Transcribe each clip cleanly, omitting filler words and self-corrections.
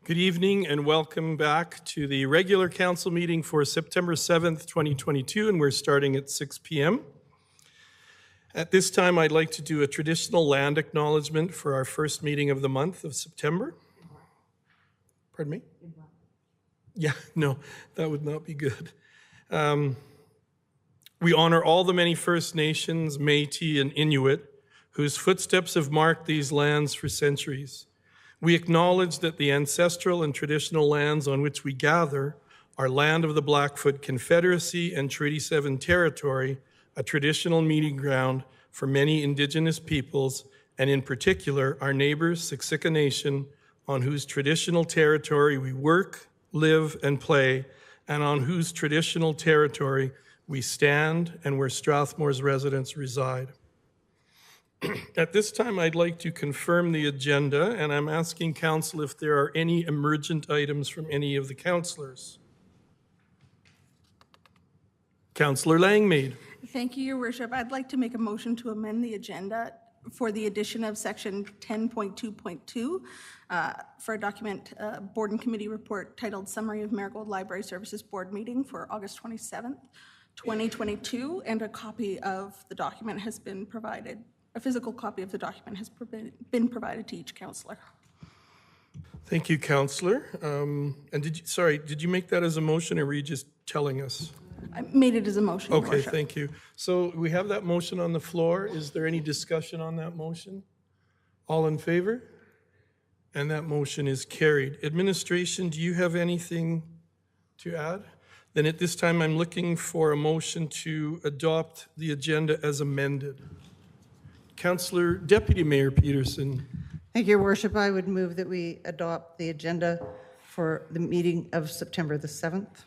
Good evening and welcome back to the regular council meeting for September 7th, 2022, and we're starting at 6 p.m. At this time, I'd like to do a traditional land acknowledgement for our first meeting of the month of September. Pardon me? Yeah, no, that would not be good. We honor all the many First Nations, Métis, and Inuit whose footsteps have marked these lands for centuries. We acknowledge that the ancestral and traditional lands on which we gather are land of the Blackfoot Confederacy and Treaty 7 territory, a traditional meeting ground for many Indigenous peoples, and in particular, our neighbors, Siksika Nation, on whose traditional territory we work, live, and play, and on whose traditional territory we stand and where Strathmore's residents reside. At this time, I'd like to confirm the agenda, and I'm asking council if there are any emergent items from any of the councillors. Councillor Langmaid. Thank you, Your Worship. I'd like to make a motion to amend the agenda for the addition of section 10.2.2 for a document board and committee report titled Summary of Marigold Library Services Board Meeting for August 27th, 2022, and a copy of the document has been provided. A physical copy of the document has been provided to each councillor. Thank you, councillor. And did you make that as a motion, or were you just telling us? I made it as a motion. Okay, thank you. So we have that motion on the floor. Is there any discussion on that motion? All in favor? And that motion is carried. Administration, do you have anything to add? Then at this time, I'm looking for a motion to adopt the agenda as amended. Councillor Deputy Mayor Peterson. Thank you, Your Worship. I would move that we adopt the agenda for the meeting of September the 7th.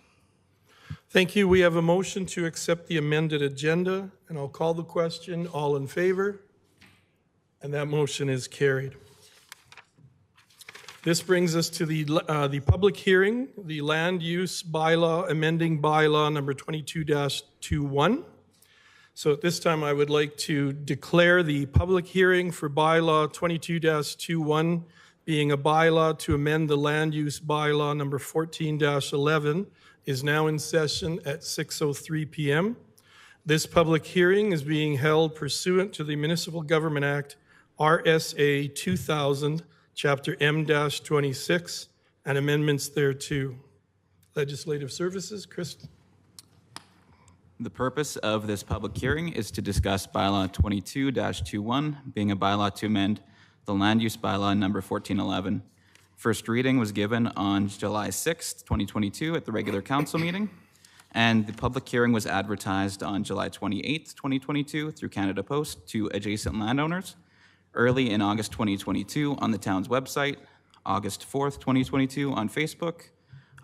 Thank you. We have a motion to accept the amended agenda, and I'll call the question. All in favor? And that motion is carried. This brings us to the public hearing, the land use bylaw, amending bylaw number 22-21. So at this time, I would like to declare the public hearing for bylaw 22-21 being a bylaw to amend the land use bylaw number 14-11 is now in session at 6:03 p.m. This public hearing is being held pursuant to the Municipal Government Act, RSA 2000, Chapter M-26, and amendments thereto. Legislative Services, Chris. The purpose of this public hearing is to discuss bylaw 22-21, being a bylaw to amend the land use bylaw number 1411. First reading was given on July 6th, 2022 at the regular council meeting, and the public hearing was advertised on July 28th, 2022 through Canada Post to adjacent landowners, early in August 2022 on the town's website, August 4th, 2022 on Facebook,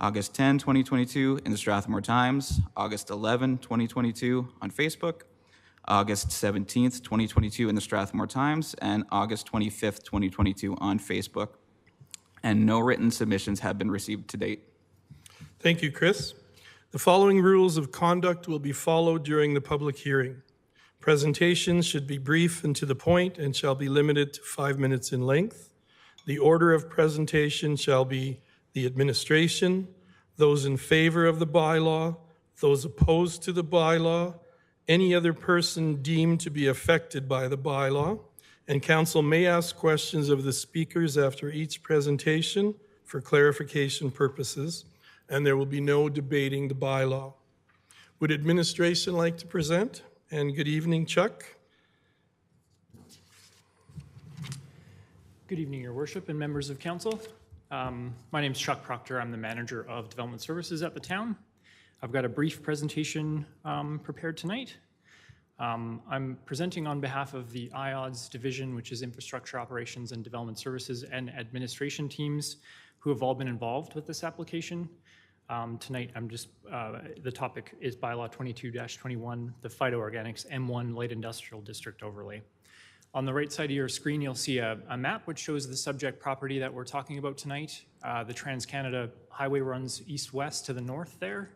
August 10, 2022 in the Strathmore Times, August 11, 2022 on Facebook, August 17th, 2022 in the Strathmore Times, and August 25th, 2022 on Facebook. And no written submissions have been received to date. Thank you, Chris. The following rules of conduct will be followed during the public hearing. Presentations should be brief and to the point and shall be limited to 5 minutes in length. The order of presentation shall be the administration, those in favor of the bylaw, those opposed to the bylaw, any other person deemed to be affected by the bylaw, and council may ask questions of the speakers after each presentation for clarification purposes, and there will be no debating the bylaw. Would administration like to present? And good evening, Chuck. Good evening, Your Worship and members of council. My name is Chuck Proctor. I'm the manager of development services at the town. I've got a brief presentation prepared tonight. I'm presenting on behalf of the Aeds division, which is infrastructure operations and development services, and administration teams who have all been involved with this application. Tonight, the topic is bylaw 22-21, the phytoorganics M1 light industrial district overlay. On the right side of your screen, you'll see a map which shows the subject property that we're talking about tonight. The Trans-Canada Highway runs east-west to the north there.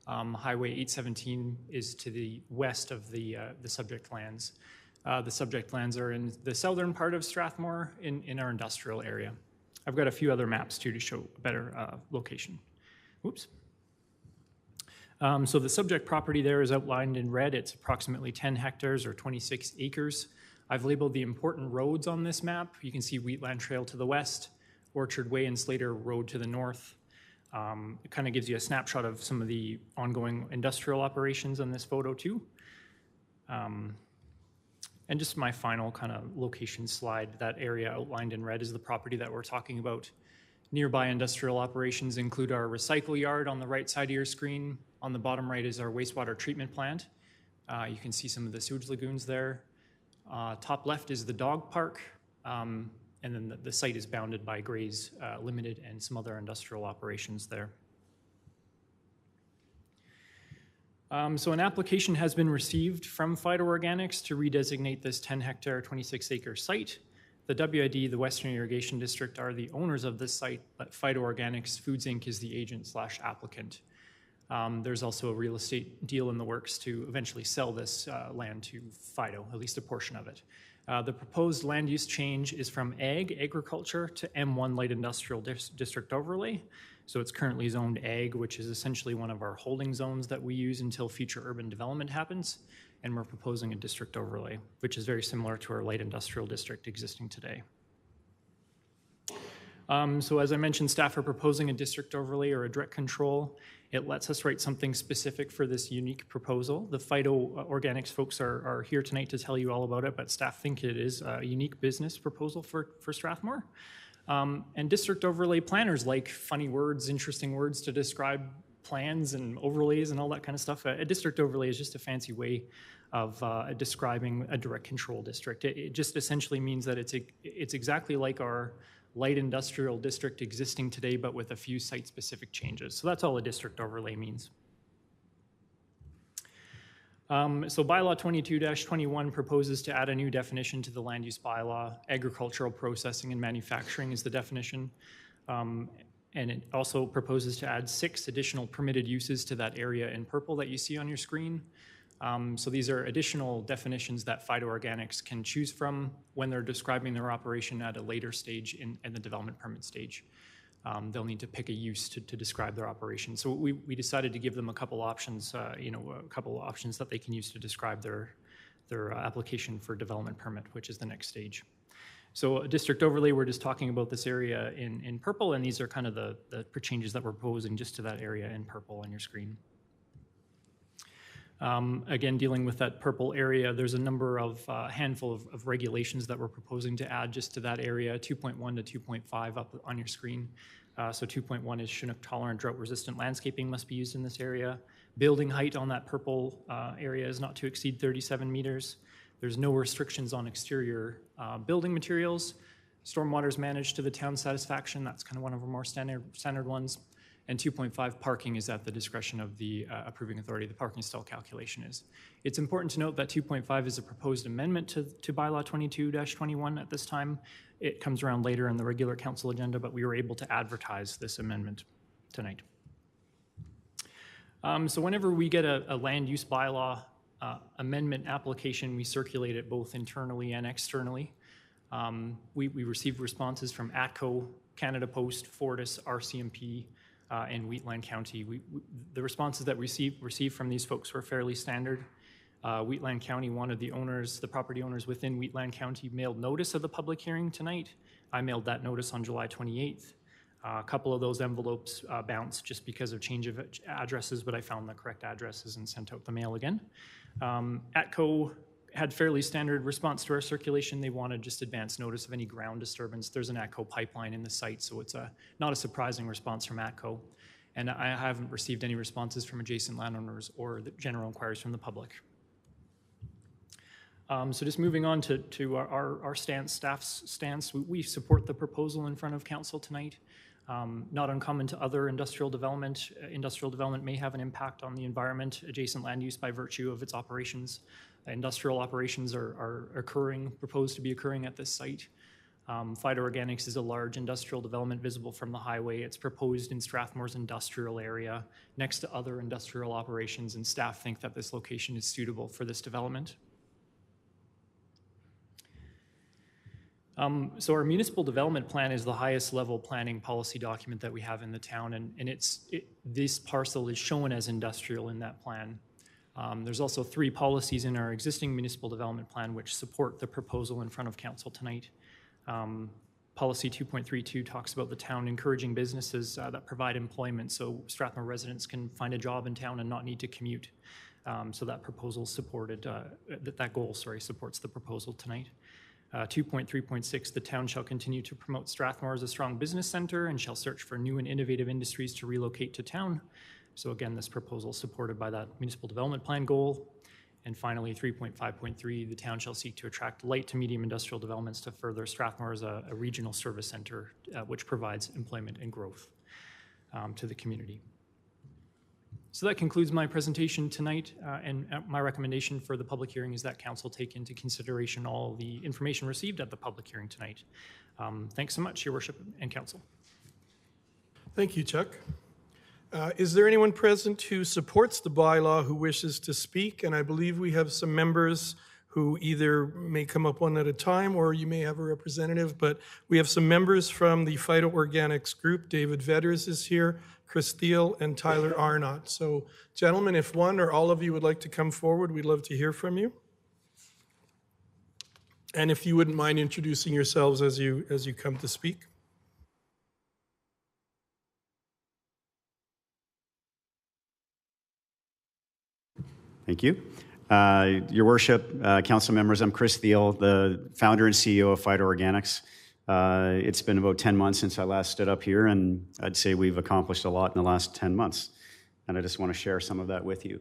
Highway 817 is to the west of the subject lands. The subject lands are in the southern part of Strathmore in our industrial area. I've got a few other maps too to show a better location. Whoops. So the subject property there is outlined in red. It's approximately 10 hectares or 26 acres. I've labeled the important roads on this map. You can see Wheatland Trail to the west, Orchard Way and Slater Road to the north. It kind of gives you a snapshot of some of the ongoing industrial operations on this photo too. And just my final kind of location slide, that area outlined in red is the property that we're talking about. Nearby industrial operations include our recycle yard on the right side of your screen. On the bottom right is our wastewater treatment plant. You can see some of the sewage lagoons there. Top left is the dog park. And then the site is bounded by Gray's Limited and some other industrial operations there. So an application has been received from Phytoorganics to redesignate this 10-hectare, 26-acre site. The WID, the Western Irrigation District, are the owners of this site, but Phytoorganics Foods Inc. is the agent/applicant. There's also a real estate deal in the works to eventually sell this land to Phyto, at least a portion of it. The proposed land use change is from agriculture, to M1 light industrial district overlay. So it's currently zoned ag, which is essentially one of our holding zones that we use until future urban development happens. And we're proposing a district overlay, which is very similar to our light industrial district existing today. So as I mentioned, staff are proposing a district overlay or a direct control. It lets us write something specific for this unique proposal. The Phytoorganics folks are here tonight to tell you all about it, but staff think it is a unique business proposal for Strathmore. And district overlay planners like funny words, interesting words to describe plans and overlays and all that kind of stuff. A district overlay is just a fancy way of describing a direct control district. It just essentially means that it's exactly like our light industrial district existing today, but with a few site-specific changes. So that's all a district overlay means. So bylaw 22-21 proposes to add a new definition to the land use bylaw. Agricultural processing and manufacturing is the definition. And it also proposes to add 6 additional permitted uses to that area in purple that you see on your screen. So these are additional definitions that Phytoorganics can choose from when they're describing their operation at a later stage in the development permit stage. They'll need to pick a use to describe their operation. So we decided to give them a couple options, a couple options that they can use to describe their application for development permit, which is the next stage. So a district overlay, we're just talking about this area in purple, and these are kind of the changes that we're proposing just to that area in purple on your screen. Again, dealing with that purple area, there's a number of handful of regulations that we're proposing to add just to that area, 2.1 to 2.5 up on your screen. So 2.1 is Chinook-tolerant, drought-resistant landscaping must be used in this area. Building height on that purple area is not to exceed 37 meters. There's no restrictions on exterior building materials. Stormwater is managed to the town's satisfaction. That's kind of one of our more standard ones. And 2.5 parking is at the discretion of the approving authority. The parking stall calculation is. It's important to note that 2.5 is a proposed amendment to bylaw 22-21 at this time. It comes around later in the regular council agenda, but we were able to advertise this amendment tonight. So whenever we get a land use bylaw amendment application, we circulate it both internally and externally. We receive responses from ATCO, Canada Post, Fortis, RCMP, in Wheatland County. The responses that we received from these folks were fairly standard. Wheatland County, one of the owners, the property owners within Wheatland County, mailed notice of the public hearing tonight. I mailed that notice on July 28th. A couple of those envelopes bounced just because of change of addresses, but I found the correct addresses and sent out the mail again. ATCO had fairly standard response to our circulation. They wanted just advance notice of any ground disturbance. There's an ATCO pipeline in the site, so it's not a surprising response from ATCO. And I haven't received any responses from adjacent landowners or the general inquiries from the public. So just moving on to our stance, staff's stance, we support the proposal in front of council tonight. Not uncommon to other industrial development. Industrial development may have an impact on the environment, adjacent land use by virtue of its operations. Industrial operations are proposed to be occurring at this site. Phytoorganics is a large industrial development visible from the highway. It's proposed in Strathmore's industrial area next to other industrial operations, and staff think that this location is suitable for this development. So our municipal development plan is the highest level planning policy document that we have in the town, and this parcel is shown as industrial in that plan. There's also 3 policies in our existing municipal development plan which support the proposal in front of council tonight. Policy 2.32 talks about the town encouraging businesses that provide employment, so Strathmore residents can find a job in town and not need to commute. So that proposal supported, that goal, supports the proposal tonight. 2.3.6, the town shall continue to promote Strathmore as a strong business center and shall search for new and innovative industries to relocate to town. So again, this proposal is supported by that municipal development plan goal. And finally, 3.5.3, the town shall seek to attract light to medium industrial developments to further Strathmore as a regional service center, which provides employment and growth to the community. So that concludes my presentation tonight, and my recommendation for the public hearing is that council take into consideration all the information received at the public hearing tonight. Thanks so much, Your Worship and Council. Thank you, Chuck. Is there anyone present who supports the bylaw who wishes to speak? And I believe we have some members who either may come up one at a time or you may have a representative, but we have some members from the Phytoorganics group. David Vedders is here, Chris Thiel, and Tyler Arnott. So, gentlemen, if one or all of you would like to come forward, we'd love to hear from you. And if you wouldn't mind introducing yourselves as you come to speak. Thank you. Your Worship, Council members, I'm Chris Thiel, the founder and CEO of Phytoorganics. It's been about 10 months since I last stood up here, and I'd say we've accomplished a lot in the last 10 months. And I just want to share some of that with you.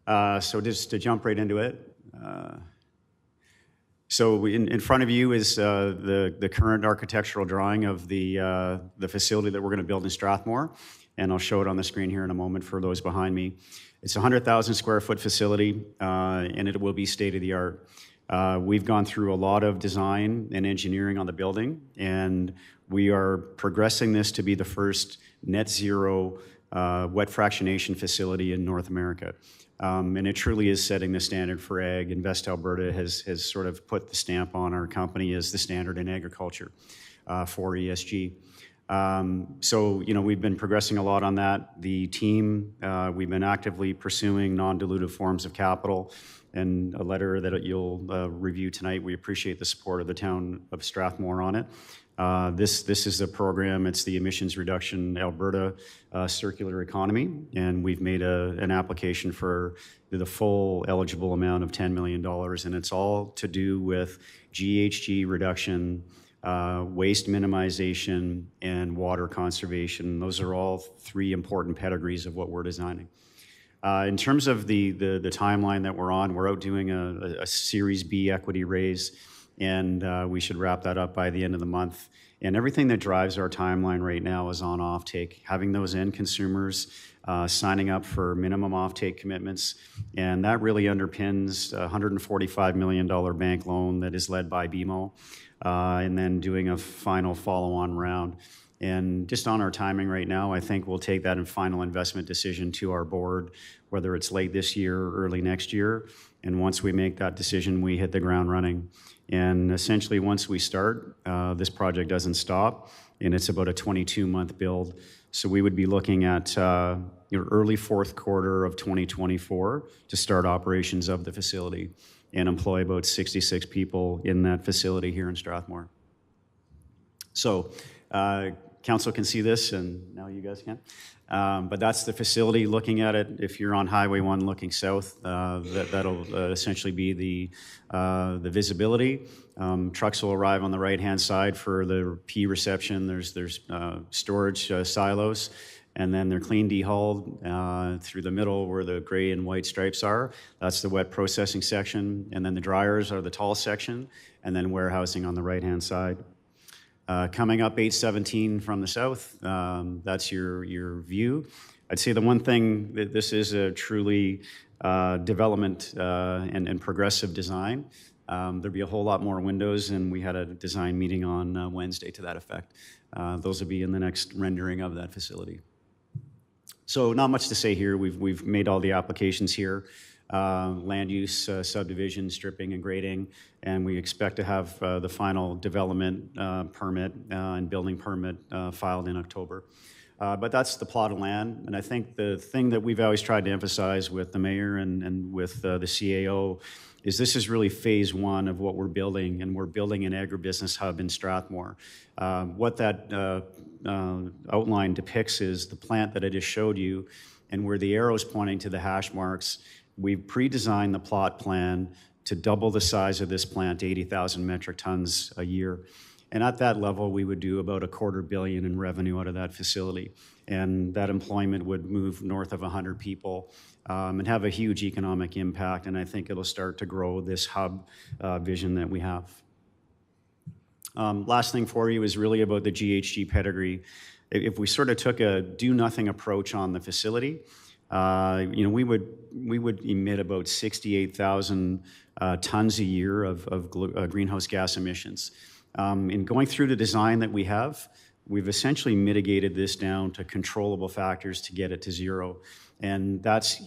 So just to jump right into it. So in front of you is the current architectural drawing of the facility that we're going to build in Strathmore. And I'll show it on the screen here in a moment for those behind me. It's a 100,000 square foot facility, and it will be state of the art. We've gone through a lot of design and engineering on the building, and we are progressing this to be the first net zero wet fractionation facility in North America. And it truly is setting the standard for ag, and West Alberta has sort of put the stamp on our company as the standard in agriculture for ESG. So, you know, we've been progressing a lot on that. The team, we've been actively pursuing non-dilutive forms of capital, and a letter that you'll review tonight. We appreciate the support of the town of Strathmore on it. This is a program, it's the Emissions Reduction Alberta Circular Economy, and we've made an application for the full eligible amount of $10 million, and it's all to do with GHG reduction, waste minimization, and water conservation. Those are all 3 important pedigrees of what we're designing. In terms of the timeline that we're on, we're out doing a Series B equity raise, and we should wrap that up by the end of the month. And everything that drives our timeline right now is on offtake, having those end consumers signing up for minimum offtake commitments, and that really underpins a $145 million bank loan that is led by BMO. And then doing a final follow-on round. And just on our timing right now, I think we'll take that final investment decision to our board, whether it's late this year or early next year. And once we make that decision, we hit the ground running. And essentially, once we start, this project doesn't stop, and it's about a 22-month build. So we would be looking at early 4th quarter of 2024 to start operations of the facility, and employ about 66 people in that facility here in Strathmore. So council can see this, and now you guys can. But that's the facility. Looking at it, if you're on Highway 1 looking south, that'll essentially be the visibility. Trucks will arrive on the right-hand side for the P reception. There's storage silos. And then they're clean dehulled through the middle where the gray and white stripes are. That's the wet processing section. And then the dryers are the tall section, and then warehousing on the right-hand side. Coming up 817 from the south, that's your view. I'd say the one thing, that this is a truly development and progressive design. There'll be a whole lot more windows, and we had a design meeting on Wednesday to that effect. Those will be in the next rendering of that facility. So not much to say here. We've made all the applications here. land use subdivision, stripping and grading, and we expect to have the final development permit and building permit filed in October. But that's the plot of land, and I think the thing that we've always tried to emphasize with the mayor and with the CAO is this is really phase one of what we're building, and we're building an agribusiness hub in Strathmore. What that outline depicts is the plant that I just showed you, and where the arrow's pointing to the hash marks, we've pre-designed the plot plan to double the size of this plant to 80,000 metric tons a year. And at that level, we would do about $250 million in revenue out of that facility. And that employment would move north of 100 people and have a huge economic impact. And I think it'll start to grow this hub vision that we have. Last thing for you is really about the GHG pedigree. If we sort of took a do-nothing approach on the facility, we would emit about 68,000 tons a year of greenhouse gas emissions. In going through the design that we have, we've essentially mitigated this down to controllable factors to get it to zero. And that's,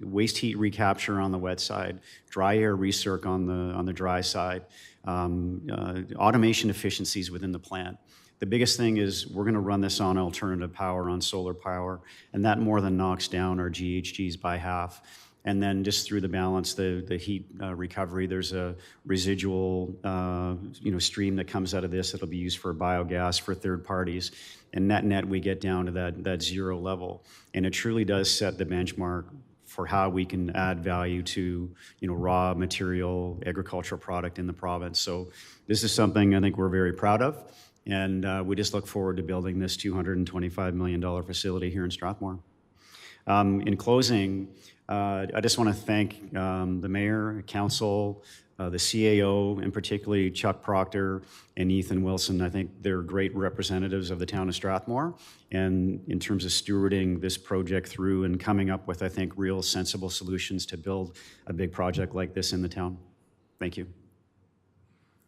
waste heat recapture on the wet side, dry air recirc on the dry side, automation efficiencies within the plant. The biggest thing is we're going to run this on alternative power, on solar power, and that more than knocks down our GHGs by half. And then just through the balance, the heat recovery, there's a residual stream that comes out of this that'll be used for biogas for third parties. And net, we get down to that zero level. And it truly does set the benchmark for how we can add value to raw material, agricultural product in the province. So this is something I think we're very proud of. And we just look forward to building this $225 million facility here in Strathmore. In closing, I just want to thank the mayor, council, the CAO, and particularly Chuck Proctor and Ethan Wilson. I think they're great representatives of the town of Strathmore, and in terms of stewarding this project through and coming up with, I think, real sensible solutions to build a big project like this in the town. Thank you.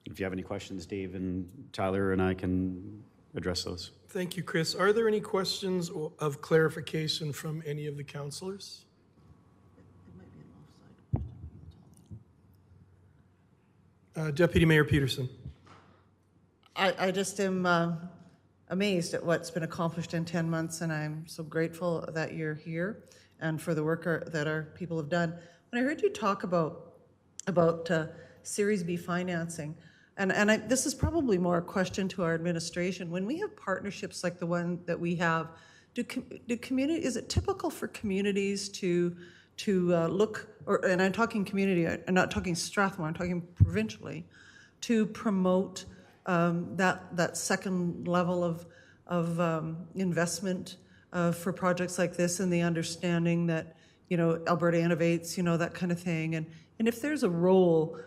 If you have any questions, Dave and Tyler and I can address those. Thank you, Chris. Are there any questions of clarification from any of the councillors? Deputy Mayor Peterson. I just am amazed at what's been accomplished in 10 months, and I'm so grateful that you're here and for the work that our people have done. When I heard you talk about Series B financing, and this is probably more a question to our administration. When we have partnerships like the one that we have, is it typical for communities to look, and I'm talking community, I'm not talking Strathmore, I'm talking provincially, to promote that second level of investment for projects like this, and the understanding that Alberta innovates, that kind of thing, and if there's a role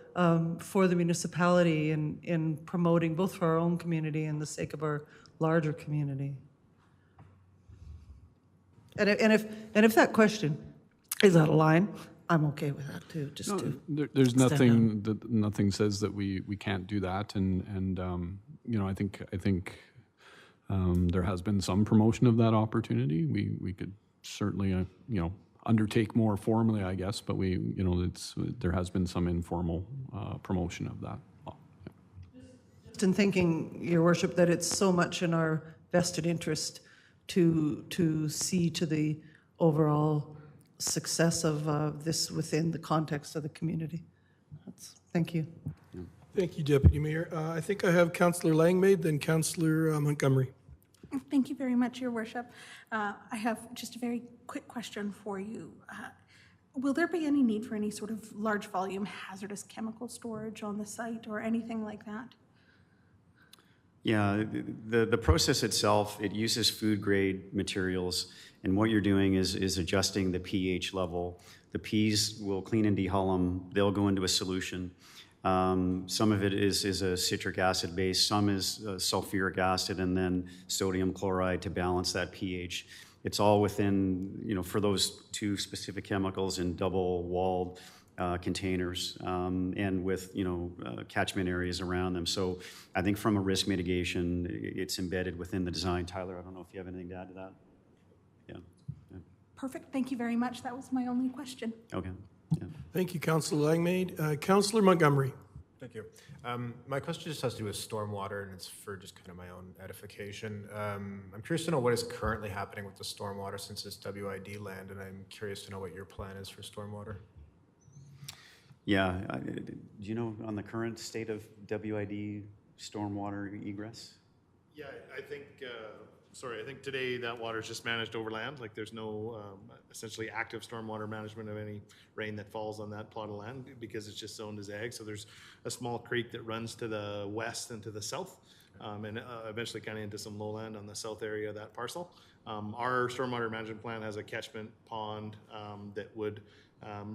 for the municipality in promoting both for our own community and the sake of our larger community. And if that question is out of line, I'm okay with that too. There's nothing that nothing says that we can't do that, and I think there has been some promotion of that opportunity. We could certainly undertake more formally, I guess, but there has been some informal promotion of that. Just in thinking, Your Worship, that it's so much in our vested interest to see to the overall success of this within the context of the community. Thank you. Thank you, Deputy Mayor. I think I have Councillor Langmaid, then Councillor Montgomery. Thank you very much, Your Worship. I have just a very quick question for you. Will there be any need for any sort of large volume hazardous chemical storage on the site or anything like that? Yeah, the process itself, it uses food grade materials, and what you're doing is adjusting the pH level. The peas will clean and dehull them, they'll go into a solution. Some of it is a citric acid base, some is sulfuric acid, and then sodium chloride to balance that pH. It's all within, for those two specific chemicals in double-walled containers and with, catchment areas around them. So I think from a risk mitigation, it's embedded within the design. Tyler, I don't know if you have anything to add to that? Yeah. Perfect. Thank you very much. That was my only question. Okay. Thank you, Councillor Langmaid. Councillor Montgomery. Thank you. My question just has to do with stormwater, and it's for just kind of my own edification. I'm curious to know what is currently happening with the stormwater since it's WID land, and I'm curious to know what your plan is for stormwater. Yeah, do you know on the current state of WID stormwater egress? Yeah, I think, I think today that water is just managed over land. Like there's no essentially active stormwater management of any rain that falls on that plot of land because it's just zoned as ag. So there's a small creek that runs to the west and to the south and eventually kind of into some lowland on the south area of that parcel. Our stormwater management plan has a catchment pond that would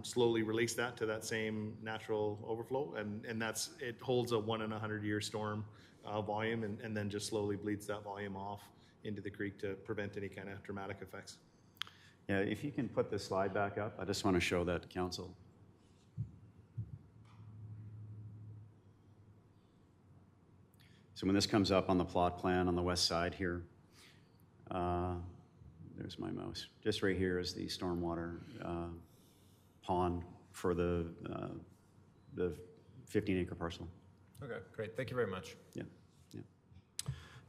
slowly release that to that same natural overflow. And it holds a 1 in 100 year storm volume and then just slowly bleeds that volume off into the creek to prevent any kind of dramatic effects. Yeah, if you can put the slide back up, I just want to show that to council. So when this comes up on the plot plan on the west side here, there's my mouse. Just right here is the stormwater pond for the 15-acre parcel. Okay, great. Thank you very much. Yeah.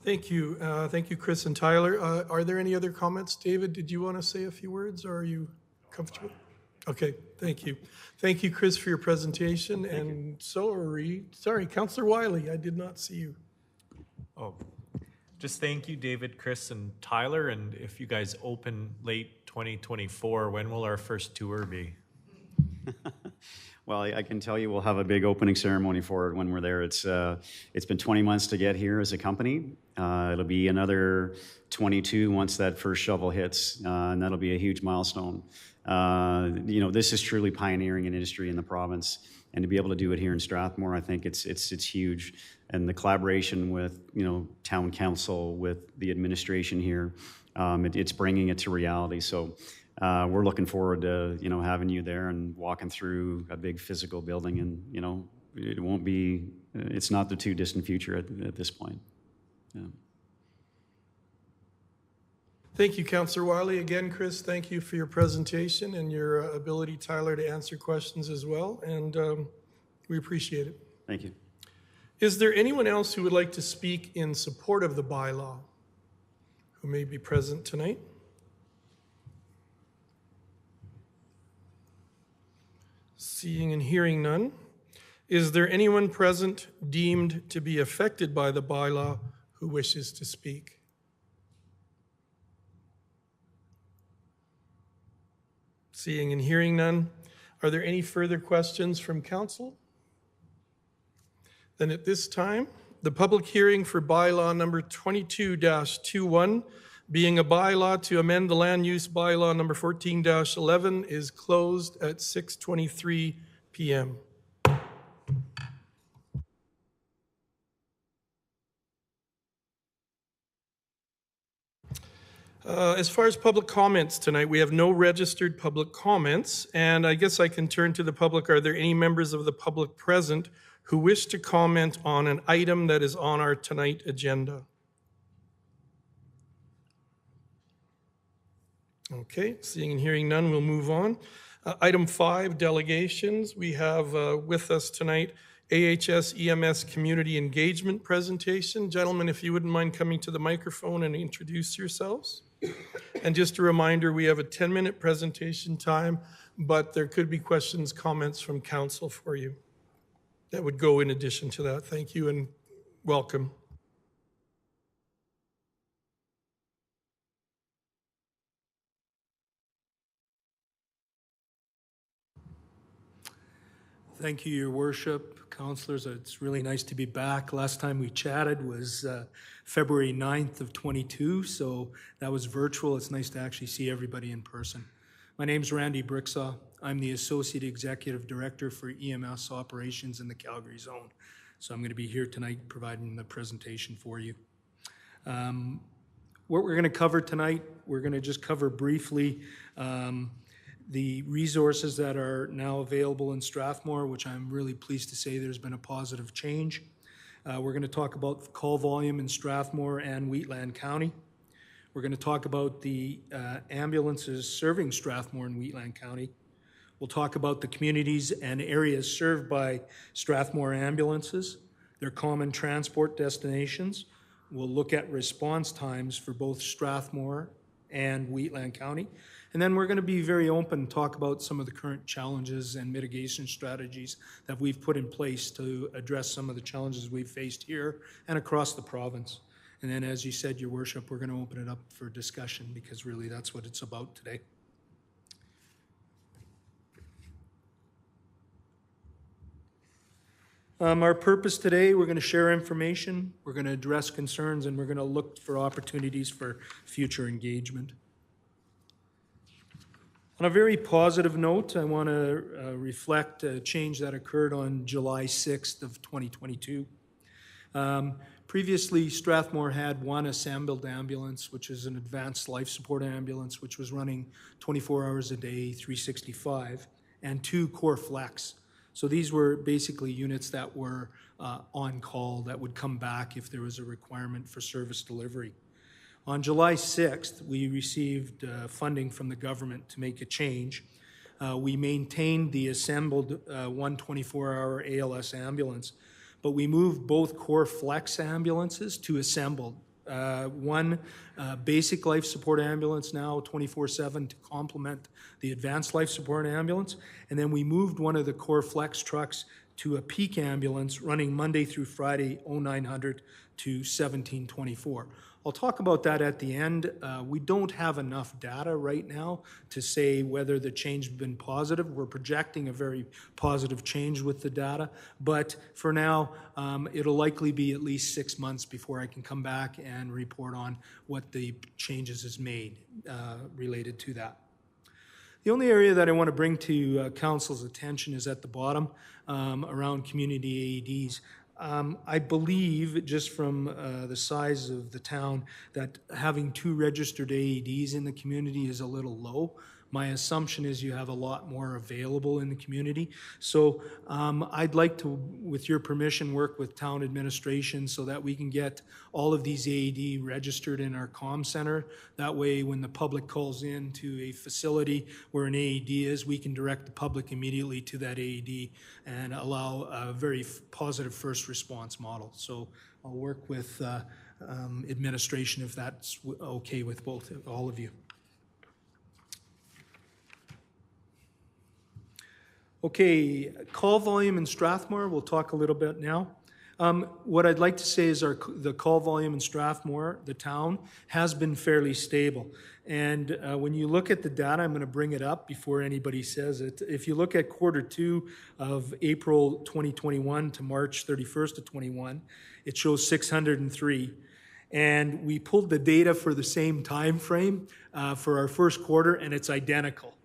Thank you. Thank you, Chris and Tyler. Are there any other comments? David, did you want to say a few words, or are you comfortable? Okay, thank you. Thank you, Chris, for your presentation. And so are we. Sorry, Councillor Wiley, I did not see you. Oh, just thank you, David, Chris, and Tyler. And if you guys open late 2024, when will our first tour be? Well, I can tell you we'll have a big opening ceremony for it when we're there. It's been 20 months to get here as a company. It'll be another 22 once that first shovel hits, and that'll be a huge milestone. This is truly pioneering an industry in the province, and to be able to do it here in Strathmore, I think it's huge. And the collaboration with town council, with the administration here, it's bringing it to reality. So. We're looking forward to having you there and walking through a big physical building, and it won't be. It's not the too distant future at this point. Yeah. Thank you, Councillor Wiley. Again, Chris, thank you for your presentation and your ability, Tyler, to answer questions as well, and we appreciate it. Thank you. Is there anyone else who would like to speak in support of the bylaw who may be present tonight? Seeing and hearing none, is there anyone present deemed to be affected by the bylaw who wishes to speak? Seeing and hearing none, are there any further questions from council? Then at this time, the public hearing for bylaw number 22-21, being a bylaw to amend the land use bylaw number 14-11, is closed at 6:23 p.m. As far as public comments tonight, we have no registered public comments, and I guess I can turn to the public. Are there any members of the public present who wish to comment on an item that is on our tonight agenda? Okay, seeing and hearing none, we'll move on. Item 5, delegations. We have with us tonight AHS EMS Community Engagement presentation. Gentlemen, if you wouldn't mind coming to the microphone and introduce yourselves. And just a reminder, we have a 10-minute presentation time, but there could be questions, comments from council for you that would go in addition to that. Thank you and welcome. Thank you, Your Worship, councillors. It's really nice to be back. Last time we chatted was February 9th of 22, so that was virtual. It's nice to actually see everybody in person. My name's Randy Bricksaw. I'm the Associate Executive Director for EMS Operations in the Calgary Zone. So I'm going to be here tonight providing the presentation for you. What we're going to cover tonight, we're going to just cover briefly the resources that are now available in Strathmore, which I'm really pleased to say there's been a positive change. We're going to talk about call volume in Strathmore and Wheatland County. We're going to talk about the ambulances serving Strathmore and Wheatland County. We'll talk about the communities and areas served by Strathmore ambulances, their common transport destinations. We'll look at response times for both Strathmore and Wheatland County. And then we're going to be very open and talk about some of the current challenges and mitigation strategies that we've put in place to address some of the challenges we've faced here and across the province. And then, as you said, Your Worship, we're going to open it up for discussion because really that's what it's about today. Our purpose today, we're going to share information, we're going to address concerns, and we're going to look for opportunities for future engagement. On a very positive note, I want to reflect a change that occurred on July 6th of 2022. Previously, Strathmore had one assembled ambulance, which is an advanced life support ambulance, which was running 24 hours a day, 365, and 2 Core Flex. So these were basically units that were on call that would come back if there was a requirement for service delivery. On July 6th, we received funding from the government to make a change. We maintained the assembled 124-hour ALS ambulance, but we moved both Core Flex ambulances to assembled. One basic life support ambulance now 24/7 to complement the advanced life support ambulance. And then we moved one of the Core Flex trucks to a peak ambulance running Monday through Friday 0900 to 1724. I'll talk about that at the end. We don't have enough data right now to say whether the change has been positive. We're projecting a very positive change with the data, but for now, it'll likely be at least 6 months before I can come back and report on what the changes is made related to that. The only area that I want to bring to Council's attention is at the bottom around community AEDs. I believe, just from the size of the town, that having 2 registered AEDs in the community is a little low. My assumption is you have a lot more available in the community. So I'd like to, with your permission, work with town administration so that we can get all of these AED registered in our comm center. That way, when the public calls in to a facility where an AED is, we can direct the public immediately to that AED and allow a very positive first response model. So I'll work with administration if that's okay with all of you. Okay, call volume in Strathmore, we'll talk a little bit now. What I'd like to say is the call volume in Strathmore, the town, has been fairly stable. And when you look at the data, I'm going to bring it up before anybody says it. If you look at Q2 of April 2021 to March 31st of 21, it shows 603. And we pulled the data for the same time frame for our first quarter, and it's identical.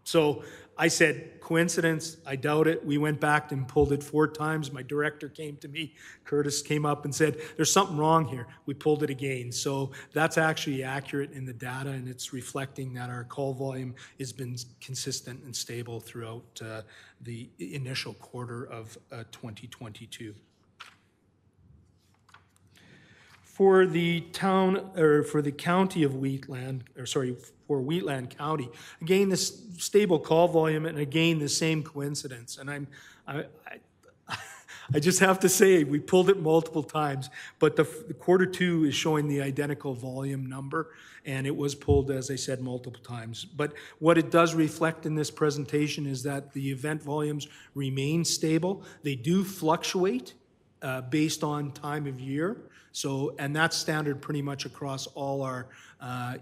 So I said, coincidence, I doubt it. We went back and pulled it 4 times. My director came to me, Curtis came up and said, there's something wrong here. We pulled it again. So that's actually accurate in the data, and it's reflecting that our call volume has been consistent and stable throughout the initial quarter of 2022. For the town, or for the county of Wheatland, for Wheatland County, again, this stable call volume, and again, the same coincidence. And I just have to say, we pulled it multiple times, but the Q2 is showing the identical volume number, and it was pulled, as I said, multiple times. But what it does reflect in this presentation is that the event volumes remain stable. They do fluctuate based on time of year. So, and that's standard pretty much across all our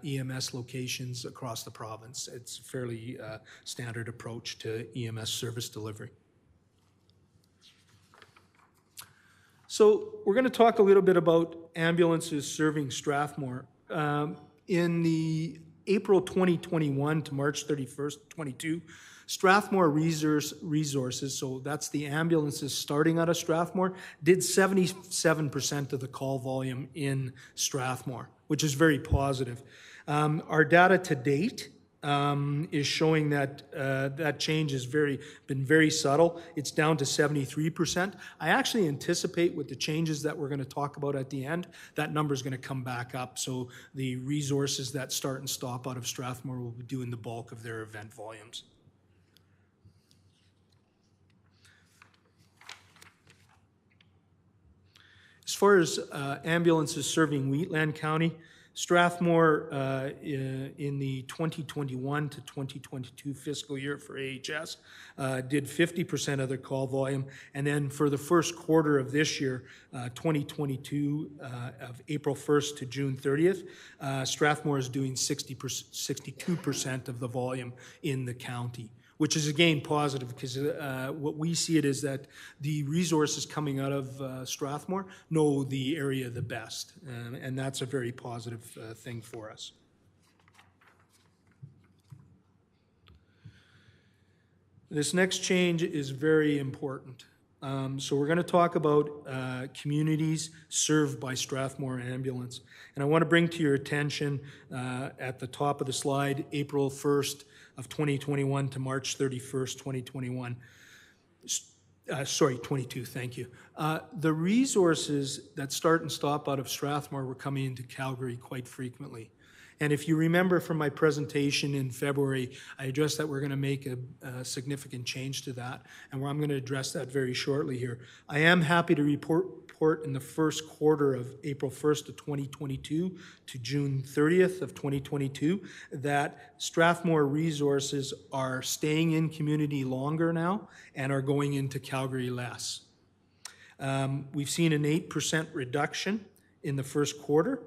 EMS locations across the province. It's a fairly standard approach to EMS service delivery. So we're going to talk a little bit about ambulances serving Strathmore. In the April 2021 to March 31st, 22, Strathmore Resources, so that's the ambulances starting out of Strathmore, did 77% of the call volume in Strathmore, which is very positive. Our data to date is showing that that change has been very subtle. It's down to 73%. I actually anticipate with the changes that we're going to talk about at the end, that number is going to come back up. So the resources that start and stop out of Strathmore will be doing the bulk of their event volumes. As far as ambulances serving Wheatland County, Strathmore in the 2021 to 2022 fiscal year for AHS did 50% of their call volume. And then for the first quarter of this year, 2022, of April 1st to June 30th, Strathmore is doing 62% of the volume in the county, which is again positive, because what we see it is that the resources coming out of Strathmore know the area the best, and that's a very positive thing for us. This next change is very important. So we're going to talk about communities served by Strathmore Ambulance. And I want to bring to your attention at the top of the slide, April 1st of 2021 to March 31st, 2021. 22, thank you. The resources that start and stop out of Strathmore were coming into Calgary quite frequently. And if you remember from my presentation in February, I addressed that we're going to make a significant change to that, and I'm going to address that very shortly here. I am happy to report in the first quarter of April 1st of 2022 to June 30th of 2022 that Strathmore resources are staying in community longer now and are going into Calgary less. We've seen an 8% reduction in the first quarter.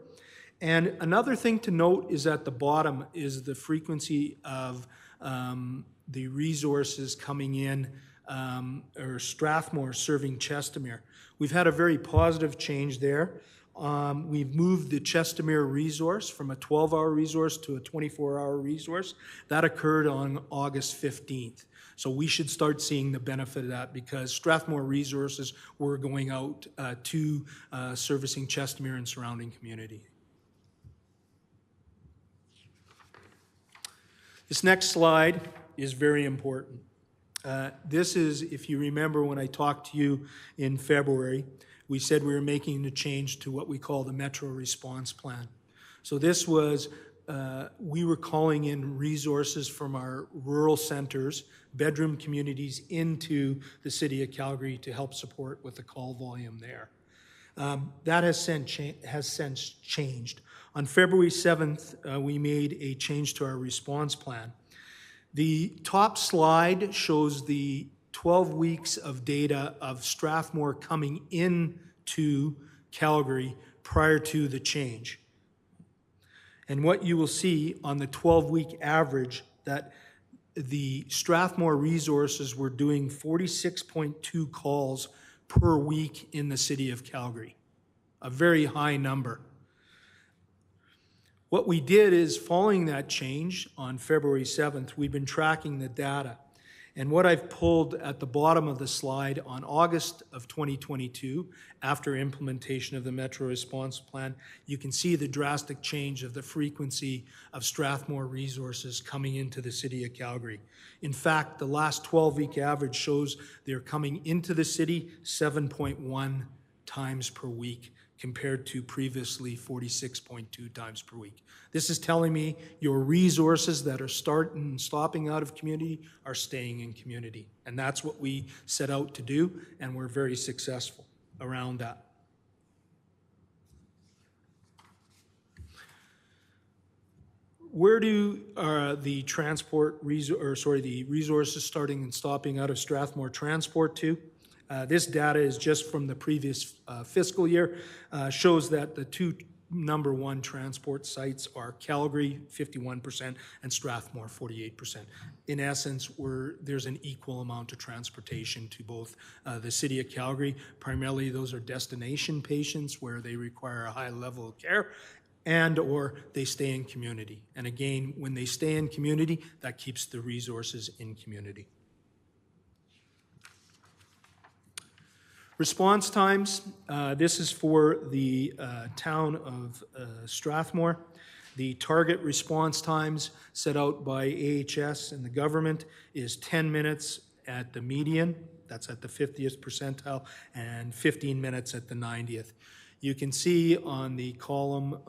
And another thing to note is at the bottom is the frequency of the resources coming in, or Strathmore serving Chestermere. We've had a very positive change there. We've moved the Chestermere resource from a 12-hour resource to a 24-hour resource. That occurred on August 15th. So we should start seeing the benefit of that, because Strathmore resources were going out to servicing Chestermere and surrounding community. This next slide is very important. This is, if you remember when I talked to you in February, we said we were making a change to what we call the Metro Response Plan. So this was, we were calling in resources from our rural centers, bedroom communities, into the city of Calgary to help support with the call volume there. That has since changed. On February 7th, we made a change to our response plan. The top slide shows the 12 weeks of data of Strathmore coming into Calgary prior to the change. And what you will see on the 12-week average, that the Strathmore resources were doing 46.2 calls per week in the city of Calgary, a very high number. What we did is, following that change on February 7th, we've been tracking the data. And what I've pulled at the bottom of the slide on August of 2022, after implementation of the Metro Response Plan, you can see the drastic change of the frequency of Strathmore resources coming into the city of Calgary. In fact, the last 12-week average shows they're coming into the city 7.1 times per week, compared to previously 46.2 times per week. This is telling me your resources that are starting and stopping out of community are staying in community. And that's what we set out to do, and we're very successful around that. Where do the resources starting and stopping out of Strathmore transport to? This data is just from the previous fiscal year, shows that the two number one transport sites are Calgary, 51%, and Strathmore, 48%. In essence, there's an equal amount of transportation to both the city of Calgary. Primarily, those are destination patients where they require a high level of care, and or they stay in community. And again, when they stay in community, that keeps the resources in community. Response times, this is for the town of Strathmore. The target response times set out by AHS and the government is 10 minutes at the median, that's at the 50th percentile, and 15 minutes at the 90th. You can see on the column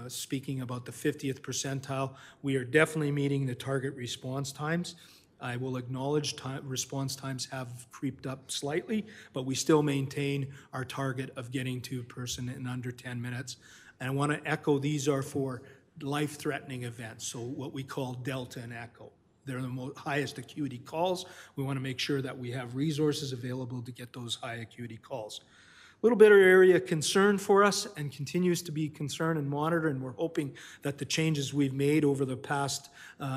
speaking about the 50th percentile, we are definitely meeting the target response times. I will acknowledge response times have creeped up slightly, but we still maintain our target of getting to a person in under 10 minutes. And I want to echo, these are for life-threatening events, so what we call Delta and Echo. They're the highest acuity calls. We want to make sure that we have resources available to get those high acuity calls. A little bit of area of concern for us and continues to be concern and monitor, and we're hoping that the changes we've made over the past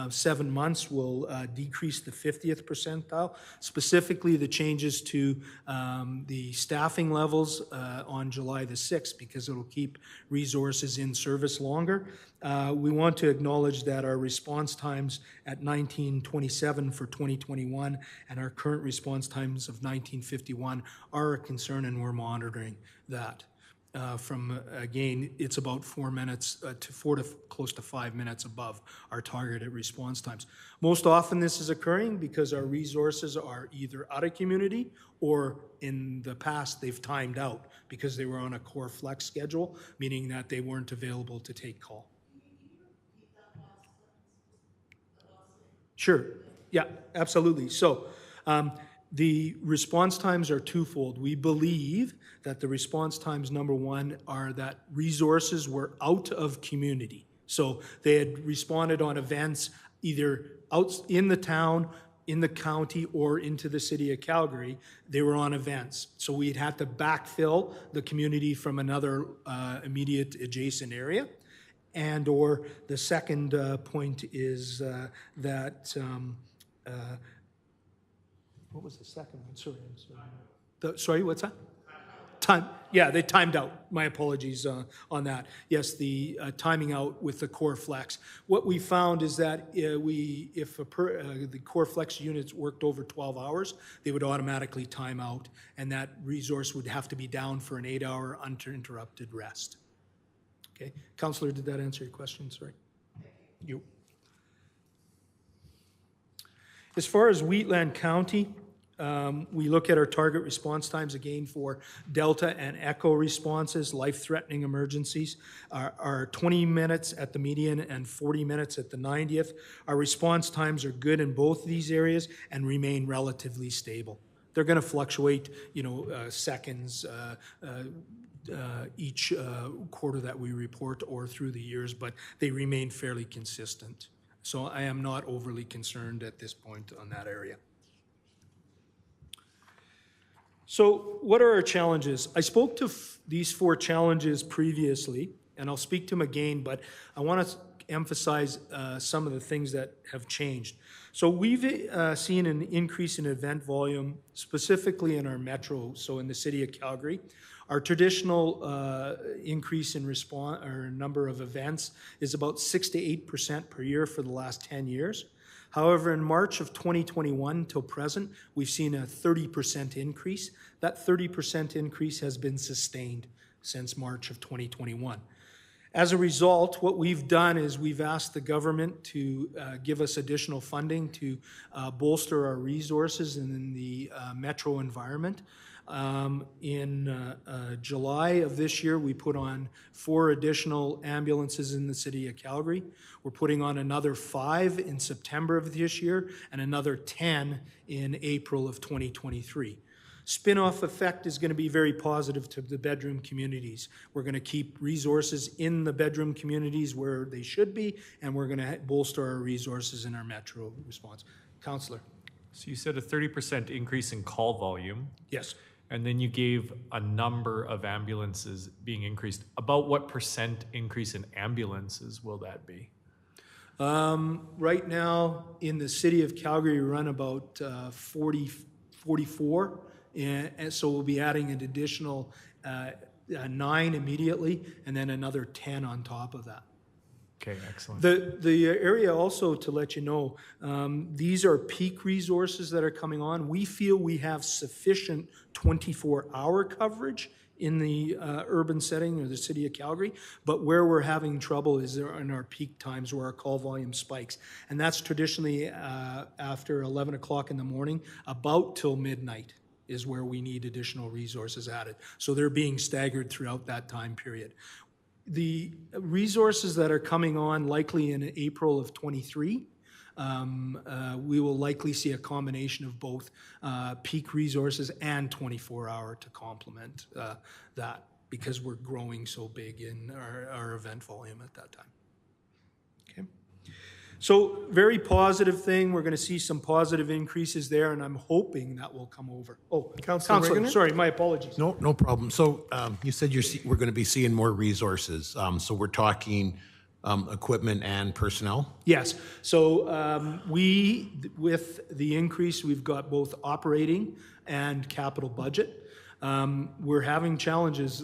7 months will decrease the 50th percentile, specifically the changes to the staffing levels on July the 6th, because it'll keep resources in service longer. We want to acknowledge that our response times at 1927 for 2021 and our current response times of 1951 are a concern, and we're monitoring that. Again, it's about 4 minutes to close to 5 minutes above our targeted response times. Most often this is occurring because our resources are either out of community or in the past they've timed out because they were on a core flex schedule, meaning that they weren't available to take call. Sure. Yeah, absolutely. So the response times are twofold. We believe that the response times, number one, are that resources were out of community. So they had responded on events either out in the town, in the county, or into the city of Calgary. They were on events. So we'd had to backfill the community from another immediate adjacent area. And or the second point is that, what was the second one? Sorry, I'm sorry. Sorry, what's that? Time. Yeah, they timed out. My apologies on that. Yes, the timing out with the core flex. What we found is that if the core flex units worked over 12 hours, they would automatically time out, and that resource would have to be down for an 8-hour uninterrupted rest. Okay, Councillor, did that answer your question? Sorry. You. As far as Wheatland County, we look at our target response times again for Delta and Echo responses, life-threatening emergencies, are 20 minutes at the median and 40 minutes at the 90th. Our response times are good in both of these areas and remain relatively stable. They're going to fluctuate, seconds, each quarter that we report or through the years, but they remain fairly consistent. So I am not overly concerned at this point on that area. So what are our challenges? I spoke to these 4 challenges previously, and I'll speak to them again, but I want to emphasize some of the things that have changed. So we've seen an increase in event volume, specifically in our metro, so in the city of Calgary. Our traditional increase in response or number of events is about 6 to 8% per year for the last 10 years. However, in March of 2021 till present, we've seen a 30% increase. That 30% increase has been sustained since March of 2021. As a result, what we've done is we've asked the government to give us additional funding to bolster our resources in the metro environment. In July of this year, we put on 4 additional ambulances in the city of Calgary. We're putting on another 5 in September of this year and another 10 in April of 2023. Spin-off effect is going to be very positive to the bedroom communities. We're going to keep resources in the bedroom communities where they should be, and we're going to bolster our resources in our metro response. Councillor. So you said a 30% increase in call volume. Yes. And then you gave a number of ambulances being increased. About what percent increase in ambulances will that be? Right now, in the city of Calgary, we run about 44. And so we'll be adding an additional 9 immediately, and then another 10 on top of that. Okay, excellent. The area also, to let you know, these are peak resources that are coming on. We feel we have sufficient 24-hour coverage in the urban setting or the city of Calgary, but where we're having trouble is in our peak times where our call volume spikes. And that's traditionally after 11 o'clock in the morning, about till midnight is where we need additional resources added. So they're being staggered throughout that time period. The resources that are coming on likely in April of 23 we will likely see a combination of both peak resources and 24-hour to complement that, because we're growing so big in our event volume at that time. Okay. So very positive thing. We're going to see some positive increases there, and I'm hoping that will come over. Oh, Councillor Wegener? sorry, my apologies. No problem. So you said we're going to be seeing more resources. So we're talking equipment and personnel? Yes. So with the increase, we've got both operating and capital budget. We're having challenges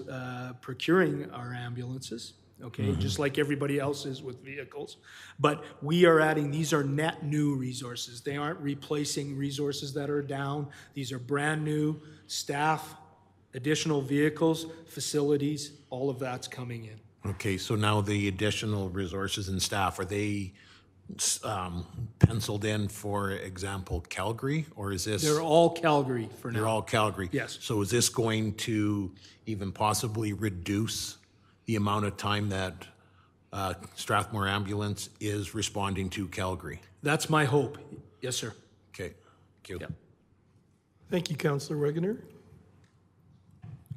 procuring our ambulances. Okay, just like everybody else is with vehicles. But we are adding, these are net new resources. They aren't replacing resources that are down. These are brand new staff, additional vehicles, facilities, all of that's coming in. Okay, so now the additional resources and staff, are they penciled in, for example, Calgary, or is this? They're all Calgary for now. They're all Calgary? Yes. So is this going to even possibly reduce the amount of time that Strathmore Ambulance is responding to Calgary? That's my hope. Yes, sir. Okay, thank you. Yeah. Thank you, Councillor Wegener.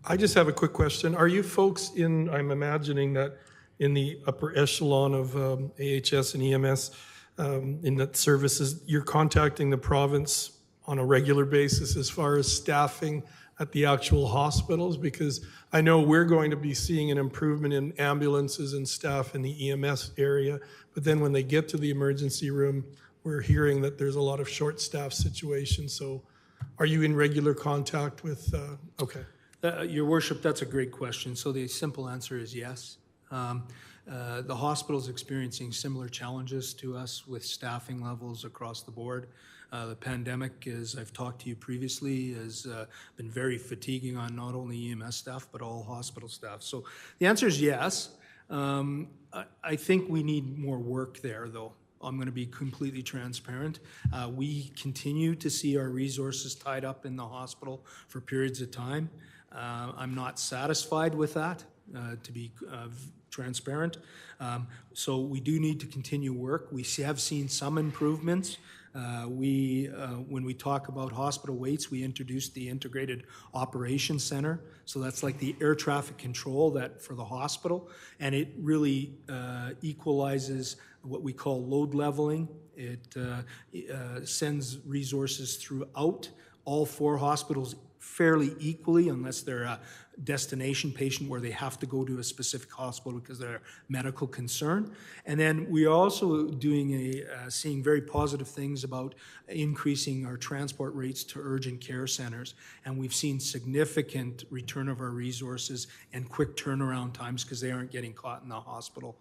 I just have a quick question. Are you folks I'm imagining that in the upper echelon of AHS and EMS, in that services, you're contacting the province on a regular basis as far as staffing at the actual hospitals? Because I know we're going to be seeing an improvement in ambulances and staff in the EMS area, but then when they get to the emergency room, we're hearing that there's a lot of short staff situations. So are you in regular contact with, okay. Your Worship, that's a great question. So the simple answer is yes. The hospital is experiencing similar challenges to us with staffing levels across the board. The pandemic, as I've talked to you previously, has been very fatiguing on not only EMS staff, but all hospital staff. So the answer is yes. I think we need more work there, though. I'm going to be completely transparent. We continue to see our resources tied up in the hospital for periods of time. I'm not satisfied with that, to be transparent. So we do need to continue work. We have seen some improvements. When we talk about hospital waits, we introduced the Integrated Operations Center. So that's like the air traffic control that for the hospital, and it really equalizes what we call load leveling. It sends resources throughout all 4 hospitals fairly equally, unless they're a destination patient where they have to go to a specific hospital because they're a medical concern. And then we are also doing seeing very positive things about increasing our transport rates to urgent care centers. And we've seen significant return of our resources and quick turnaround times because they aren't getting caught in the hospital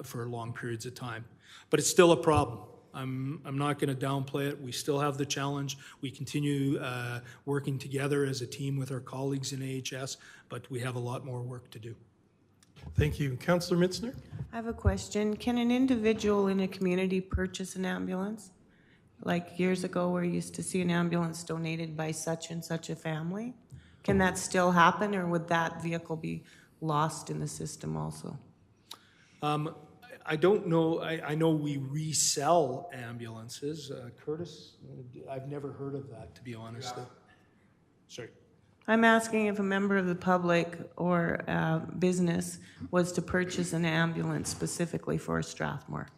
for long periods of time. But it's still a problem. I'm not going to downplay it. We still have the challenge. We continue working together as a team with our colleagues in AHS, but we have a lot more work to do. Thank you. Councillor Mitzner? I have a question. Can an individual in a community purchase an ambulance? Like years ago, we used to see an ambulance donated by such and such a family. Can that still happen, or would that vehicle be lost in the system also? I don't know. I know we resell ambulances. Curtis, I've never heard of that, to be honest. Sorry. I'm asking if a member of the public or business was to purchase an ambulance specifically for Strathmore.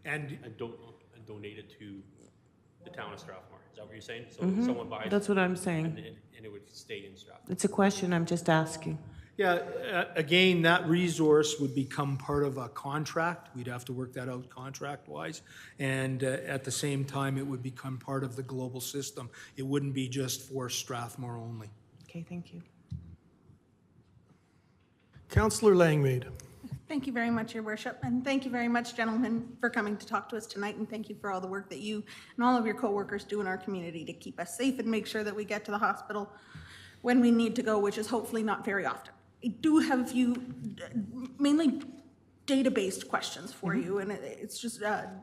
And donate it to the town of Strathmore. Is that what you're saying? So someone buys That's what I'm saying. and it would stay in Strathmore. It's a question I'm just asking. yeah, again, that resource would become part of a contract. We'd have to work that out contract-wise. And at the same time, it would become part of the global system. It wouldn't be just for Strathmore only. Okay, thank you. Councillor Langmaid. Thank you very much, Your Worship, and thank you very much, gentlemen, for coming to talk to us tonight, and thank you for all the work that you and all of your co-workers do in our community to keep us safe and make sure that we get to the hospital when we need to go, which is hopefully not very often. I do have a few mainly data-based questions for you, and it's just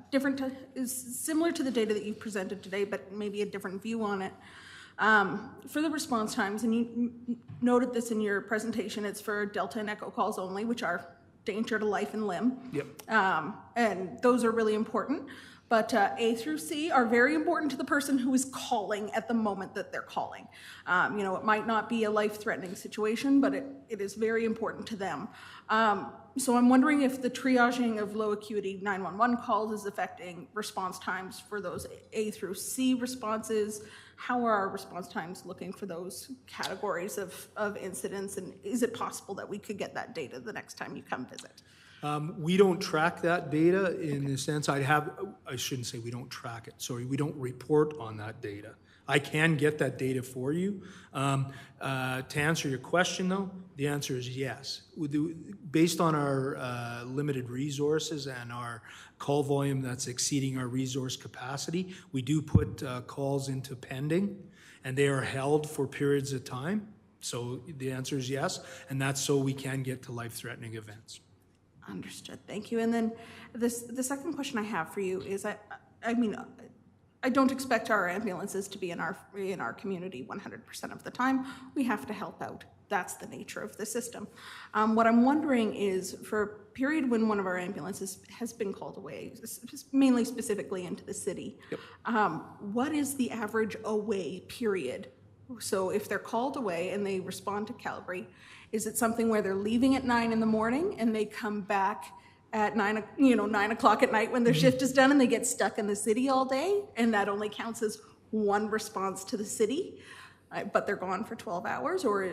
different, is similar to the data that you presented today, but maybe a different view on it. For the response times, and you noted this in your presentation, it's for Delta and Echo calls only, which are danger to life and limb. Yep. And those are really important. But A through C are very important to the person who is calling at the moment that they're calling. It might not be a life-threatening situation, but it is very important to them. So I'm wondering if the triaging of low acuity 911 calls is affecting response times for those A through C responses. How are our response times looking for those categories of incidents? And is it possible that we could get that data the next time you come visit? We don't track that data in the sense I shouldn't say we don't track it, sorry, we don't report on that data. I can get that data for you. To answer your question though, the answer is yes. Based on our limited resources and our call volume that's exceeding our resource capacity, we do put calls into pending and they are held for periods of time. So the answer is yes, and that's so we can get to life-threatening events. Understood. Thank you. And then the second question I have for you is, I don't expect our ambulances to be in our community 100% of the time. We have to help out. That's the nature of the system. What I'm wondering is, for a period when one of our ambulances has been called away, mainly specifically into the city, yep. What is the average away period? So if they're called away and they respond to Calgary, is it something where they're leaving at 9 in the morning and they come back at 9 o'clock at night when their shift is done and they get stuck in the city all day, and that only counts as one response to the city, but they're gone for 12 hours? Or,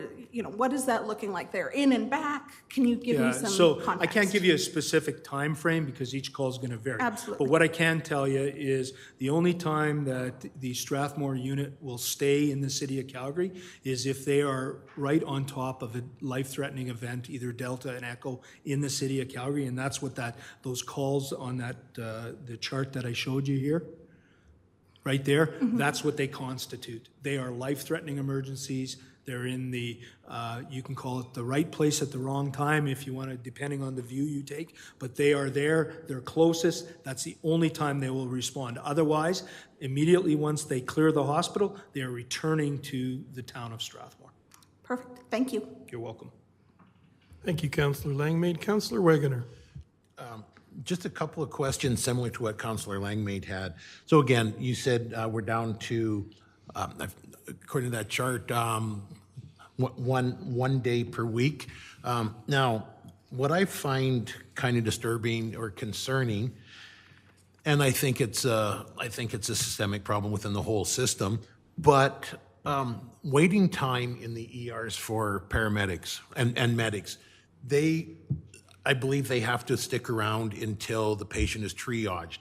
what is that looking like? They're in and back. Can you give me some context? I can't give you a specific time frame because each call is going to vary. Absolutely. But what I can tell you is the only time that the Strathmore unit will stay in the city of Calgary is if they are right on top of a life-threatening event, either Delta and Echo, in the city of Calgary, and that's what those calls on the chart that I showed you here, right there, that's what they constitute. They are life-threatening emergencies. They're in the, you can call it the right place at the wrong time if you want to, depending on the view you take, but they are there, they're closest. That's the only time they will respond. Otherwise, immediately once they clear the hospital, they are returning to the town of Strathmore. Perfect. Thank you. You're welcome. Thank you, Councillor Langmaid. Councillor Wegener. Just a couple of questions similar to what Councillor Langmaid had. So again, you said we're down to, according to that chart, one day per week. Now, what I find kind of disturbing or concerning, and I think it's a systemic problem within the whole system, but waiting time in the ERs for paramedics and medics, I believe they have to stick around until the patient is triaged.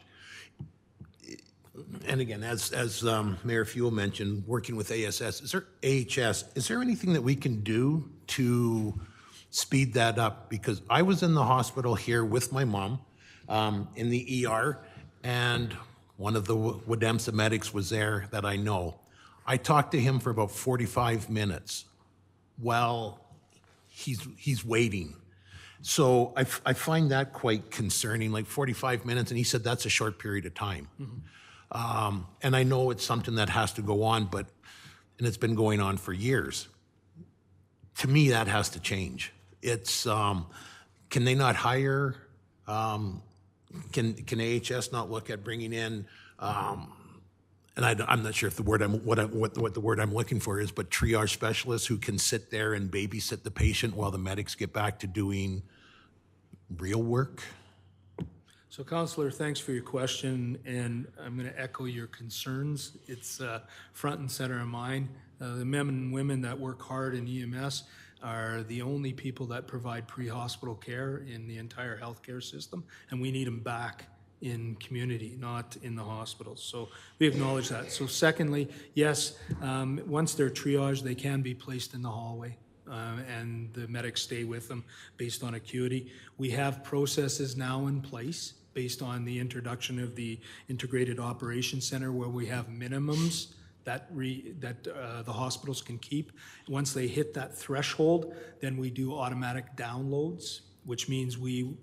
And again, as Mayor Fuel mentioned, working with AHS, is there anything that we can do to speed that up? Because I was in the hospital here with my mom in the ER, and one of the Wademsa medics was there that I know. I talked to him for about 45 minutes while he's waiting. So I find that quite concerning, like 45 minutes, and he said that's a short period of time. And I know it's something that has to go on, and it's been going on for years. To me, that has to change. It's, can they not hire, can AHS not look at bringing in, and I'm not sure if what the word I'm looking for is, but triage specialists who can sit there and babysit the patient while the medics get back to doing real work? So, Councillor, thanks for your question, and I'm going to echo your concerns. It's front and center of mind. The men and women that work hard in EMS are the only people that provide pre-hospital care in the entire healthcare system, and we need them back in community, not in the hospitals. So we acknowledge that. So secondly, yes, once they're triaged, they can be placed in the hallway. And the medics stay with them based on acuity. We have processes now in place based on the introduction of the Integrated Operations Center, where we have minimums that the hospitals can keep. Once they hit that threshold, then we do automatic downloads, which means we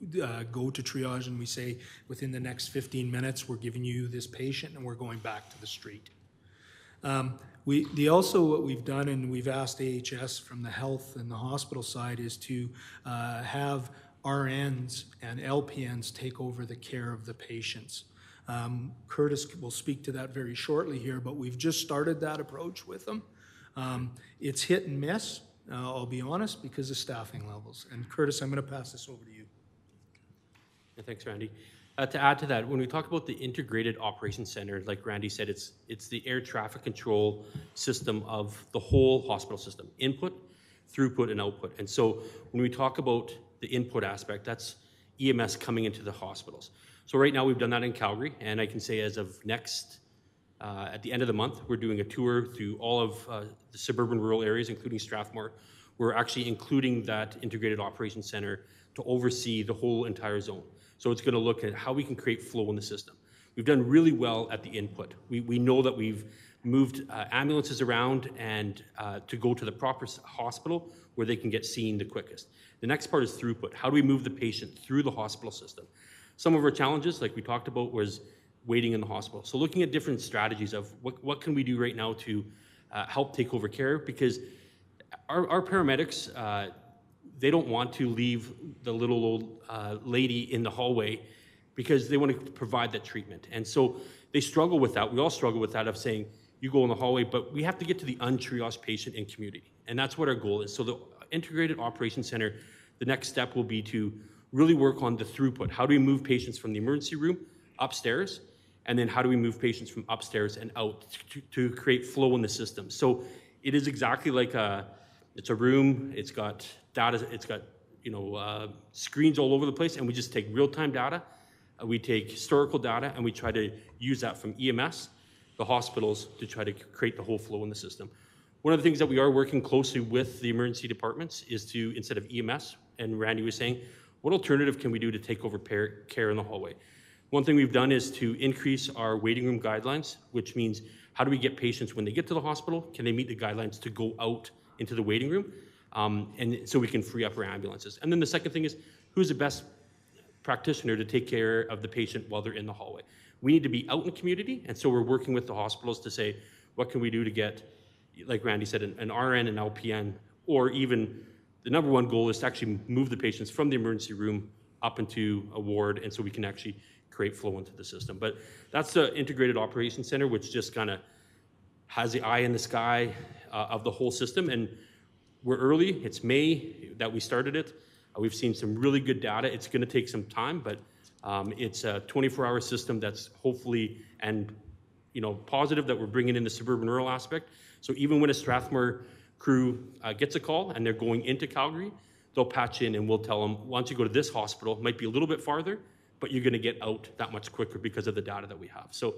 go to triage and we say, within the next 15 minutes, we're giving you this patient and we're going back to the street. Also what we've done, and we've asked AHS from the health and the hospital side, is to have RNs and LPNs take over the care of the patients. Curtis will speak to that very shortly here, but we've just started that approach with them. It's hit and miss, I'll be honest, because of staffing levels. And Curtis, I'm going to pass this over to you. Yeah, thanks, Randy. To add to that, when we talk about the integrated operations center, like Randy said, it's the air traffic control system of the whole hospital system, input, throughput, and output. And so when we talk about the input aspect, that's EMS coming into the hospitals. So right now we've done that in Calgary, and I can say as of at the end of the month, we're doing a tour through all of the suburban rural areas, including Strathmore. We're actually including that integrated operations center to oversee the whole entire zone. So it's going to look at how we can create flow in the system. We've done really well at the input. We know that we've moved ambulances around and to go to the proper hospital where they can get seen the quickest. The next part is throughput. How do we move the patient through the hospital system? Some of our challenges, like we talked about, was waiting in the hospital. So looking at different strategies of what can we do right now to help take over care, because our paramedics, they don't want to leave the little old lady in the hallway because they want to provide that treatment. And so they struggle with that. We all struggle with that of saying, you go in the hallway, but we have to get to the untriaged patient in community. And that's what our goal is. So the integrated operations center, the next step will be to really work on the throughput. How do we move patients from the emergency room upstairs? And then how do we move patients from upstairs and out to create flow in the system? So it is exactly like it's a room, it's got data, it's got screens all over the place, and we just take real-time data, we take historical data, and we try to use that from EMS, the hospitals, to try to create the whole flow in the system. One of the things that we are working closely with the emergency departments is to, instead of EMS, and Randy was saying, what alternative can we do to take over care in the hallway? One thing we've done is to increase our waiting room guidelines, which means how do we get patients when they get to the hospital, can they meet the guidelines to go out into the waiting room? And so we can free up our ambulances. And then the second thing is, who's the best practitioner to take care of the patient while they're in the hallway? We need to be out in the community, and so we're working with the hospitals to say, what can we do to get, like Randy said, an RN, an LPN, or even the number one goal is to actually move the patients from the emergency room up into a ward, and so we can actually create flow into the system. But that's the integrated operations center, which just kind of has the eye in the sky of the whole system. And we're early. It's May that we started it. We've seen some really good data. It's going to take some time, but it's a 24-hour system that's hopefully and positive that we're bringing in the suburban rural aspect. So even when a Strathmore crew gets a call and they're going into Calgary, they'll patch in and we'll tell them, once you go to this hospital, it might be a little bit farther, but you're going to get out that much quicker because of the data that we have. So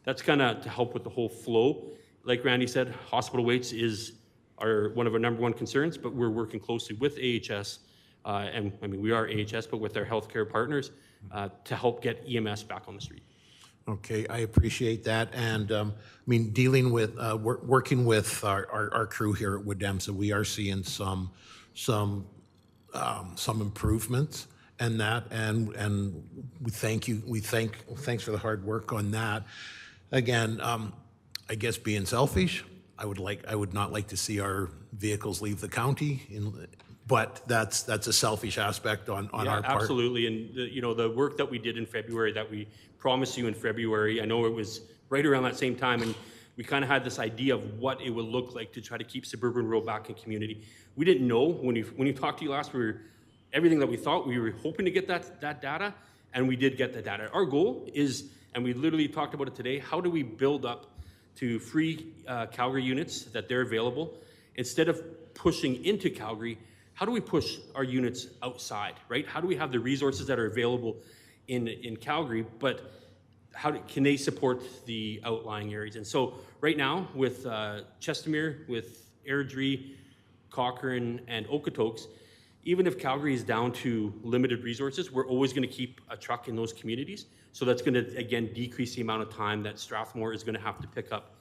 that's kind of to help with the whole flow. Like Randy said, hospital waits are one of our number one concerns, but we're working closely with AHS, and I mean, we are AHS, but with our healthcare partners to help get EMS back on the street. Okay, I appreciate that. And I mean, dealing with, working with our crew here at Woodamsa, we are seeing some improvements and that, and we thank you. Thanks for the hard work on that. Again, I guess being selfish, I would not like to see our vehicles leave the county, but that's a selfish aspect on our part. Absolutely, and the work that we did in February, that we promised you in February, I know it was right around that same time, and we kind of had this idea of what it would look like to try to keep suburban rural back in community. We didn't know when we talked to you last, everything that we thought, we were hoping to get that data, and we did get the data. Our goal is, and we literally talked about it today, how do we build up to free Calgary units that they're available? Instead of pushing into Calgary, how do we push our units outside, right? How do we have the resources that are available in Calgary, but can they support the outlying areas? And so right now with Chestermere, with Airdrie, Cochrane, and Okotoks, even if Calgary is down to limited resources, we're always going to keep a truck in those communities. So that's going to, again, decrease the amount of time that Strathmore is going to have to pick up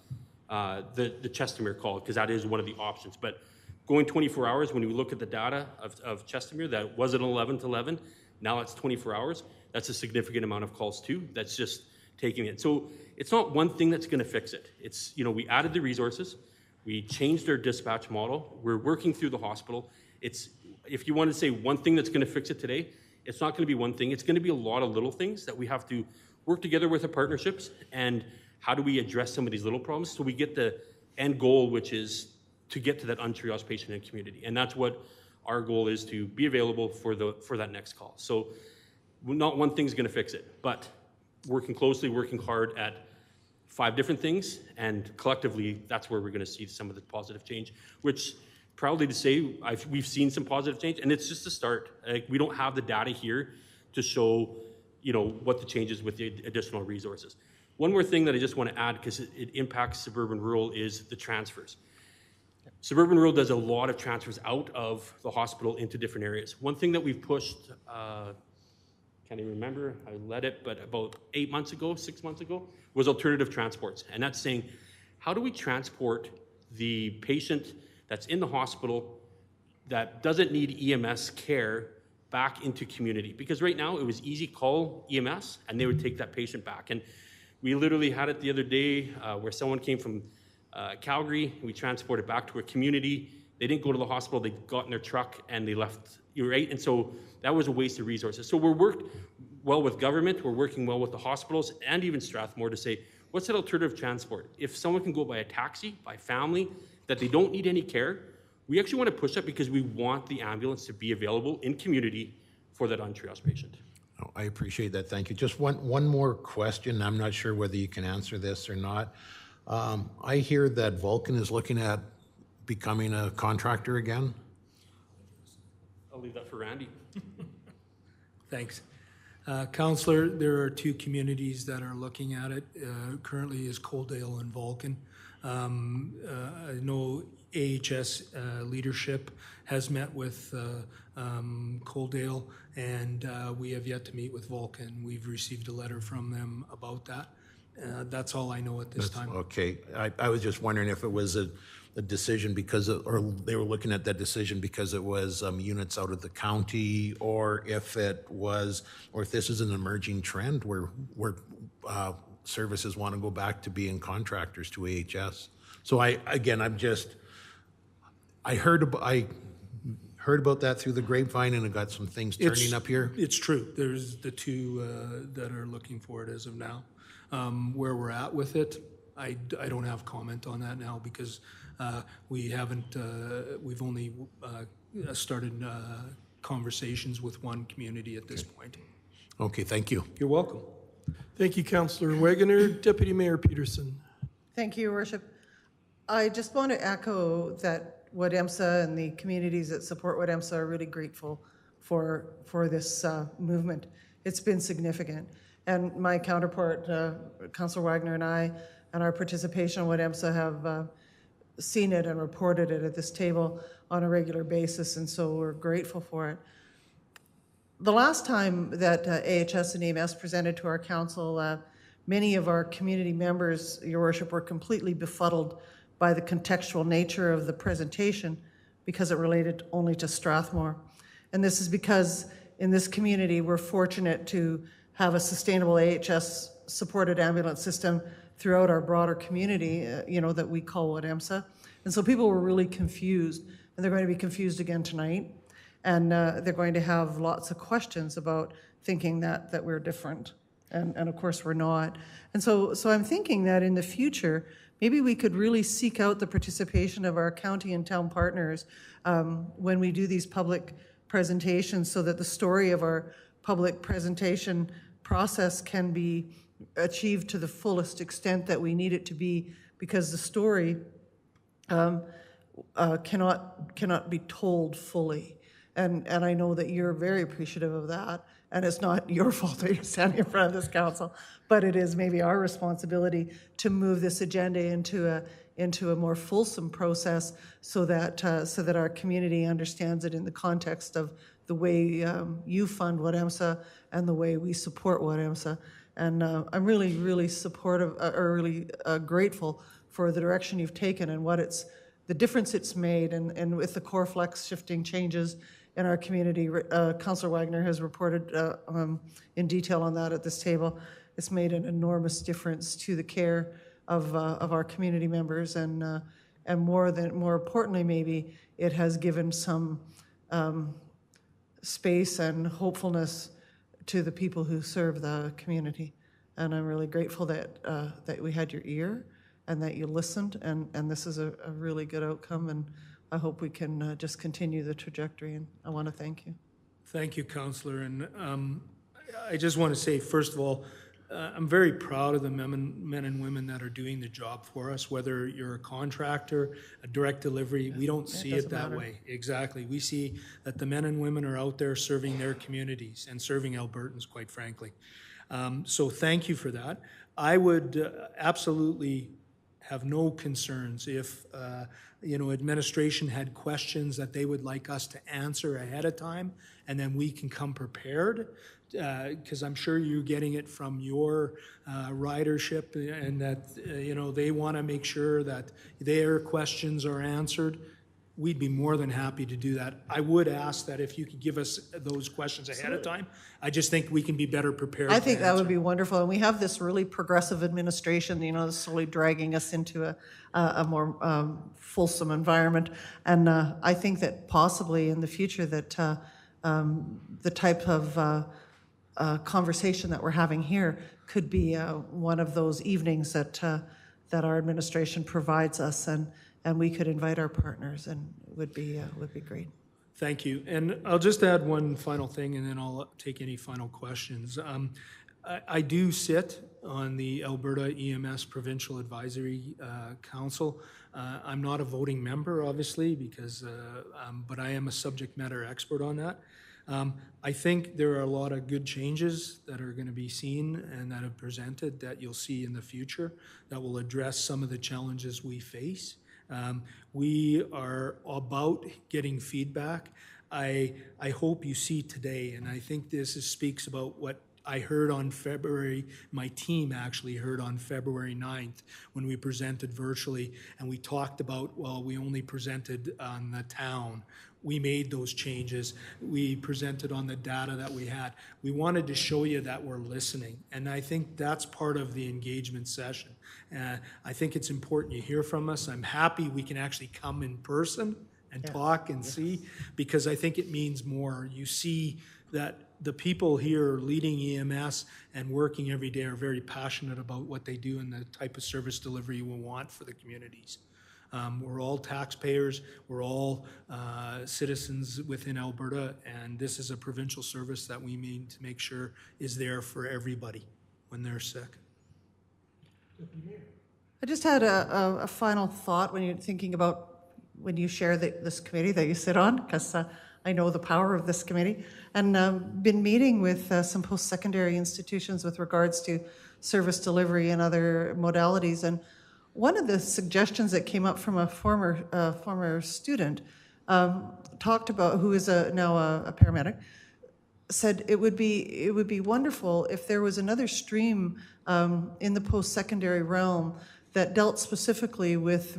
the Chestermere call, because that is one of the options. But going 24 hours, when we look at the data of Chestermere, that was an 11 to 11, now it's 24 hours. That's a significant amount of calls too. That's just taking it. So it's not one thing that's going to fix it. It's, we added the resources, we changed our dispatch model, we're working through the hospital. If you want to say one thing that's going to fix it today, It's not going to be one thing. It's going to be a lot of little things that we have to work together with our partnerships, and how do we address some of these little problems so we get the end goal, which is to get to that untriaged patient and community. And that's what our goal is, to be available for that next call. So not one thing's going to fix it, but working closely, working hard at 5 different things, and collectively, that's where we're going to see some of the positive change, which, proudly to say, we've seen some positive change, and it's just a start. Like, we don't have the data here to show, what the changes with the additional resources. One more thing that I just want to add, because it impacts suburban rural, is the transfers. Suburban rural does a lot of transfers out of the hospital into different areas. One thing that we've pushed, can't even remember, I led it, but about 6 months ago, was alternative transports. And that's saying, how do we transport the patient that's in the hospital that doesn't need EMS care back into community? Because right now it was easy, call EMS and they would take that patient back. And we literally had it the other day where someone came from Calgary. We transported back to a community. They didn't go to the hospital. They got in their truck and they left, right? And so that was a waste of resources. So we're worked well with government. We're working well with the hospitals and even Strathmore to say, what's that alternative transport? If someone can go by a taxi, by family, that they don't need any care, we actually want to push that because we want the ambulance to be available in community for that untriaged patient. Oh, I appreciate that. Thank you. Just one more question. I'm not sure whether you can answer this or not. I hear that Vulcan is looking at becoming a contractor again. I'll leave that for Randy. Thanks. Councillor, there are 2 communities that are looking at it. Currently is Coaldale and Vulcan. I know AHS leadership has met with Coaldale, and we have yet to meet with Vulcan. We've received a letter from them about that. That's all I know at this time. Okay. I was just wondering if it was a decision because or they were looking at that decision because it was units out of the county, or if this is an emerging trend where services want to go back to being contractors to AHS. So I heard about that through the grapevine, and I got some things turning up here. It's true. There's the 2 that are looking for it as of now. Where we're at with it, I don't have comment on that now because we haven't. We've only started conversations with one community at this point. Okay, thank you. You're welcome. Thank you, Councillor Wegener. Deputy Mayor Peterson. Thank you, Your Worship. I just want to echo that what EMSA and the communities that support what EMSA are really grateful for this movement. It's been significant. And my counterpart, Councillor Wagner, and I, and our participation on what EMSA have seen it and reported it at this table on a regular basis, and so we're grateful for it. The last time that AHS and EMS presented to our council, many of our community members, Your Worship, were completely befuddled by the contextual nature of the presentation because it related only to Strathmore. And this is because in this community, we're fortunate to have a sustainable AHS-supported ambulance system throughout our broader community, that we call what EMSA. And so people were really confused, and they're going to be confused again tonight. And they're going to have lots of questions about thinking that we're different. And of course, we're not. And so I'm thinking that in the future, maybe we could really seek out the participation of our county and town partners when we do these public presentations so that the story of our public presentation process can be achieved to the fullest extent that we need it to be, because the story cannot be told fully. And I know that you're very appreciative of that, and it's not your fault that you're standing in front of this council, but it is maybe our responsibility to move this agenda into a more fulsome process so that our community understands it in the context of the way you fund what EMSA and the way we support what EMSA. And I'm really, really supportive, or really grateful for the direction you've taken and the difference it's made, and with the core flex shifting changes in our community. Councillor Wagner has reported in detail on that at this table. It's made an enormous difference to the care of our community members, and more importantly, maybe it has given some space and hopefulness to the people who serve the community. And I'm really grateful that that we had your ear and that you listened, and this is a really good outcome, and I hope we can just continue the trajectory, and I want to thank you. Thank you, Councillor. And I just want to say, first of all, I'm very proud of the men and women that are doing the job for us, whether you're a contractor, a direct delivery, we don't see it that way. Exactly. We see that the men and women are out there serving their communities and serving Albertans, quite frankly. So thank you for that. I would absolutely have no concerns if administration had questions that they would like us to answer ahead of time, and then we can come prepared, because I'm sure you're getting it from your ridership, and that they want to make sure that their questions are answered. We'd be more than happy to do that. I would ask that if you could give us those questions ahead of time. I just think we can be better prepared. I think that would be wonderful. And we have this really progressive administration, slowly dragging us into a more fulsome environment. And I think that possibly in the future that the type of conversation that we're having here could be one of those evenings that our administration provides us, and we could invite our partners, and it would be great. Thank you. And I'll just add one final thing, and then I'll take any final questions. I do sit on the Alberta EMS Provincial Advisory Council. I'm not a voting member, obviously, but I am a subject matter expert on that. I think there are a lot of good changes that are going to be seen and that have presented that you'll see in the future that will address some of the challenges we face. We are about getting feedback. I hope you see today, and I think this speaks about what I heard on my team actually heard on February 9th when we presented virtually, and we talked about, well, we only presented on the town. We made those changes. We presented on the data that we had. We wanted to show you that we're listening, and I think that's part of the engagement session. I think it's important you hear from us. I'm happy we can actually come in person and talk and see, because I think it means more. You see that the people here leading EMS and working every day are very passionate about what they do and the type of service delivery we want for the communities. We're all taxpayers, we're all citizens within Alberta, and this is a provincial service that we need to make sure is there for everybody when they're sick. I just had a final thought when you're thinking about when you share this committee that you sit on, because I know the power of this committee, and been meeting with some post-secondary institutions with regards to service delivery and other modalities. And one of the suggestions that came up from a former student talked about, who is now a paramedic, said it would be wonderful if there was another stream in the post-secondary realm that dealt specifically with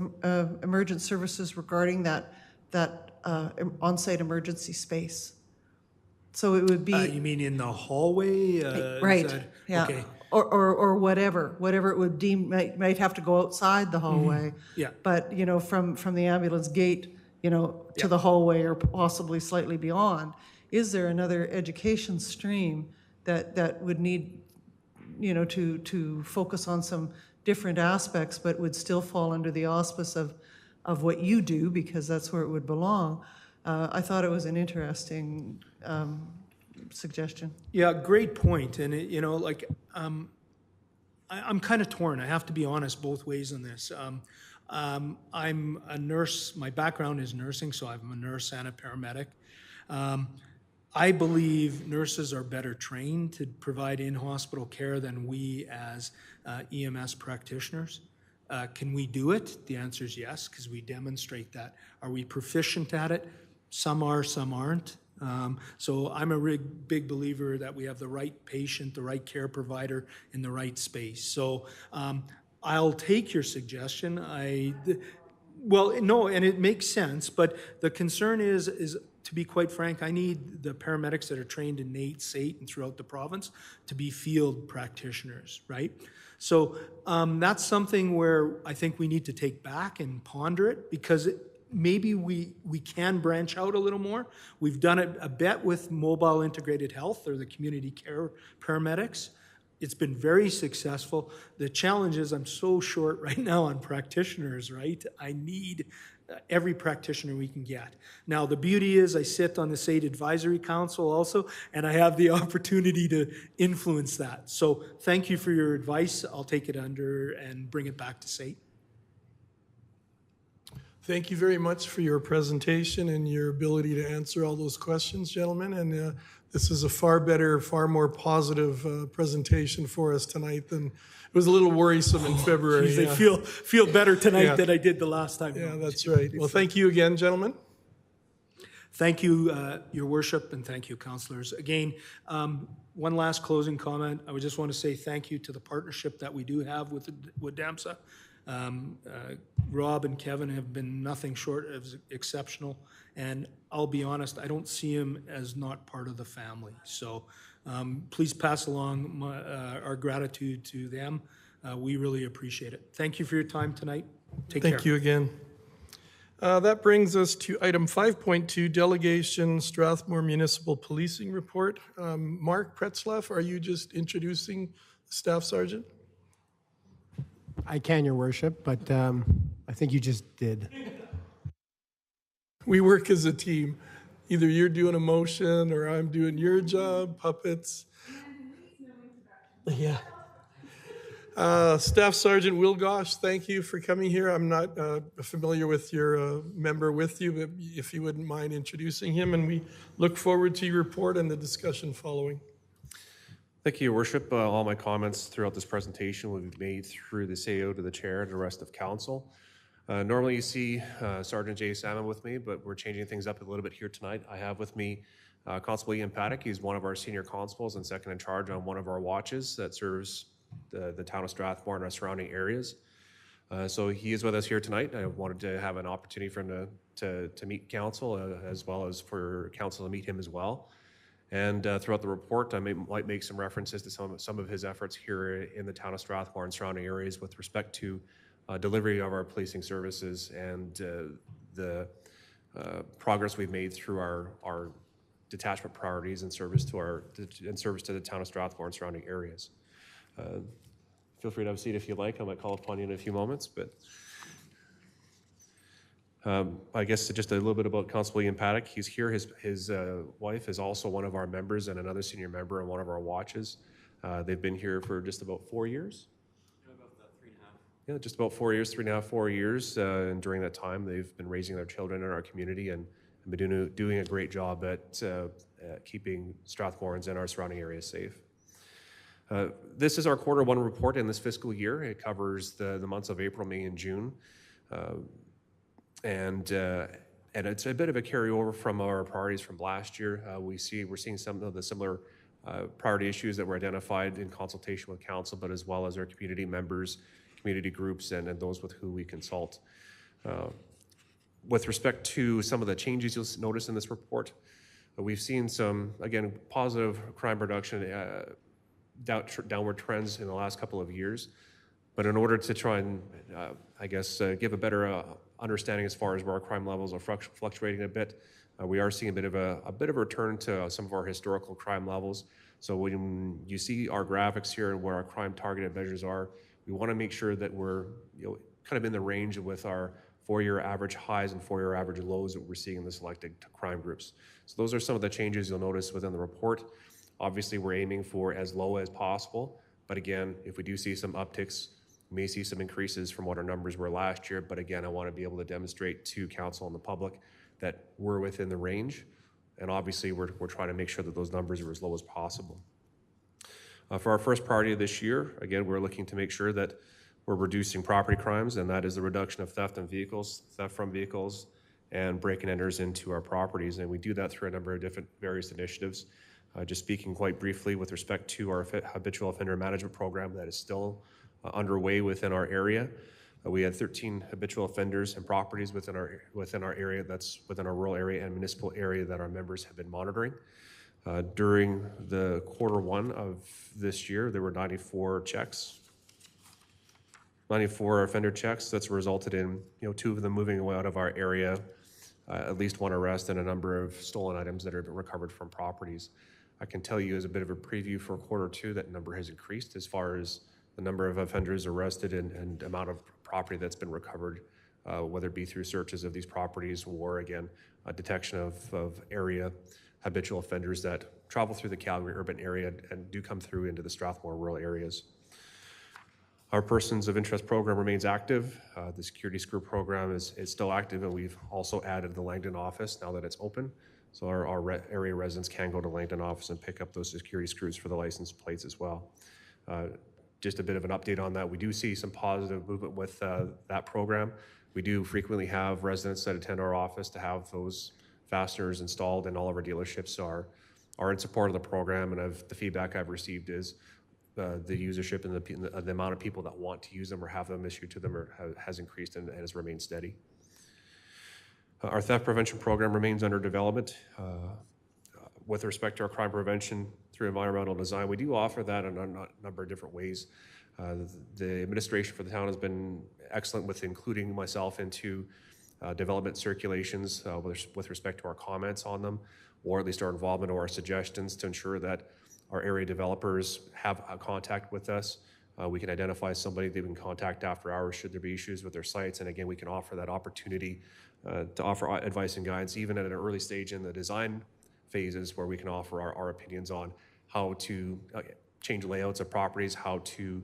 emergent services regarding that on-site emergency space. So it would be. You mean in the hallway? Right. Yeah. Okay. Or whatever it would deem, might have to go outside the hallway. Mm-hmm. Yeah. But from the ambulance gate, to the hallway or possibly slightly beyond. Is there another education stream that would need, to focus on some different aspects, but would still fall under the auspice of what you do, because that's where it would belong? I thought it was an interesting suggestion. Yeah, great point. And I'm kind of torn. I have to be honest both ways on this. I'm a nurse. My background is nursing, so I'm a nurse and a paramedic. I believe nurses are better trained to provide in-hospital care than we as EMS practitioners. Can we do it? The answer is yes, because we demonstrate that. Are we proficient at it? Some are, some aren't. So I'm a big believer that we have the right patient, the right care provider in the right space. So I'll take your suggestion. No, and it makes sense, but the concern is to be quite frank, I need the paramedics that are trained in NAIT, SAIT, and throughout the province to be field practitioners, right? So that's something where I think we need to take back and ponder it, because maybe we can branch out a little more. We've done it a bit with mobile integrated health or the community care paramedics. It's been very successful. The challenge is I'm so short right now on practitioners, right? I need every practitioner we can get. Now, the beauty is I sit on the SAID Advisory Council also, and I have the opportunity to influence that. So thank you for your advice. I'll take it under and bring it back to SAID. Thank you very much for your presentation and your ability to answer all those questions, gentlemen. And this is a far better, far more positive presentation for us tonight than it was a little worrisome in February. Geez, I feel better tonight than I did the last time. Yeah, that's right. Well, thank you again, gentlemen. Thank you, Your Worship, and thank you, councillors. Again, one last closing comment. I would just want to say thank you to the partnership that we do have with DAMSA. Rob and Kevin have been nothing short of exceptional, and I'll be honest, I don't see him as not part of the family. So please pass along our gratitude to them. We really appreciate it. Thank you for your time tonight. Take care. Thank you again. That brings us to item 5.2, Delegation Strathmore Municipal Policing Report. Mark Pretzlaff, are you just introducing the Staff Sergeant? I can, Your Worship, but I think you just did. We work as a team. Either you're doing a motion or I'm doing your job, puppets. Yeah. Staff Sergeant Will Gosh, thank you for coming here. I'm not familiar with your member with you, but if you wouldn't mind introducing him, and we look forward to your report and the discussion following. Thank you, Your Worship. All my comments throughout this presentation will be made through the CEO to the chair and the rest of council. Normally you see Sergeant Jay Salmon with me, but we're changing things up a little bit here tonight. I have with me Constable Ian Paddock. He's one of our senior constables and second in charge on one of our watches that serves the town of Strathmore and our surrounding areas. So he is with us here tonight. I wanted to have an opportunity for him to meet council as well as for council to meet him as well. And throughout the report, I might make some references to some of his efforts here in the town of Strathmore and surrounding areas with respect to delivery of our policing services and the progress we've made through our detachment priorities and service to the town of Strathmore and surrounding areas. Feel free to have a seat if you like. I might call upon you in a few moments, but I guess just a little bit about Constable Ian Paddock. He's here. His wife is also one of our members and another senior member on one of our watches. They've been here for just about 4 years. Yeah, just about 4 years, 3.5, 4 years. And during that time, they've been raising their children in our community and been doing a great job at keeping Strathmorans and our surrounding areas safe. This is our Q1 report in this fiscal year. It covers the months of April, May, and June. And it's a bit of a carryover from our priorities from last year. We're seeing some of the similar priority issues that were identified in consultation with council, but as well as our community members, community groups, and those with who we consult. With respect to some of the changes you'll notice in this report, we've seen some, again, positive crime reduction, downward trends in the last couple of years. But in order to try and, give a better understanding as far as where our crime levels are fluctuating a bit, we are seeing a bit of a return to some of our historical crime levels. So when you see our graphics here and where our crime targeted measures are, we want to make sure that we're kind of in the range with our 4-year average highs and 4-year average lows that we're seeing in the selected crime groups. So those are some of the changes you'll notice within the report. Obviously, we're aiming for as low as possible. But again, if we do see some upticks, we may see some increases from what our numbers were last year. But again, I want to be able to demonstrate to council and the public that we're within the range. And obviously, we're trying to make sure that those numbers are as low as possible. For our first priority of this year, again, we're looking to make sure that we're reducing property crimes, and that is the reduction of theft from vehicles, and break and enters into our properties. And we do that through a number of different various initiatives. Just speaking quite briefly with respect to our habitual offender management program that is still underway within our area. We had 13 habitual offenders and properties within our area, that's within our rural area and municipal area, that our members have been monitoring. During the Q1 of this year, there were 94 checks. 94 offender checks. That's resulted in 2 of them moving away out of our area, at least 1 arrest, and a number of stolen items that are recovered from properties. I can tell you as a bit of a preview for Q2 that number has increased as far as the number of offenders arrested and amount of property that's been recovered, whether it be through searches of these properties or, again, detection of area habitual offenders that travel through the Calgary urban area and do come through into the Strathmore rural areas. Our Persons of Interest program remains active. The security screw program is still active, and we've also added the Langdon office now that it's open. So our area residents can go to Langdon office and pick up those security screws for the license plates as well. Just a bit of an update on that. We do see some positive movement with that program. We do frequently have residents that attend our office to have those fasteners installed, and all of our dealerships are in support of the program, and the feedback I've received is the usership and the amount of people that want to use them or have them issued to them has increased and has remained steady. Our theft prevention program remains under development. With respect to our crime prevention through environmental design, we do offer that in a number of different ways. The administration for the town has been excellent with including myself into development circulations with respect to our comments on them, or at least our involvement or our suggestions to ensure that our area developers have contact with us. We can identify somebody they can contact after hours should there be issues with their sites, and again, we can offer that opportunity to offer advice and guidance even at an early stage in the design phases, where we can offer our opinions on how to change layouts of properties, how to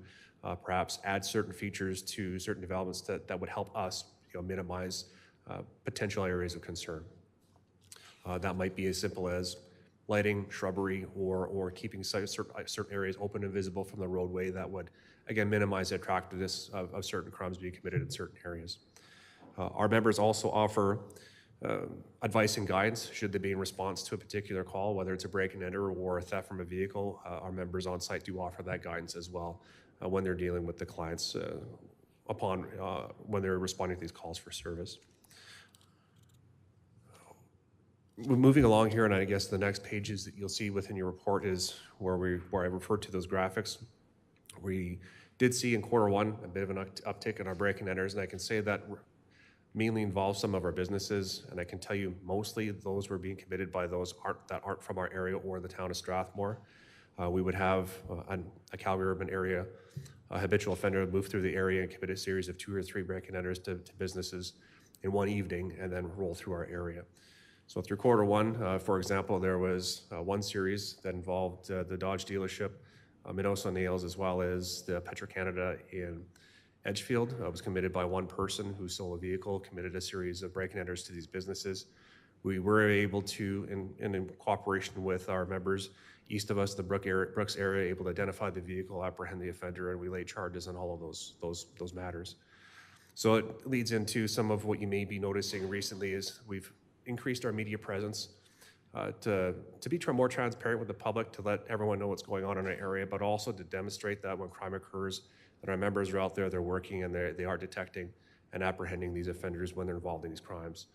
perhaps add certain features to certain developments that would help us minimize potential areas of concern. That might be as simple as lighting, shrubbery, or keeping certain areas open and visible from the roadway that would, again, minimize the attractiveness of certain crimes being committed in certain areas. Our members also offer advice and guidance should they be in response to a particular call, whether it's a break and enter or a theft from a vehicle. Our members on site do offer that guidance as well when they're dealing with the clients when they're responding to these calls for service. Moving along here, and I guess the next pages that you'll see within your report is where I referred to those graphics. We did see in Q1 a bit of an uptick in our break and enters, and I can say that mainly involves some of our businesses, and I can tell you mostly those were being committed by those that aren't from our area or the town of Strathmore. We would have a Calgary urban area habitual offender move through the area and commit a series of 2 or 3 break and enters to businesses in one evening and then roll through our area. So through Q1, for example, there was one series that involved the Dodge dealership, Minoso Nails, as well as the Petro-Canada in Edgefield. Was committed by one person who stole a vehicle, committed a series of break and enters to these businesses. We were able to, in cooperation with our members east of us, the Brooks area, able to identify the vehicle, apprehend the offender, and we laid charges on all of those matters. So it leads into some of what you may be noticing recently is we've increased our media presence to be more transparent with the public, to let everyone know what's going on in our area, but also to demonstrate that when crime occurs, that our members are out there, they're working, and they are detecting and apprehending these offenders when they're involved in these crimes.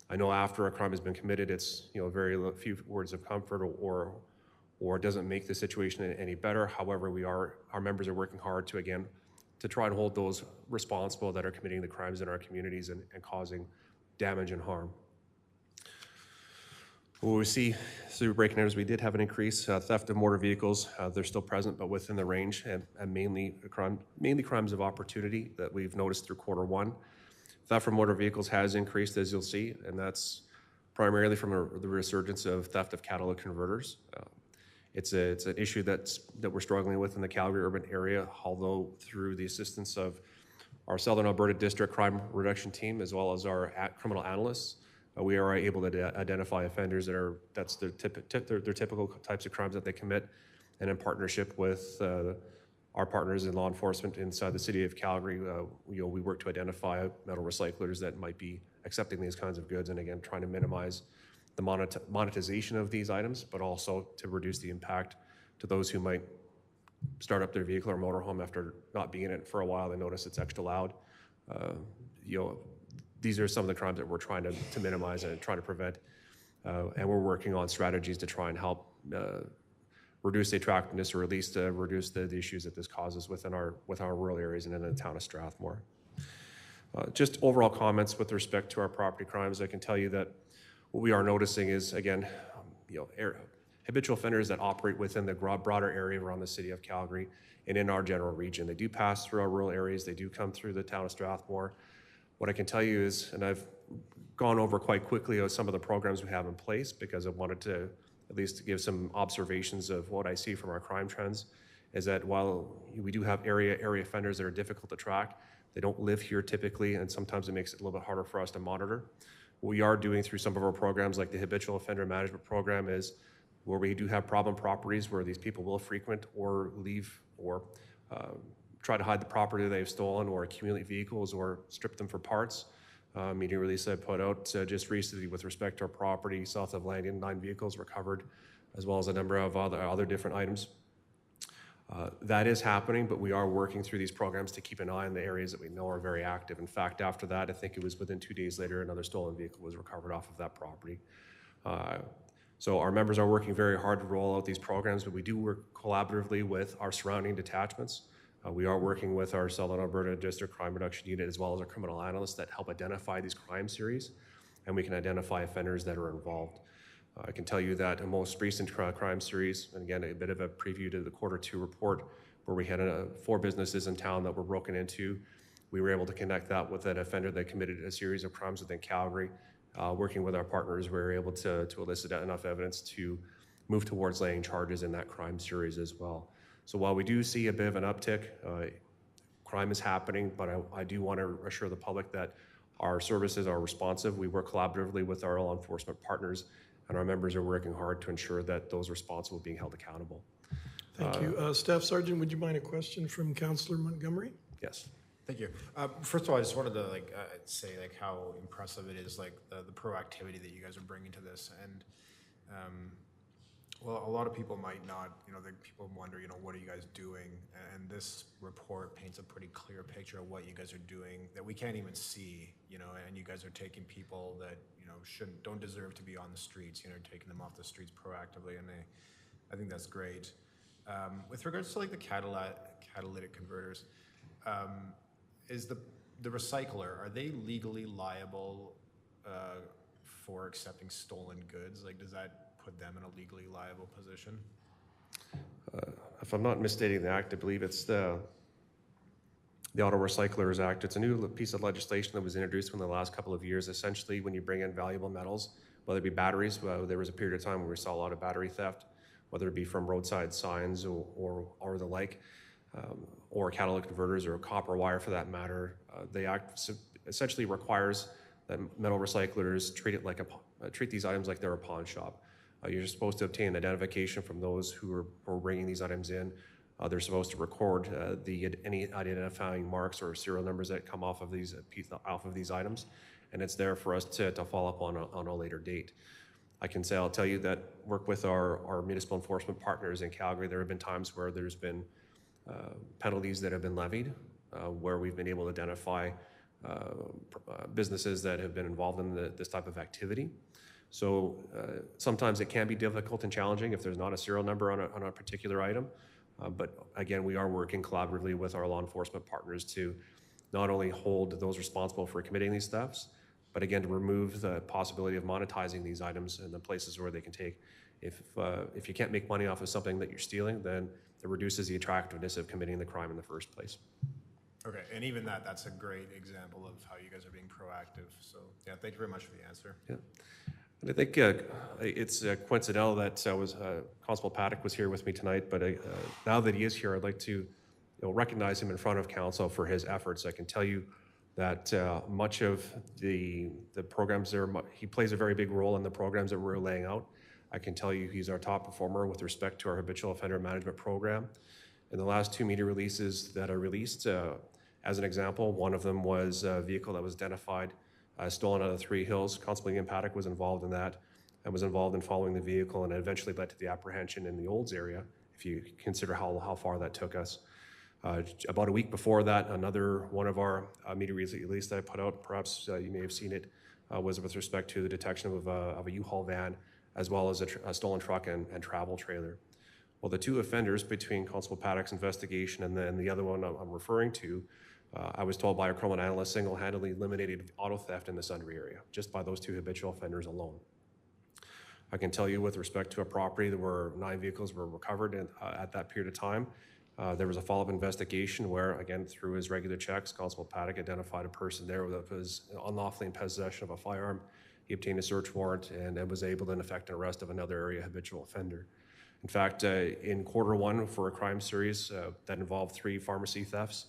I know after a crime has been committed, it's very few words of comfort or doesn't make the situation any better. However, our members are working hard to try and hold those responsible that are committing the crimes in our communities and causing damage and harm. What we see through break and enters, we did have an increase. Theft of motor vehicles, they're still present, but within the range, and mainly crimes of opportunity that we've noticed through Q1. Theft from motor vehicles has increased, as you'll see, and that's primarily from the resurgence of theft of catalytic converters. It's an issue that we're struggling with in the Calgary urban area, although through the assistance of our Southern Alberta District Crime Reduction Team, as well as our criminal analysts, we are able to identify offenders that's their typical types of crimes that they commit, and in partnership with our partners in law enforcement inside the city of Calgary, we work to identify metal recyclers that might be accepting these kinds of goods, and again, trying to minimize the monetization of these items, but also to reduce the impact to those who might start up their vehicle or motorhome after not being in it for a while. They notice it's extra loud. These are some of the crimes that we're trying to minimize and trying to prevent, and we're working on strategies to try and help reduce the attractiveness or at least reduce the issues that this causes within our rural areas and in the town of Strathmore. Just overall comments with respect to our property crimes. I can tell you that what we are noticing is, again, habitual offenders that operate within the broader area around the city of Calgary and in our general region. They do pass through our rural areas. They do come through the town of Strathmore. What I can tell you is, and I've gone over quite quickly of some of the programs we have in place because I wanted to at least give some observations of what I see from our crime trends, is that while we do have area offenders that are difficult to track, they don't live here typically, and sometimes it makes it a little bit harder for us to monitor. What we are doing through some of our programs, like the Habitual Offender Management Program, is where we do have problem properties where these people will frequent or leave or try to hide the property they've stolen or accumulate vehicles or strip them for parts. Media release I put out just recently with respect to our property south of Landian, 9 vehicles recovered, as well as a number of other different items. That is happening, but we are working through these programs to keep an eye on the areas that we know are very active. In fact, after that, I think it was within 2 days later, another stolen vehicle was recovered off of that property. So our members are working very hard to roll out these programs, but we do work collaboratively with our surrounding detachments. We are working with our Southern Alberta District Crime Reduction Unit as well as our criminal analysts that help identify these crime series, and we can identify offenders that are involved. I can tell you that a most recent crime series, and again, a bit of a preview to the Q2 report, where we had 4 businesses in town that were broken into. We were able to connect that with an offender that committed a series of crimes within Calgary. Working with our partners, we were able to elicit enough evidence to move towards laying charges in that crime series as well. So while we do see a bit of an uptick, crime is happening, but I do want to assure the public that our services are responsive. We work collaboratively with our law enforcement partners, and our members are working hard to ensure that those responsible are being held accountable. Thank you. Staff Sergeant, would you mind a question from Councillor Montgomery? Yes. Thank you. First of all, I just wanted to say how impressive it is, the proactivity that you guys are bringing to this. And well, a lot of people might not, people wonder, what are you guys doing? And this report paints a pretty clear picture of what you guys are doing that we can't even see, and you guys are taking people that, don't deserve to be on the streets, taking them off the streets proactively, and I think that's great. With regards to the catalytic converters, is the recycler, are they legally liable for accepting stolen goods? Does that put them in a legally liable position? If I'm not misstating the act, I believe it's the Auto Recyclers Act. It's a new piece of legislation that was introduced in the last couple of years. Essentially, when you bring in valuable metals, whether it be batteries, there was a period of time where we saw a lot of battery theft, whether it be from roadside signs or the like, or catalytic converters or copper wire for that matter. The act essentially requires that metal recyclers treat these items like they're a pawn shop. You're supposed to obtain identification from those who are bringing these items in. They're supposed to record any identifying marks or serial numbers that come off of these items, and it's there for us to follow up on a later date. I'll tell you that work with our municipal enforcement partners in Calgary. There have been times where there's been penalties that have been levied, where we've been able to identify businesses that have been involved in this type of activity. So sometimes it can be difficult and challenging if there's not a serial number on a particular item. But again, we are working collaboratively with our law enforcement partners to not only hold those responsible for committing these thefts, but again, to remove the possibility of monetizing these items in the places where they can take. If you can't make money off of something that you're stealing, then it reduces the attractiveness of committing the crime in the first place. Okay, and even that's a great example of how you guys are being proactive. So yeah, thank you very much for the answer. Yeah. And I think it's coincidental that Constable Paddock was here with me tonight, but now that he is here, I'd like to recognize him in front of council for his efforts. I can tell you that much of the programs he plays a very big role in the programs that we're laying out. I can tell you he's our top performer with respect to our Habitual Offender Management Program. In the last 2 media releases that are released, as an example, one of them was a vehicle that was identified stolen out of 3 Hills. Constable Ian Paddock was involved in that and was involved in following the vehicle, and it eventually led to the apprehension in the Olds area, if you consider how far that took us. About a week before that, another one of our media release that I put out, perhaps you may have seen it, was with respect to the detection of a U-Haul van, as well as a stolen truck and travel trailer. Well, the two offenders between Constable Paddock's investigation and then the other one I'm referring to, I was told by a criminal analyst single-handedly eliminated auto theft in the Sundre area, just by those two habitual offenders alone. I can tell you with respect to a property, there were 9 vehicles were recovered at that period of time. There was a follow-up investigation where, again, through his regular checks, Constable Paddock identified a person there that was unlawfully in possession of a firearm. He obtained a search warrant and was able to effect an arrest of another area habitual offender. In fact, in Q1 for a crime series that involved 3 pharmacy thefts,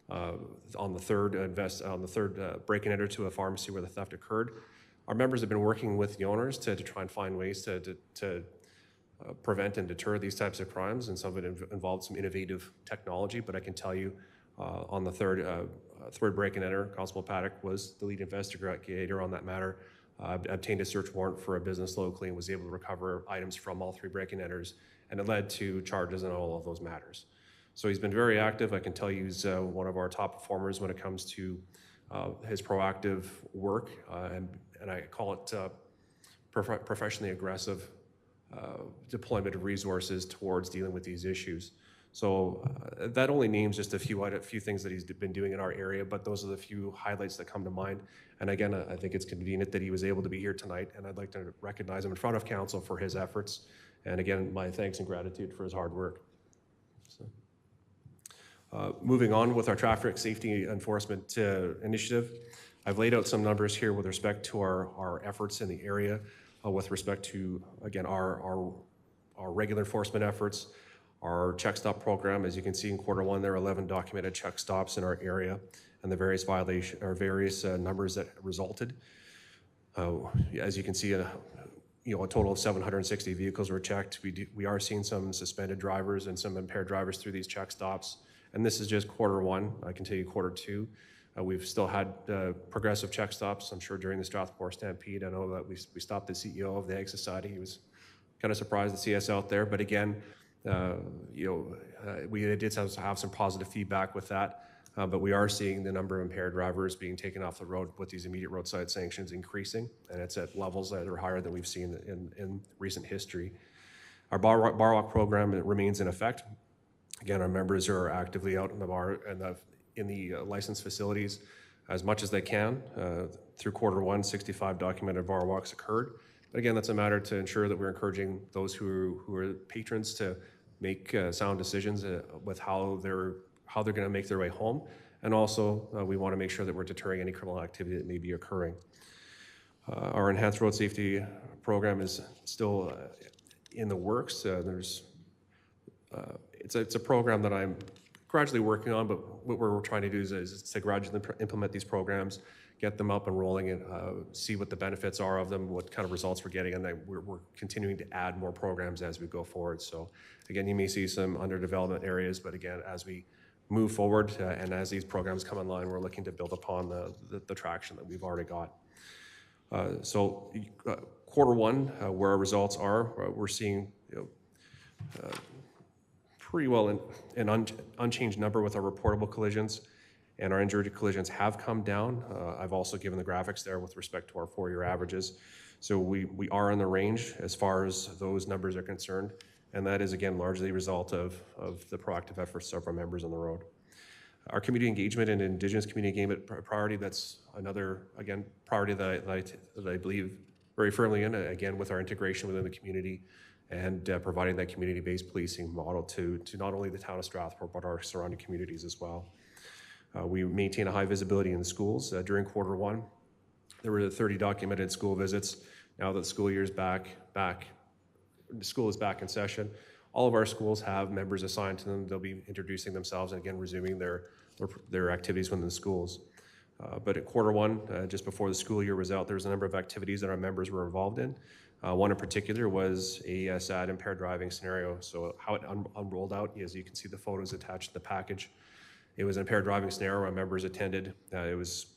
on the third break and enter to a pharmacy where the theft occurred, our members have been working with the owners to try and find ways to prevent and deter these types of crimes, and some of it involved some innovative technology. But I can tell you, on the third break and enter, Constable Paddock was the lead investigator on that matter. Obtained a search warrant for a business locally and was able to recover items from all 3 break and enters, and it led to charges in all of those matters. So he's been very active. I can tell you he's one of our top performers when it comes to his proactive work, and I call it professionally aggressive deployment of resources towards dealing with these issues. So that only names just a few things that he's been doing in our area, but those are the few highlights that come to mind. And again, I think it's convenient that he was able to be here tonight, and I'd like to recognize him in front of council for his efforts. And again, my thanks and gratitude for his hard work. So, moving on with our traffic safety enforcement initiative, I've laid out some numbers here with respect to our efforts in the area, with respect to, again, our regular enforcement efforts, our check stop program. As you can see in Q1, there are 11 documented check stops in our area, and the various numbers that resulted. As you can see, a total of 760 vehicles were checked. We are seeing some suspended drivers and some impaired drivers through these check stops, and this is just Q1. I can tell you Q2. We've still had progressive check stops. I'm sure during the Strathmore Stampede, I know that we stopped the CEO of the Ag Society. He was kind of surprised to see us out there, but again, we did have some positive feedback with that, but we are seeing the number of impaired drivers being taken off the road with these immediate roadside sanctions increasing, and it's at levels that are higher than we've seen in recent history. Our bar walk program remains in effect. Again, our members are actively out in the bar and in the licensed facilities as much as they can. Through Q1, 65 documented bar walks occurred. But again, that's a matter to ensure that we're encouraging those who are patrons to make sound decisions with how they're going to make their way home. And also, we want to make sure that we're deterring any criminal activity that may be occurring. Our enhanced road safety program is still in the works. It's a program that I'm gradually working on, but what we're trying to do is to gradually implement these programs, get them up and rolling, and see what the benefits are of them, what kind of results we're getting, and then we're continuing to add more programs as we go forward. So again, you may see some underdevelopment areas, but again, as we move forward and as these programs come online, we're looking to build upon the traction that we've already got. So Q1, where our results are, we're seeing pretty well an unchanged number with our reportable collisions, and our injury collisions have come down. I've also given the graphics there with respect to our 4-year averages. So we are in the range as far as those numbers are concerned, and that is, again, largely a result of the proactive efforts of our members on the road. Our community engagement and Indigenous community engagement priority, that's another, again, priority that I believe very firmly in, again, with our integration within the community and providing that community-based policing model to not only the town of Strathmore, but our surrounding communities as well. We maintain a high visibility in the schools. During Q1, there were 30 documented school visits. Now that the school year is back, the school is back in session. All of our schools have members assigned to them. They'll be introducing themselves and again resuming their activities within the schools. But at Q1, just before the school year was out, there was a number of activities that our members were involved in. One in particular was a sad impaired driving scenario. So how it unrolled out, as you can see the photos attached to the package. It was an impaired driving scenario our members attended. It was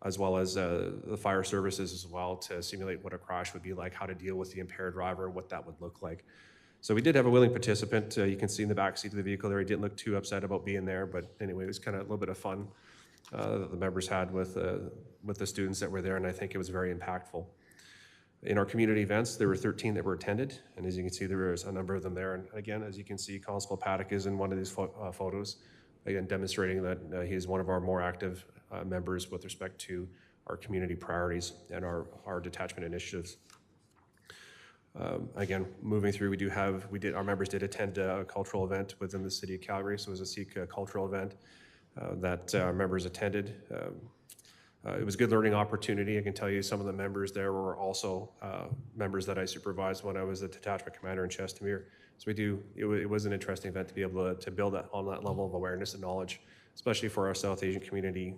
as well as the fire services as well to simulate what a crash would be like, how to deal with the impaired driver, what that would look like. So we did have a willing participant. You can see in the back seat of the vehicle there, he didn't look too upset about being there, but anyway, it was kind of a little bit of fun that the members had with the students that were there, and I think it was very impactful. In our community events, there were 13 that were attended, and as you can see, there was a number of them there. And again, as you can see, Constable Paddock is in one of these photos, again, demonstrating that he is one of our more active members with respect to our community priorities and our detachment initiatives. Again, moving through, our members did attend a cultural event within the city of Calgary, so it was a Sikh cultural event that our members attended. It was a good learning opportunity. I can tell you some of the members there were also members that I supervised when I was a detachment commander in Chestermere. So it was an interesting event to be able to build on that level of awareness and knowledge, especially for our South Asian community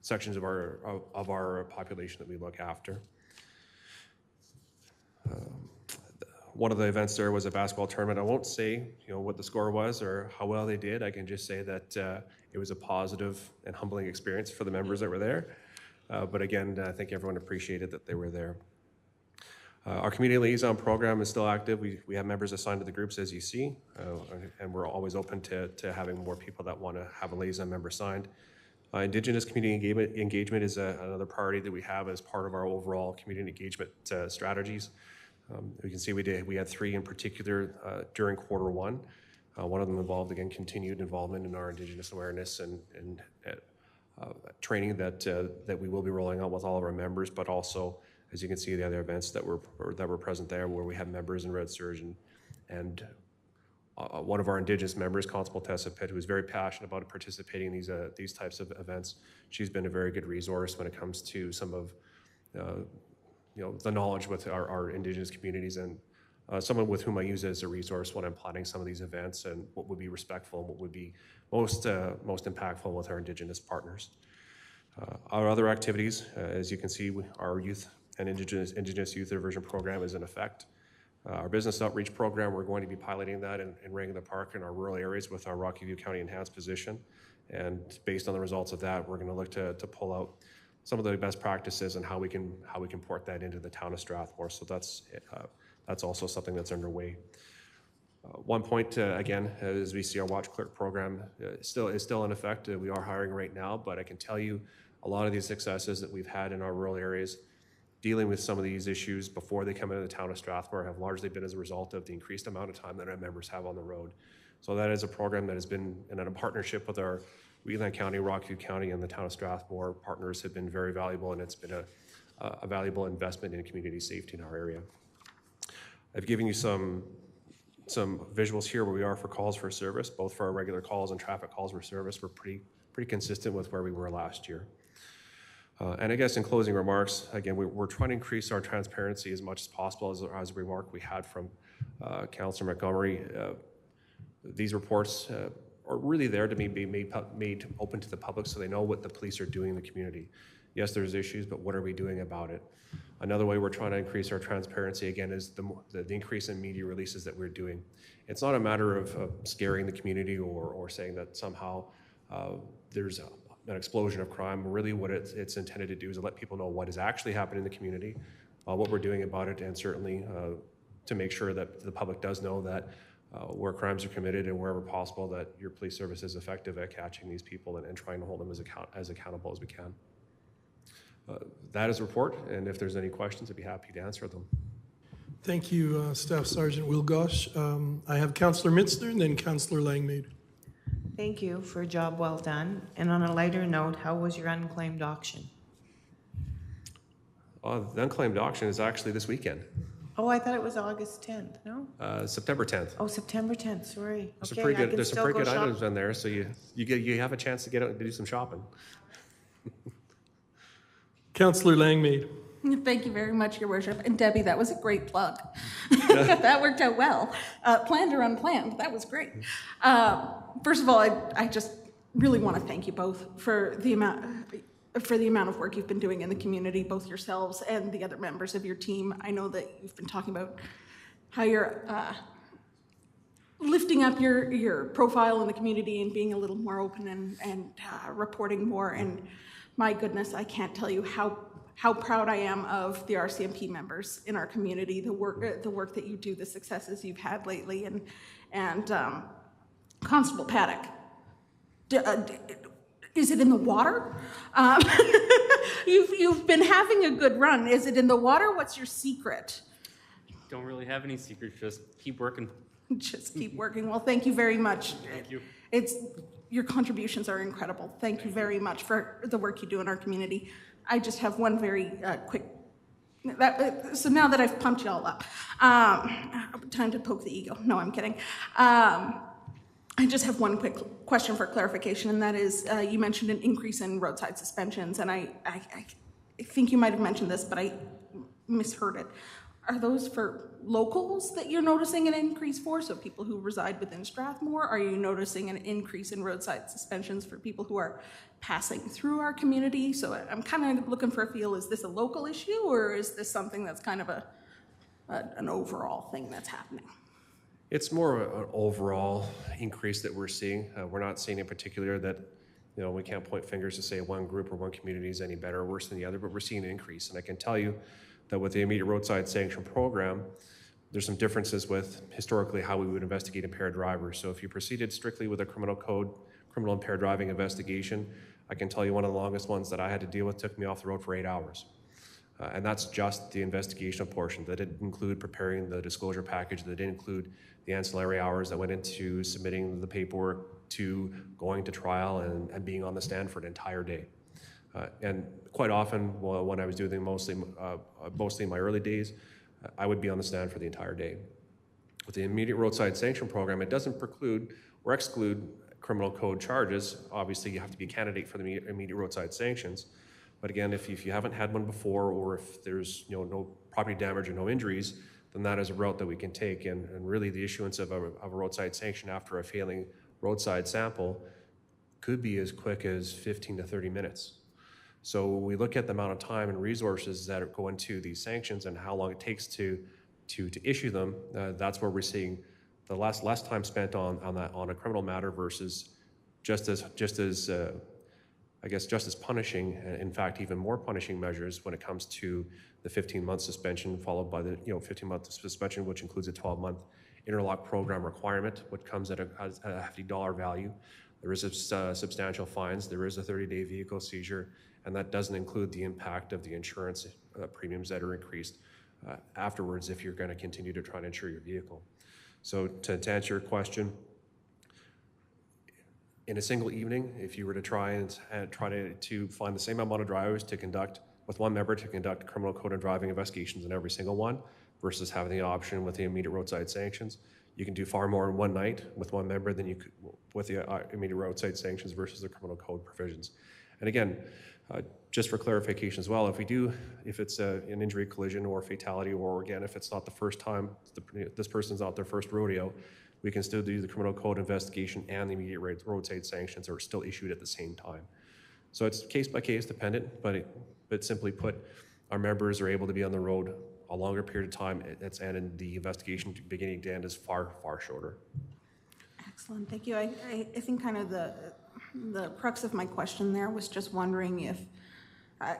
sections of our population that we look after. One of the events there was a basketball tournament. I won't say what the score was or how well they did. I can just say that it was a positive and humbling experience for the members that were there. But again, I think everyone appreciated that they were there. Our community liaison program is still active. We have members assigned to the groups, as you see, and we're always open to having more people that want to have a liaison member signed. Indigenous community engagement is another priority that we have as part of our overall community engagement strategies. We can see we had 3 in particular during Q1. One of them involved, again, continued involvement in our Indigenous awareness and training that we will be rolling out with all of our members, but also, as you can see, the other events that were present there, where we have members in Red Surge and one of our Indigenous members, Constable Tessa Pitt, who is very passionate about participating in these types of events. She's been a very good resource when it comes to some of the knowledge with our Indigenous communities, and someone with whom I use as a resource when I'm planning some of these events and what would be respectful and what would be most impactful with our Indigenous partners. Our other activities, as you can see, our youth and Indigenous Youth Diversion Program is in effect. Our business outreach program, we're going to be piloting that in Rangan Park in our rural areas with our Rocky View County Enhanced position. And based on the results of that, we're going to look to pull out some of the best practices and how we can port that into the town of Strathmore. So that's also something that's underway. One point, again, as we see our Watch Clerk program is still in effect. We are hiring right now, but I can tell you a lot of these successes that we've had in our rural areas dealing with some of these issues before they come into the town of Strathmore have largely been as a result of the increased amount of time that our members have on the road. So that is a program that has been in a partnership with our Wheatland County, Rockview County, and the town of Strathmore. Partners have been very valuable, and it's been a valuable investment in community safety in our area. I've given you some visuals here where we are for calls for service, both for our regular calls and traffic calls for service. We're pretty consistent with where we were last year. And I guess in closing remarks, again, we're trying to increase our transparency as much as possible. As a remark we had from Councillor Montgomery, these reports are really there to be made open to the public so they know what the police are doing in the community. Yes, there's issues, but what are we doing about it? Another way we're trying to increase our transparency, again, is the increase in media releases that we're doing. It's not a matter of scaring the community or saying that somehow there's an explosion of crime. Really what it's intended to do is to let people know what is actually happening in the community, what we're doing about it, and certainly to make sure that the public does know that where crimes are committed and wherever possible, that your police service is effective at catching these people and trying to hold them as accountable as we can. That is a report, and if there's any questions, I'd be happy to answer them. Thank you, Staff Sergeant Wilgosh. I have Councillor Mitzner and then Councillor Langmaid. Thank you for a job well done. And on a lighter note, how was your unclaimed auction? The unclaimed auction is actually this weekend. Oh, I thought it was August 10th, no? September 10th. Oh, September 10th, sorry. There's Okay, some pretty good items in there, so you have a chance to get out and do some shopping. Councillor Langmaid. Thank you very much, Your Worship. And Debbie, that was a great plug. That worked out well. Planned or unplanned, that was great. First of all, I just really want to thank you both for the amount of work you've been doing in the community, both yourselves and the other members of your team. I know that you've been talking about how you're lifting up your profile in the community and being a little more open and reporting more. And my goodness, I can't tell you how proud I am of the RCMP members in our community, the work that you do, the successes you've had lately, and Constable Paddock. Is it in the water? You've been having a good run. Is it in the water? What's your secret? Don't really have any secrets, just keep working. Just keep working. Well, thank you very much. Thank you. Your contributions are incredible. Thank you very much for the work you do in our community. I just have one very quick, so now that I've pumped you all up, time to poke the ego. No, I'm kidding. I just have one quick question for clarification, and that is, you mentioned an increase in roadside suspensions, and I think you might have mentioned this, but I misheard it. Are those for locals that you're noticing an increase for, so people who reside within Strathmore? Are you noticing an increase in roadside suspensions for people who are passing through our community? So I'm kind of looking for a feel, is this a local issue, or is this something that's kind of an overall thing that's happening? It's more of an overall increase that we're seeing. We're not seeing in particular that, we can't point fingers to say one group or one community is any better or worse than the other, but we're seeing an increase. And I can tell you that with the immediate roadside sanction program, there's some differences with historically how we would investigate impaired drivers. So if you proceeded strictly with a criminal impaired driving investigation, I can tell you one of the longest ones that I had to deal with took me off the road for 8 hours. And that's just the investigation portion. That didn't include preparing the disclosure package, that didn't include the ancillary hours that went into submitting the paperwork, to going to trial and being on the stand for an entire day. And quite often, when I was doing mostly in my early days, I would be on the stand for the entire day. With the immediate roadside sanction program, it doesn't preclude or exclude criminal code charges. Obviously, you have to be a candidate for the immediate roadside sanctions. But again, if you haven't had one before, or if there's no property damage or no injuries, then that is a route that we can take. And really, the issuance of a roadside sanction after a failing roadside sample could be as quick as 15 to 30 minutes. So when we look at the amount of time and resources that go into these sanctions and how long it takes to issue them, that's where we're seeing the less time spent on a criminal matter versus just as punishing, in fact, even more punishing measures when it comes to the 15-month suspension, followed by the 15-month suspension, which includes a 12-month interlock program requirement, which comes at a hefty dollar value. There is substantial fines. There is a 30-day vehicle seizure, and that doesn't include the impact of the insurance premiums that are increased afterwards if you're going to continue to try to insure your vehicle. So to answer your question, in a single evening, if you were to try to find the same amount of drivers with one member to conduct criminal code and driving investigations in every single one, versus having the option with the immediate roadside sanctions, you can do far more in one night with one member than you could with the immediate roadside sanctions versus the criminal code provisions. And again, just for clarification as well, if it's an injury, collision, or fatality, or again, if it's not the first time, this person's not their first rodeo, we can still do the criminal code investigation and the immediate roadside sanctions are still issued at the same time. So it's case by case dependent, but simply put, our members are able to be on the road a longer period of time, and the investigation beginning to end is far, far shorter. Excellent, thank you. I think kind of the crux of my question there was just wondering if,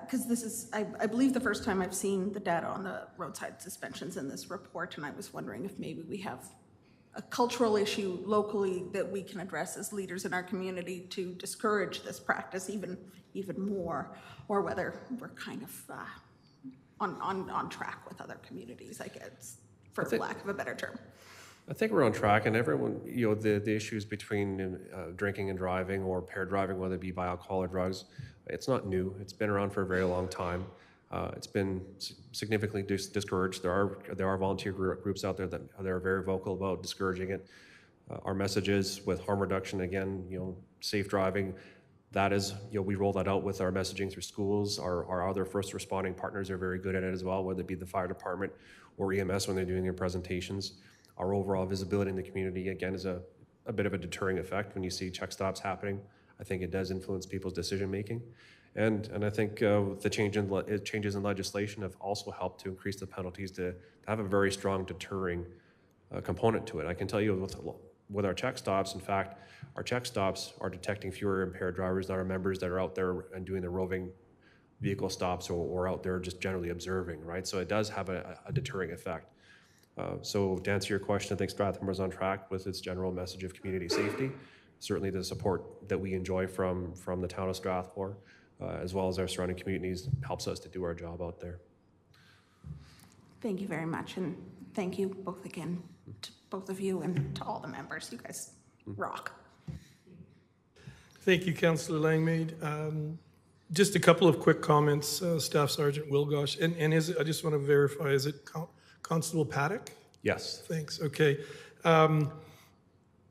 because this is, I believe, the first time I've seen the data on the roadside suspensions in this report, and I was wondering if maybe we have a cultural issue locally that we can address as leaders in our community to discourage this practice even more, or whether we're kind of on track with other communities, I guess, for lack of a better term. I think we're on track, and everyone, the issues between drinking and driving or impaired driving, whether it be by alcohol or drugs, it's not new. It's been around for a very long time. It's been significantly discouraged. There are volunteer groups out there that are very vocal about discouraging it. Our messages with harm reduction, again, safe driving, that is, we roll that out with our messaging through schools. Our other first responding partners are very good at it as well, whether it be the fire department or EMS when they're doing their presentations. Our overall visibility in the community, again, is a bit of a deterring effect when you see check stops happening. I think it does influence people's decision making. And I think the changes in legislation have also helped to increase the penalties to have a very strong deterring component to it. I can tell you with our check stops, in fact, our check stops are detecting fewer impaired drivers than our members that are out there and doing the roving vehicle stops or out there just generally observing, right? So it does have a deterring effect. So to answer your question, I think Strathmore is on track with its general message of community safety. certainly the support that we enjoy from the town of Strathmore, as well as our surrounding communities, helps us to do our job out there. Thank you very much, and thank you both again, to both of you and to all the members. You guys rock. Thank you, Councillor Langmaid. Just a couple of quick comments, Staff Sergeant Wilgosh. And is it, I just want to verify, is it Constable Paddock? Yes. Thanks, okay.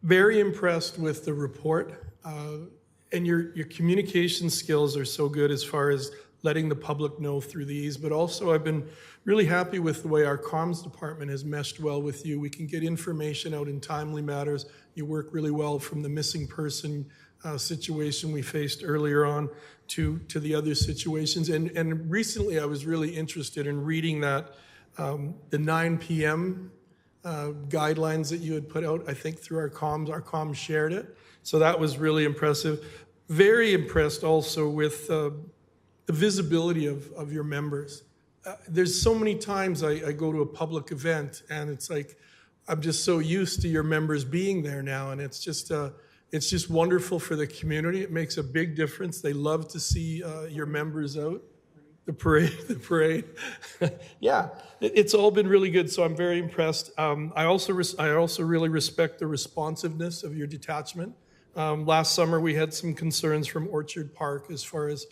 Very impressed with the report. And your communication skills are so good as far as letting the public know through these, but also I've been really happy with the way our comms department has meshed well with you. We can get information out in timely matters. You work really well from the missing person situation we faced earlier on to the other situations. And recently I was really interested in reading that the 9 p.m. Guidelines that you had put out, I think through our comms shared it. So that was really impressive. Very impressed also with the visibility of your members. There's so many times I go to a public event and it's like, I'm just so used to your members being there now, and it's just wonderful for the community. It makes a big difference. They love to see your members out. The parade. Yeah, it's all been really good, so I'm very impressed. I also really respect the responsiveness of your detachment. Last summer, we had some concerns from Orchard Park as far as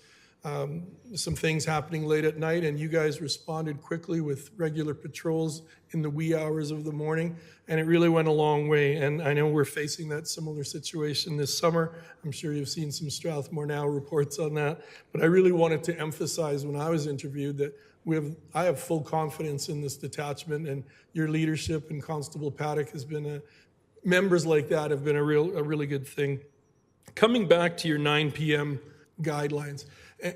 some things happening late at night, and you guys responded quickly with regular patrols in the wee hours of the morning, and it really went a long way. And I know we're facing that similar situation this summer. I'm sure you've seen some Strathmore Now reports on that, but I really wanted to emphasize when I was interviewed that I have full confidence in this detachment, and your leadership and Constable Paddock has been members like that have been a really good thing. Coming back to your 9 p.m. guidelines,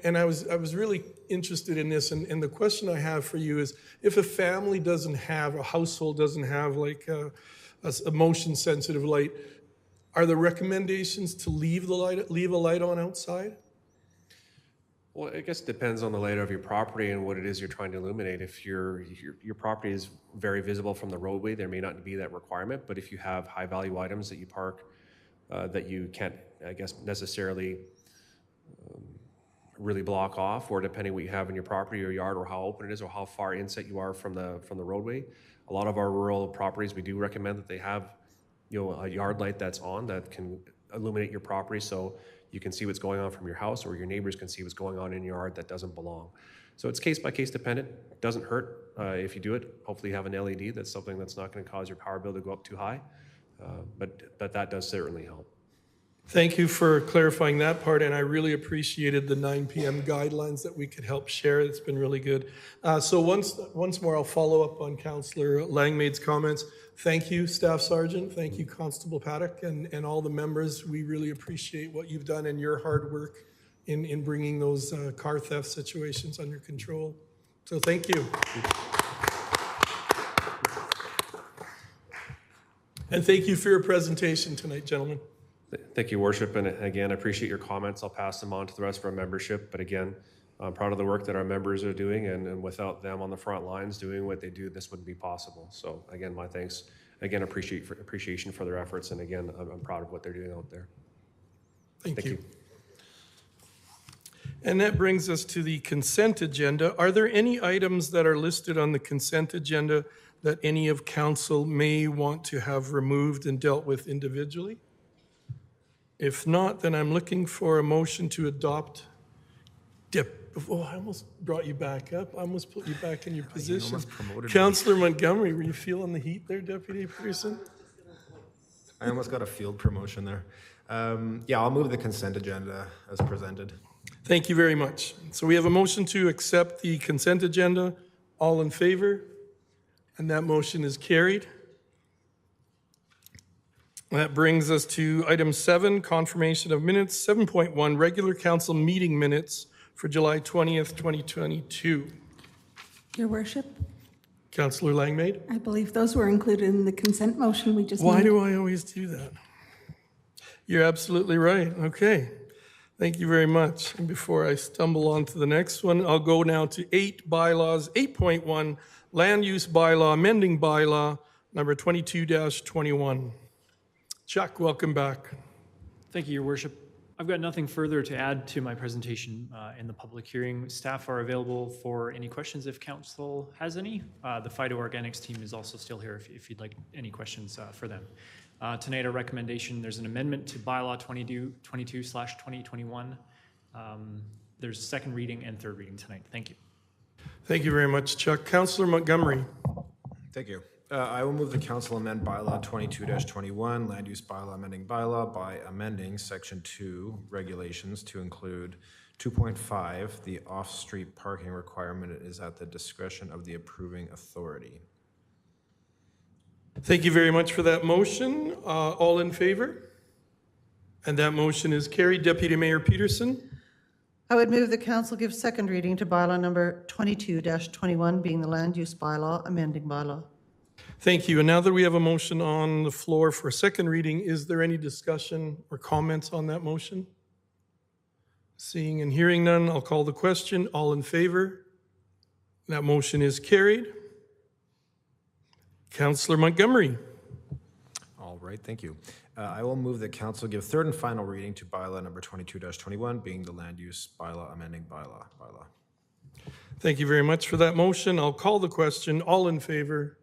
and I was really interested in this, and the question I have for you is, if a family doesn't have, a household doesn't have like a motion-sensitive light, are the recommendations to leave a light on outside? Well, I guess it depends on the layout of your property and what it is you're trying to illuminate. If your property is very visible from the roadway, there may not be that requirement, but if you have high-value items that you park that you can't, I guess, necessarily really block off, or depending what you have in your property or yard, or how open it is, or how far inset you are from the roadway. A lot of our rural properties, we do recommend that they have, a yard light that's on that can illuminate your property, so you can see what's going on from your house, or your neighbors can see what's going on in your yard that doesn't belong. So it's case by case dependent. Doesn't hurt if you do it. Hopefully you have an LED. That's something that's not going to cause your power bill to go up too high, but that does certainly help. Thank you for clarifying that part, and I really appreciated the 9 p.m. guidelines that we could help share. It's been really good. So once more, I'll follow up on Councillor Langmaid's comments. Thank you, Staff Sergeant. Thank you, Constable Paddock, and all the members. We really appreciate what you've done and your hard work in bringing those car theft situations under control. So thank you. And thank you for your presentation tonight, gentlemen. Thank you, Worship, and again, I appreciate your comments. I'll pass them on to the rest of our membership, but again, I'm proud of the work that our members are doing, and without them on the front lines doing what they do, this wouldn't be possible. So again, my thanks. Again, appreciation for their efforts, and again, I'm proud of what they're doing out there. Thank you. And that brings us to the consent agenda. Are there any items that are listed on the consent agenda that any of council may want to have removed and dealt with individually? If not, then I'm looking for a motion to adopt. Oh, I almost brought you back up. I almost put you back in your position. Councillor Montgomery, were you feeling the heat there, Deputy Pearson? I almost got a field promotion there. Yeah, I'll move the consent agenda as presented. Thank you very much. So we have a motion to accept the consent agenda. All in favor? And that motion is carried. That brings us to item 7, confirmation of minutes. 7.1, regular council meeting minutes for July 20th, 2022. Your Worship, Councillor Langmaid? I believe those were included in the consent motion we just made. Why do I always do that? You're absolutely right. Okay. Thank you very much. And before I stumble on to the next one, I'll go now to 8 bylaws. 8.1, land use bylaw, amending bylaw, number 22-21. Chuck, welcome back. Thank you, Your Worship. I've got nothing further to add to my presentation in the public hearing. Staff are available for any questions if council has any. The phytoorganics team is also still here if you'd like any questions for them. Tonight, our recommendation, there's an amendment to bylaw 22/2021. There's second reading and third reading tonight. Thank you. Thank you very much, Chuck. Councillor Montgomery. Thank you. I will move the council amend bylaw 22-21, land use bylaw amending bylaw by amending section 2 regulations to include 2.5, the off-street parking requirement is at the discretion of the approving authority. Thank you very much for that motion. All in favor? And that motion is carried. Deputy Mayor Peterson. I would move the council give second reading to bylaw number 22-21, being the land use bylaw amending bylaw. Thank you. And now that we have a motion on the floor for second reading, is there any discussion or comments on that motion? Seeing and hearing none, I'll call the question. All in favor? That motion is carried. Councillor Montgomery. All right, thank you. I will move that council give third and final reading to bylaw number 22-21, being the land use bylaw amending bylaw. Thank you very much for that motion. I'll call the question. All in favor?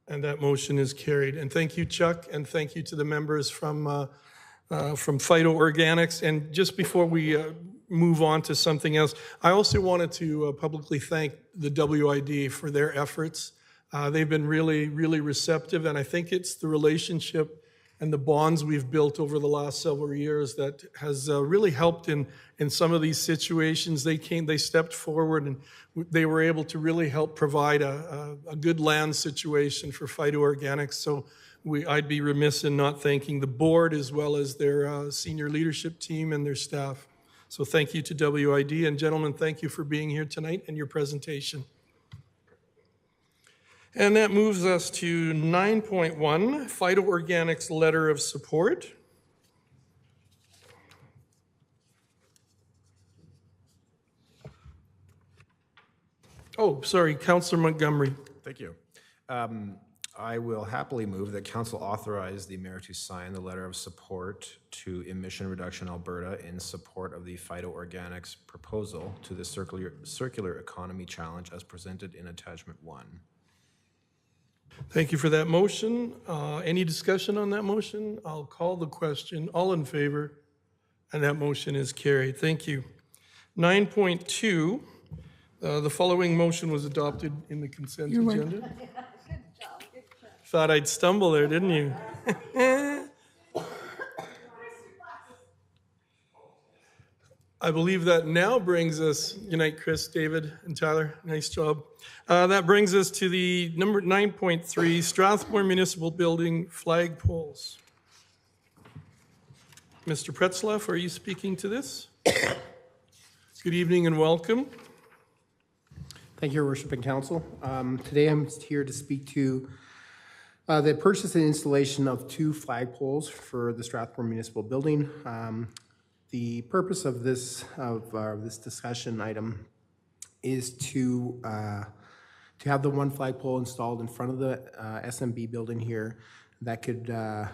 And that motion is carried. And thank you, Chuck, and thank you to the members from Phytoorganics. And just before we move on to something else, I also wanted to publicly thank the WID for their efforts. They've been really, really receptive, and I think it's the relationship and the bonds we've built over the last several years that has really helped in some of these situations. They stepped forward, and they were able to really help provide a good land situation for Phytoorganics. So I'd be remiss in not thanking the board as well as their senior leadership team and their staff. So thank you to WID, and gentlemen, thank you for being here tonight and your presentation. And that moves us to 9.1, Phytoorganics Letter of Support. Oh, sorry, Councillor Montgomery. Thank you. I will happily move that council authorize the mayor to sign the letter of support to Emission Reduction Alberta in support of the Phytoorganics proposal to the Circular Economy Challenge as presented in Attachment 1. Thank you for that motion. Any discussion on that motion? I'll call the question. All in favor? And that motion is carried. Thank you. 9.2, the following motion was adopted in the consent agenda. Thought I'd stumble there, didn't you? I believe that now brings us, good night, Chris, David, and Tyler. Nice job. That brings us to the number 9.3, Strathmore Municipal Building Flagpoles. Mr. Pretzlaff, are you speaking to this? Good evening and welcome. Thank you, Your Worship and Council. Today I'm here to speak to the purchase and installation of 2 flagpoles for the Strathmore Municipal Building. The purpose of this discussion item is to have the 1 flagpole installed in front of the SMB building here that could I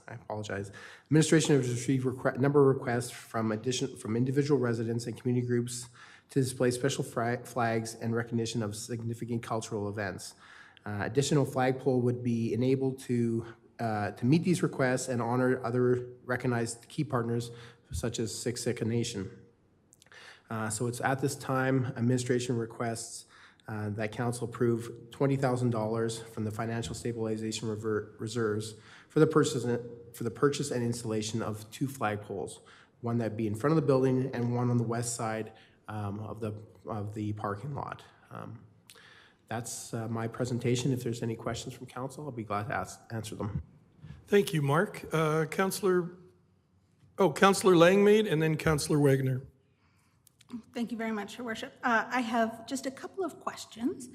apologize. Administration has received a number of requests from individual residents and community groups to display special flags and recognition of significant cultural events. Additional flagpole would be enabled to meet these requests and honor other recognized key partners such as Siksika Nation. So it's at this time, administration requests that council approve $20,000 from the financial stabilization reserves for the purchase and installation of 2 flagpoles, one that be in front of the building and one on the west side of the parking lot. That's my presentation. If there's any questions from council, I'll be glad to answer them. Thank you, Mark. Councillor Langmaid and then Councillor Wagner. Thank you very much, Your Worship. I have just a couple of questions.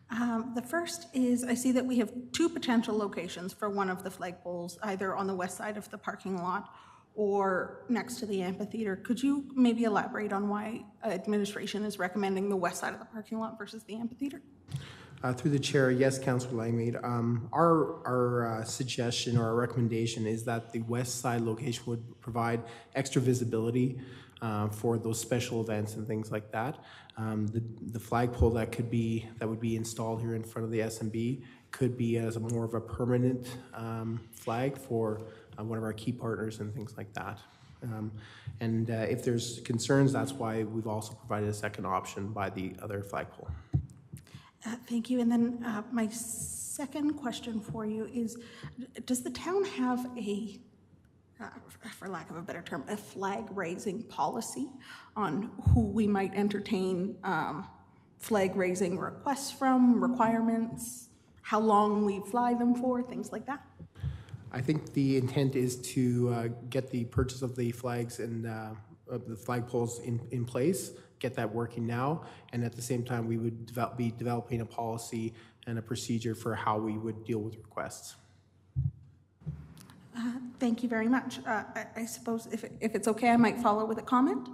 The first is, I see that we have 2 potential locations for one of the flagpoles, either on the west side of the parking lot or next to the amphitheater. Could you maybe elaborate on why administration is recommending the west side of the parking lot versus the amphitheater? Through the chair, yes, Councillor Langmaid. Our suggestion or our recommendation is that the west side location would provide extra visibility for those special events and things like that. The flagpole that would be installed here in front of the SMB could be as more of a permanent flag for one of our key partners and things like that. And if there's concerns, that's why we've also provided a second option by the other flagpole. Thank you. And then my second question for you is, does the town have a, for lack of a better term, a flag raising policy on who we might entertain flag raising requests from, requirements, how long we fly them for, things like that? I think the intent is to get the purchase of the flags and of the flagpoles in place, get that working now, and at the same time we would be developing a policy and a procedure for how we would deal with requests. Thank you very much. I suppose if it's okay, I might follow with a comment.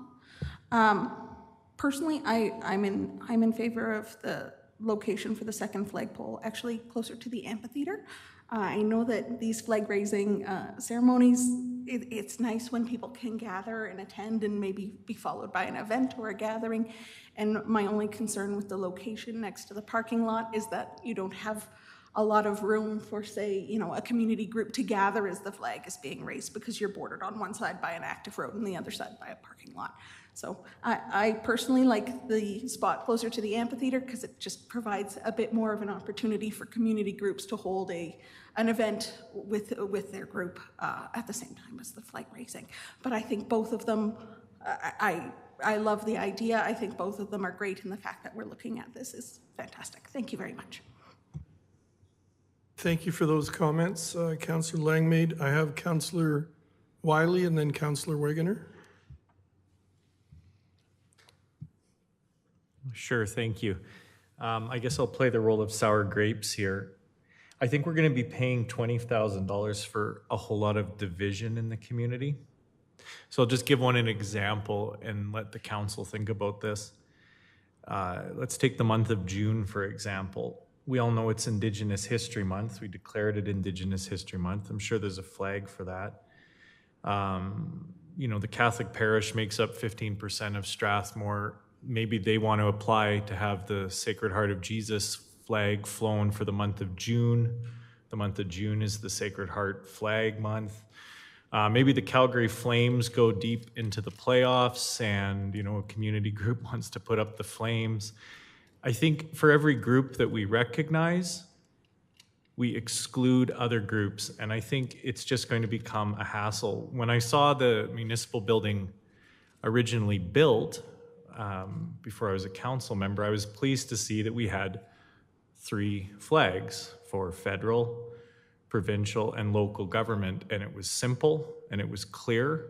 Personally, I'm in favor of the location for the second flagpole, actually closer to the amphitheater. I know that these flag raising ceremonies, it's nice when people can gather and attend and maybe be followed by an event or a gathering. And my only concern with the location next to the parking lot is that you don't have a lot of room for, say, a community group to gather as the flag is being raised, because you're bordered on one side by an active road and the other side by a parking lot. So I personally like the spot closer to the amphitheater because it just provides a bit more of an opportunity for community groups to hold an event with their group at the same time as the flag raising. But I think both of them, I love the idea. I think both of them are great, and the fact that we're looking at this is fantastic. Thank you very much. Thank you for those comments, Councillor Langmaid. I have Councillor Wiley and then Councillor Wegener. Sure, thank you. I guess I'll play the role of sour grapes here. I think we're going to be paying $20,000 for a whole lot of division in the community. So I'll just give an example and let the council think about this. Let's take the month of June, for example. We all know it's Indigenous History Month. We declared it Indigenous History Month. I'm sure there's a flag for that. The Catholic parish makes up 15% of Strathmore. Maybe they want to apply to have the Sacred Heart of Jesus flag flown for the month of June. The month of June is the Sacred Heart flag month. Maybe the Calgary Flames go deep into the playoffs and, a community group wants to put up the flames. I think for every group that we recognize, we exclude other groups, and I think it's just going to become a hassle. When I saw the municipal building originally built, before I was a council member, I was pleased to see that we had 3 flags for federal, provincial, and local government, and it was simple, and it was clear,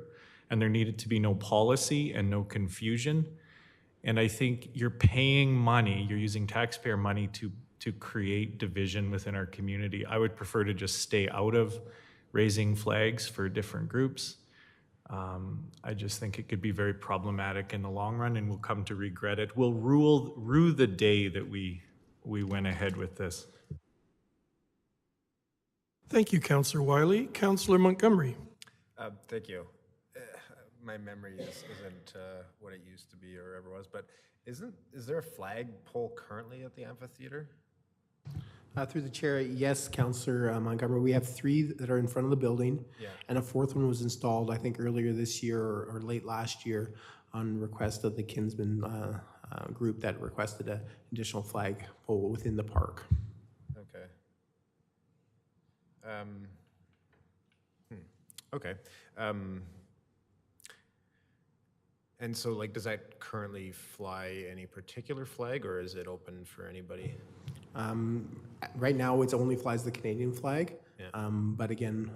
and there needed to be no policy and no confusion. And I think you're paying money, you're using taxpayer money to create division within our community. I would prefer to just stay out of raising flags for different groups. I just think it could be very problematic in the long run, and we'll come to regret it. We'll rue the day that we went ahead with this. Thank you, Councillor Wiley. Councillor Montgomery. Thank you. My memory isn't what it used to be or ever was, but is there a flagpole currently at the amphitheater? Through the chair, yes, Councillor Montgomery. We have 3 that are in front of the building, and a 4th one was installed, I think, earlier this year or late last year on request of the Kinsman group that requested an additional flagpole within the park. Okay. Okay. And so, does that currently fly any particular flag, or is it open for anybody? Right now, it only flies the Canadian flag. Yeah. But again,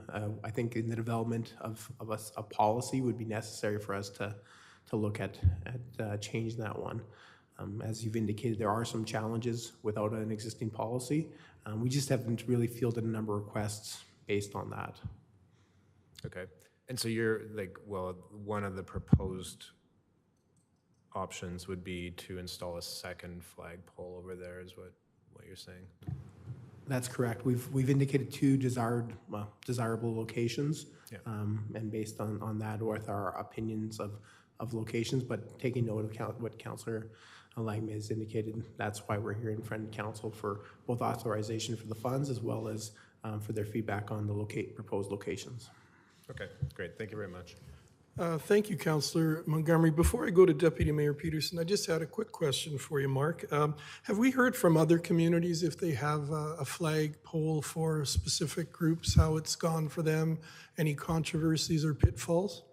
I think in the development of a policy would be necessary for us to look at changing that one. As you've indicated, there are some challenges without an existing policy. We just haven't really fielded a number of requests based on that. Okay. And so you're one of the proposed options would be to install a second flagpole over there, is what what you're saying. That's correct. We've indicated two desirable locations, Yeah. and based on that, with our opinions of locations, but taking note of what Councillor Lang has indicated, that's why we're here in front of council for both authorization for the funds as well as for their feedback on the proposed locations. Okay, great. Thank you very much. Thank you, Councillor Montgomery. Before I go to Deputy Mayor Peterson, I just had a quick question for you, Mark. Have we heard from other communities if they have a flagpole for specific groups, how it's gone for them, any controversies or pitfalls?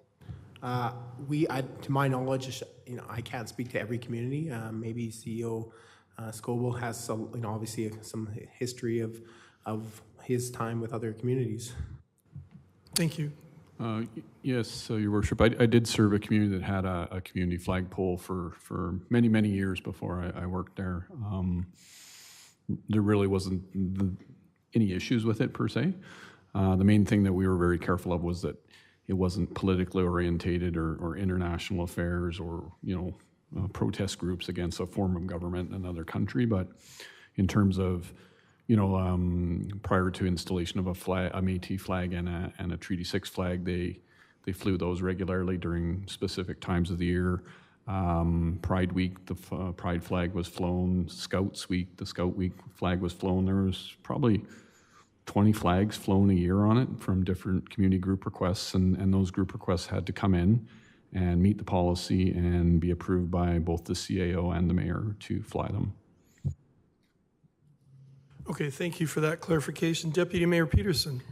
To my knowledge, I can't speak to every community. Maybe CEO Scoble has some, obviously some history of his time with other communities. Thank you. Yes, Your Worship. I did serve a community that had a community flagpole for many, many years before I worked there. There really wasn't any issues with it per se. The main thing that we were very careful of was that it wasn't politically orientated or international affairs or protest groups against a form of government in another country. But in terms of prior to installation of a Métis flag and a Treaty 6 flag, they flew those regularly during specific times of the year. Pride Week, the Pride flag was flown. Scouts Week, the Scout Week flag was flown. There was probably 20 flags flown a year on it from different community group requests, and those group requests had to come in and meet the policy and be approved by both the CAO and the mayor to fly them. Okay, thank you for that clarification. Deputy Mayor Peterson.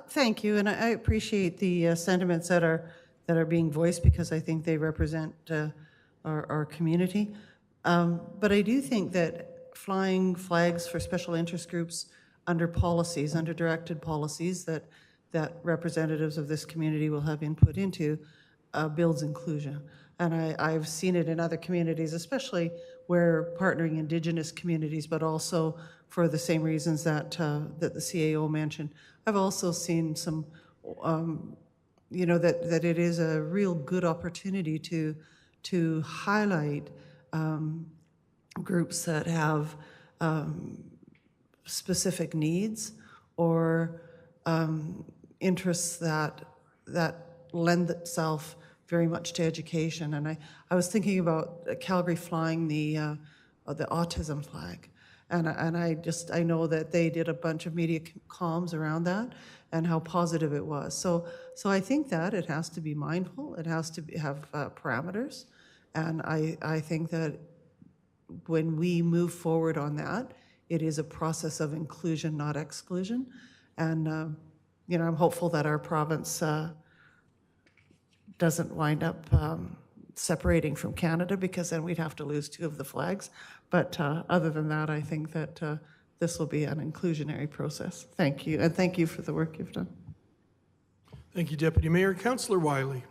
Thank you, and I appreciate the sentiments that are being voiced because I think they represent our community. But I do think that flying flags for special interest groups under policies, under directed policies that representatives of this community will have input into, builds inclusion. And I've seen it in other communities, especially where partnering Indigenous communities, but also for the same reasons that the CAO mentioned. I've also seen some, that it is a real good opportunity to highlight groups that have specific needs or interests that lend itself very much to education. And I was thinking about Calgary flying the autism flag. And I know that they did a bunch of media comms around that and how positive it was. So I think that it has to be mindful. It has to have parameters. And I think that when we move forward on that, it is a process of inclusion, not exclusion. And, I'm hopeful that our province doesn't wind up separating from Canada, because then we'd have to lose two of the flags. But other than that, I think that this will be an inclusionary process. Thank you, and thank you for the work you've done. Thank you, Deputy Mayor. Councillor Wiley.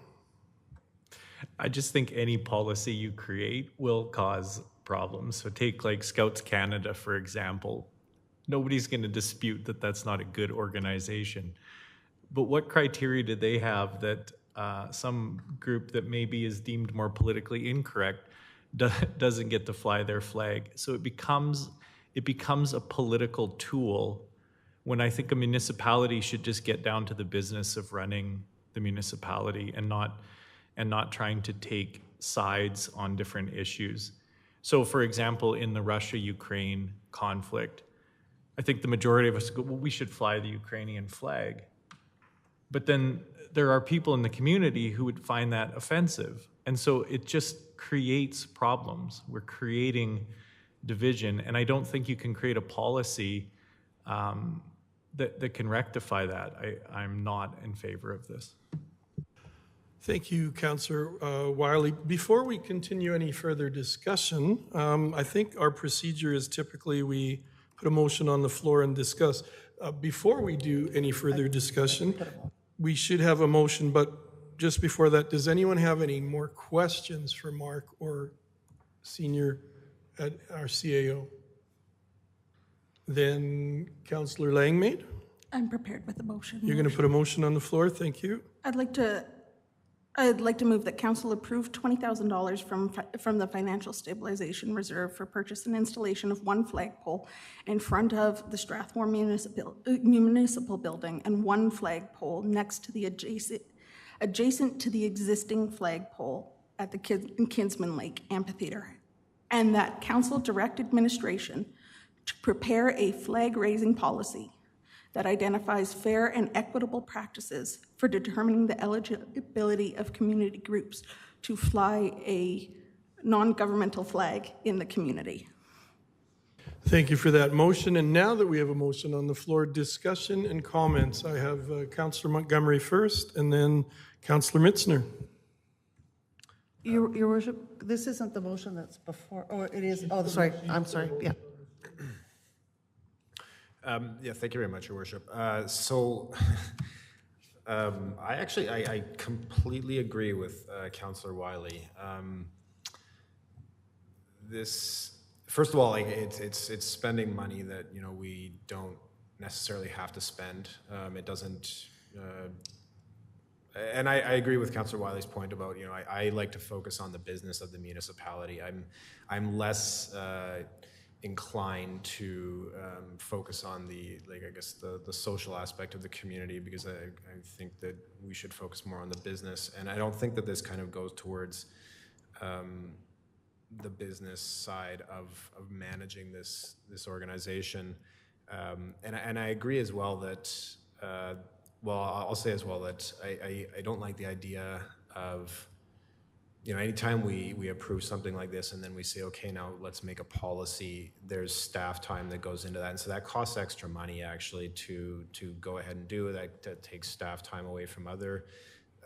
I just think any policy you create will cause problems. So take like Scouts Canada, for example. Nobody's going to dispute that that's not a good organization. But what criteria do they have that some group that maybe is deemed more politically incorrect doesn't get to fly their flag? So it becomes a political tool, when I think a municipality should just get down to the business of running the municipality and not trying to take sides on different issues. So for example, in the Russia-Ukraine conflict, I think the majority of us go, well, we should fly the Ukrainian flag. But then there are people in the community who would find that offensive. And so it just creates problems. We're creating division. And I don't think you can create a policy that can rectify that. I'm not in favor of this. Thank you, Councillor Wiley. Before we continue any further discussion, I think our procedure is typically we put a motion on the floor and discuss. Before we do any further discussion, we should have a motion, but just before that, does anyone have any more questions for Mark or Senior at our CAO? Then Councillor Langmaid? I'm prepared with the motion. You're going to put a motion on the floor. Thank you. I'd like to I'd like to move that council approve $20,000 from the Financial Stabilization Reserve for purchase and installation of one flagpole in front of the Strathmore Municipal Building and one flagpole next to the adjacent to the existing flagpole at the Kinsman Lake Amphitheater, and that council direct administration to prepare a flag raising policy that identifies fair and equitable practices for determining the eligibility of community groups to fly a non-governmental flag in the community. Thank you for that motion. And now that we have a motion on the floor, discussion and comments. I have Councillor Montgomery first, and then Councillor Mitzner. Your Worship, this isn't the motion that's before, or it is, oh, sorry, I'm sorry, yeah. Yeah, thank you very much, Your Worship. I completely agree with Councillor Wiley. First of all, like it's spending money that we don't necessarily have to spend. It doesn't. And I agree with Councillor Wiley's point about I like to focus on the business of the municipality. I'm less inclined to focus on the social aspect of the community, because I think that we should focus more on the business, and I don't think that this kind of goes towards the business side of managing this organization. And I agree as well that I'll say as well that I don't like the idea of anytime we approve something like this and then we say, okay, now let's make a policy, there's staff time that goes into that. And so that costs extra money actually to go ahead and do that. That takes staff time away from other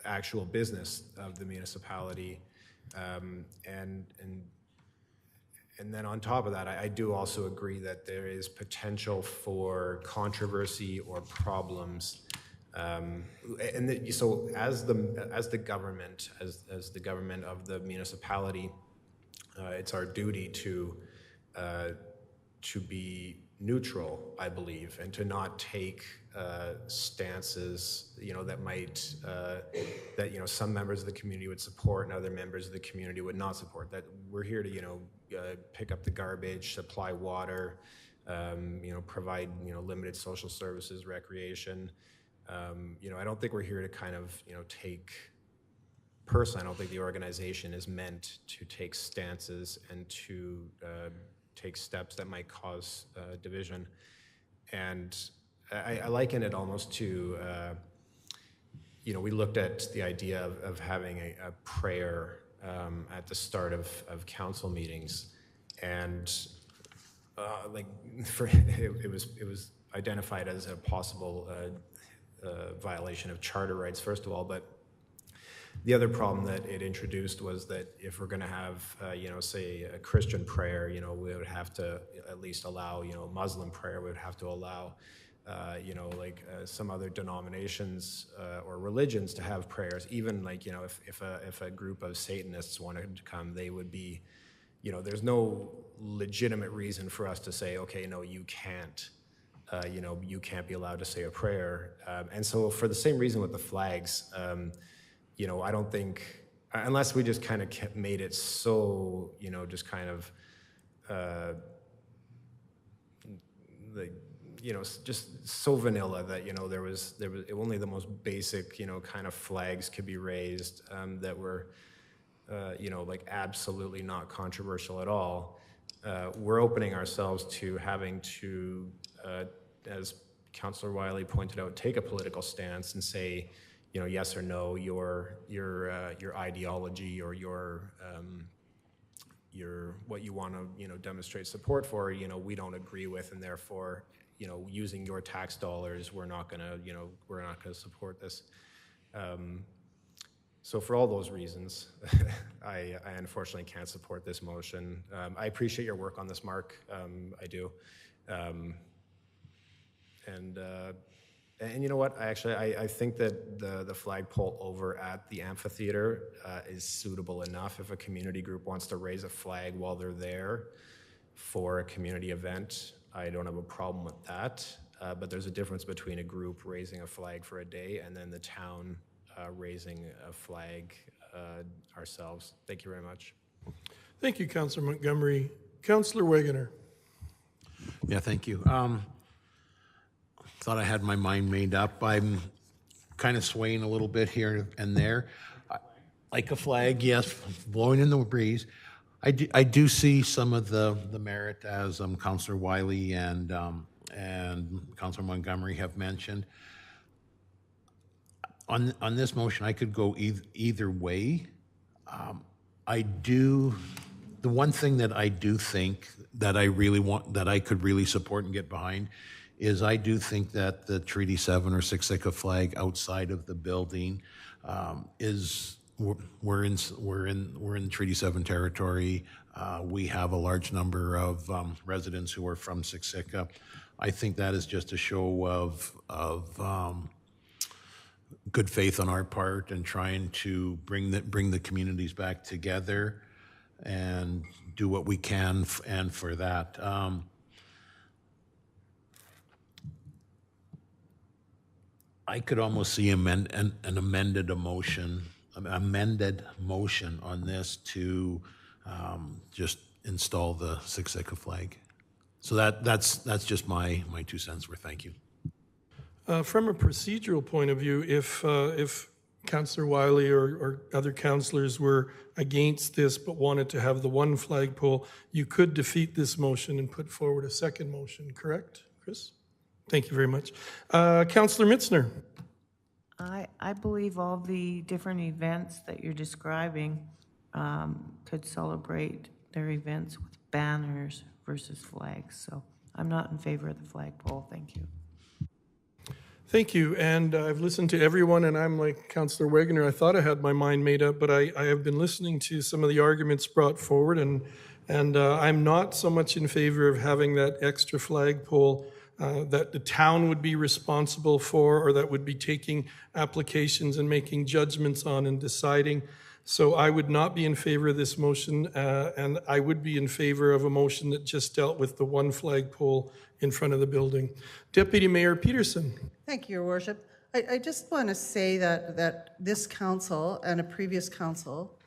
actual business of the municipality. And then on top of that, I do also agree that there is potential for controversy or problems. So as the government of the municipality, it's our duty to be neutral, I believe, and to not take stances that might that some members of the community would support and other members of the community would not support. That we're here to pick up the garbage, supply water, provide limited social services, recreation. I don't think we're here to kind of, take personally, I don't think the organization is meant to take stances and to take steps that might cause division. And I liken it almost to, we looked at the idea of having a prayer at the start of council meetings, and it was identified as a possible violation of charter rights, first of all, but the other problem that it introduced was that if we're going to have, say a Christian prayer, we would have to at least allow, Muslim prayer, we would have to allow, some other denominations or religions to have prayers. Even if a group of Satanists wanted to come, they would be, there's no legitimate reason for us to say, okay, no, you can't. You can't be allowed to say a prayer. And so for the same reason with the flags, I don't think, unless we just kind of made it so, just kind of, just so vanilla that, there was only the most basic, kind of flags could be raised that were, absolutely not controversial at all. We're opening ourselves to having to, as Councillor Wiley pointed out, take a political stance and say, yes or no, your ideology or your what you want to demonstrate support for, we don't agree with, and therefore, using your tax dollars, we're not going to support this. So for all those reasons, I unfortunately can't support this motion. I appreciate your work on this, Mark. I do. And you know what? I think that the flagpole over at the amphitheater is suitable enough. If a community group wants to raise a flag while they're there for a community event, I don't have a problem with that. But there's a difference between a group raising a flag for a day and then the town raising a flag ourselves. Thank you very much. Thank you, Councillor Montgomery. Councillor Wegener. Yeah, thank you. Thought I had my mind made up. I'm kind of swaying a little bit here and there. Like a flag, yes, blowing in the breeze. I do see some of the merit, as Councillor Wiley and Councillor Montgomery have mentioned. On this motion, I could go either way. The one thing that I do think that I really want, that I could really support and get behind, is I do think that the Treaty 7 or Siksika flag outside of the building we're in Treaty 7 territory. We have a large number of residents who are from Siksika. I think that is just a show of good faith on our part and trying to bring the communities back together and do what we can and for that. I could almost see an amended motion on this to just install the Siksika flag. So that's just my 2 cents worth. Thank you. From a procedural point of view, if Councillor Wiley or other councillors were against this but wanted to have the one flagpole, you could defeat this motion and put forward a second motion, correct, Chris? Thank you very much. Councillor Mitzner. I believe all the different events that you're describing could celebrate their events with banners versus flags. So I'm not in favor of the flagpole. Thank you. Thank you. And I've listened to everyone, and I'm like Councillor Wegener. I thought I had my mind made up, but I have been listening to some of the arguments brought forward, and I'm not so much in favor of having that extra flagpole that the town would be responsible for, or that would be taking applications and making judgments on and deciding. So I would not be in favor of this motion, and I would be in favor of a motion that just dealt with the one flagpole in front of the building. Deputy Mayor Peterson. Thank you, Your Worship. I just want to say that this council and a previous council,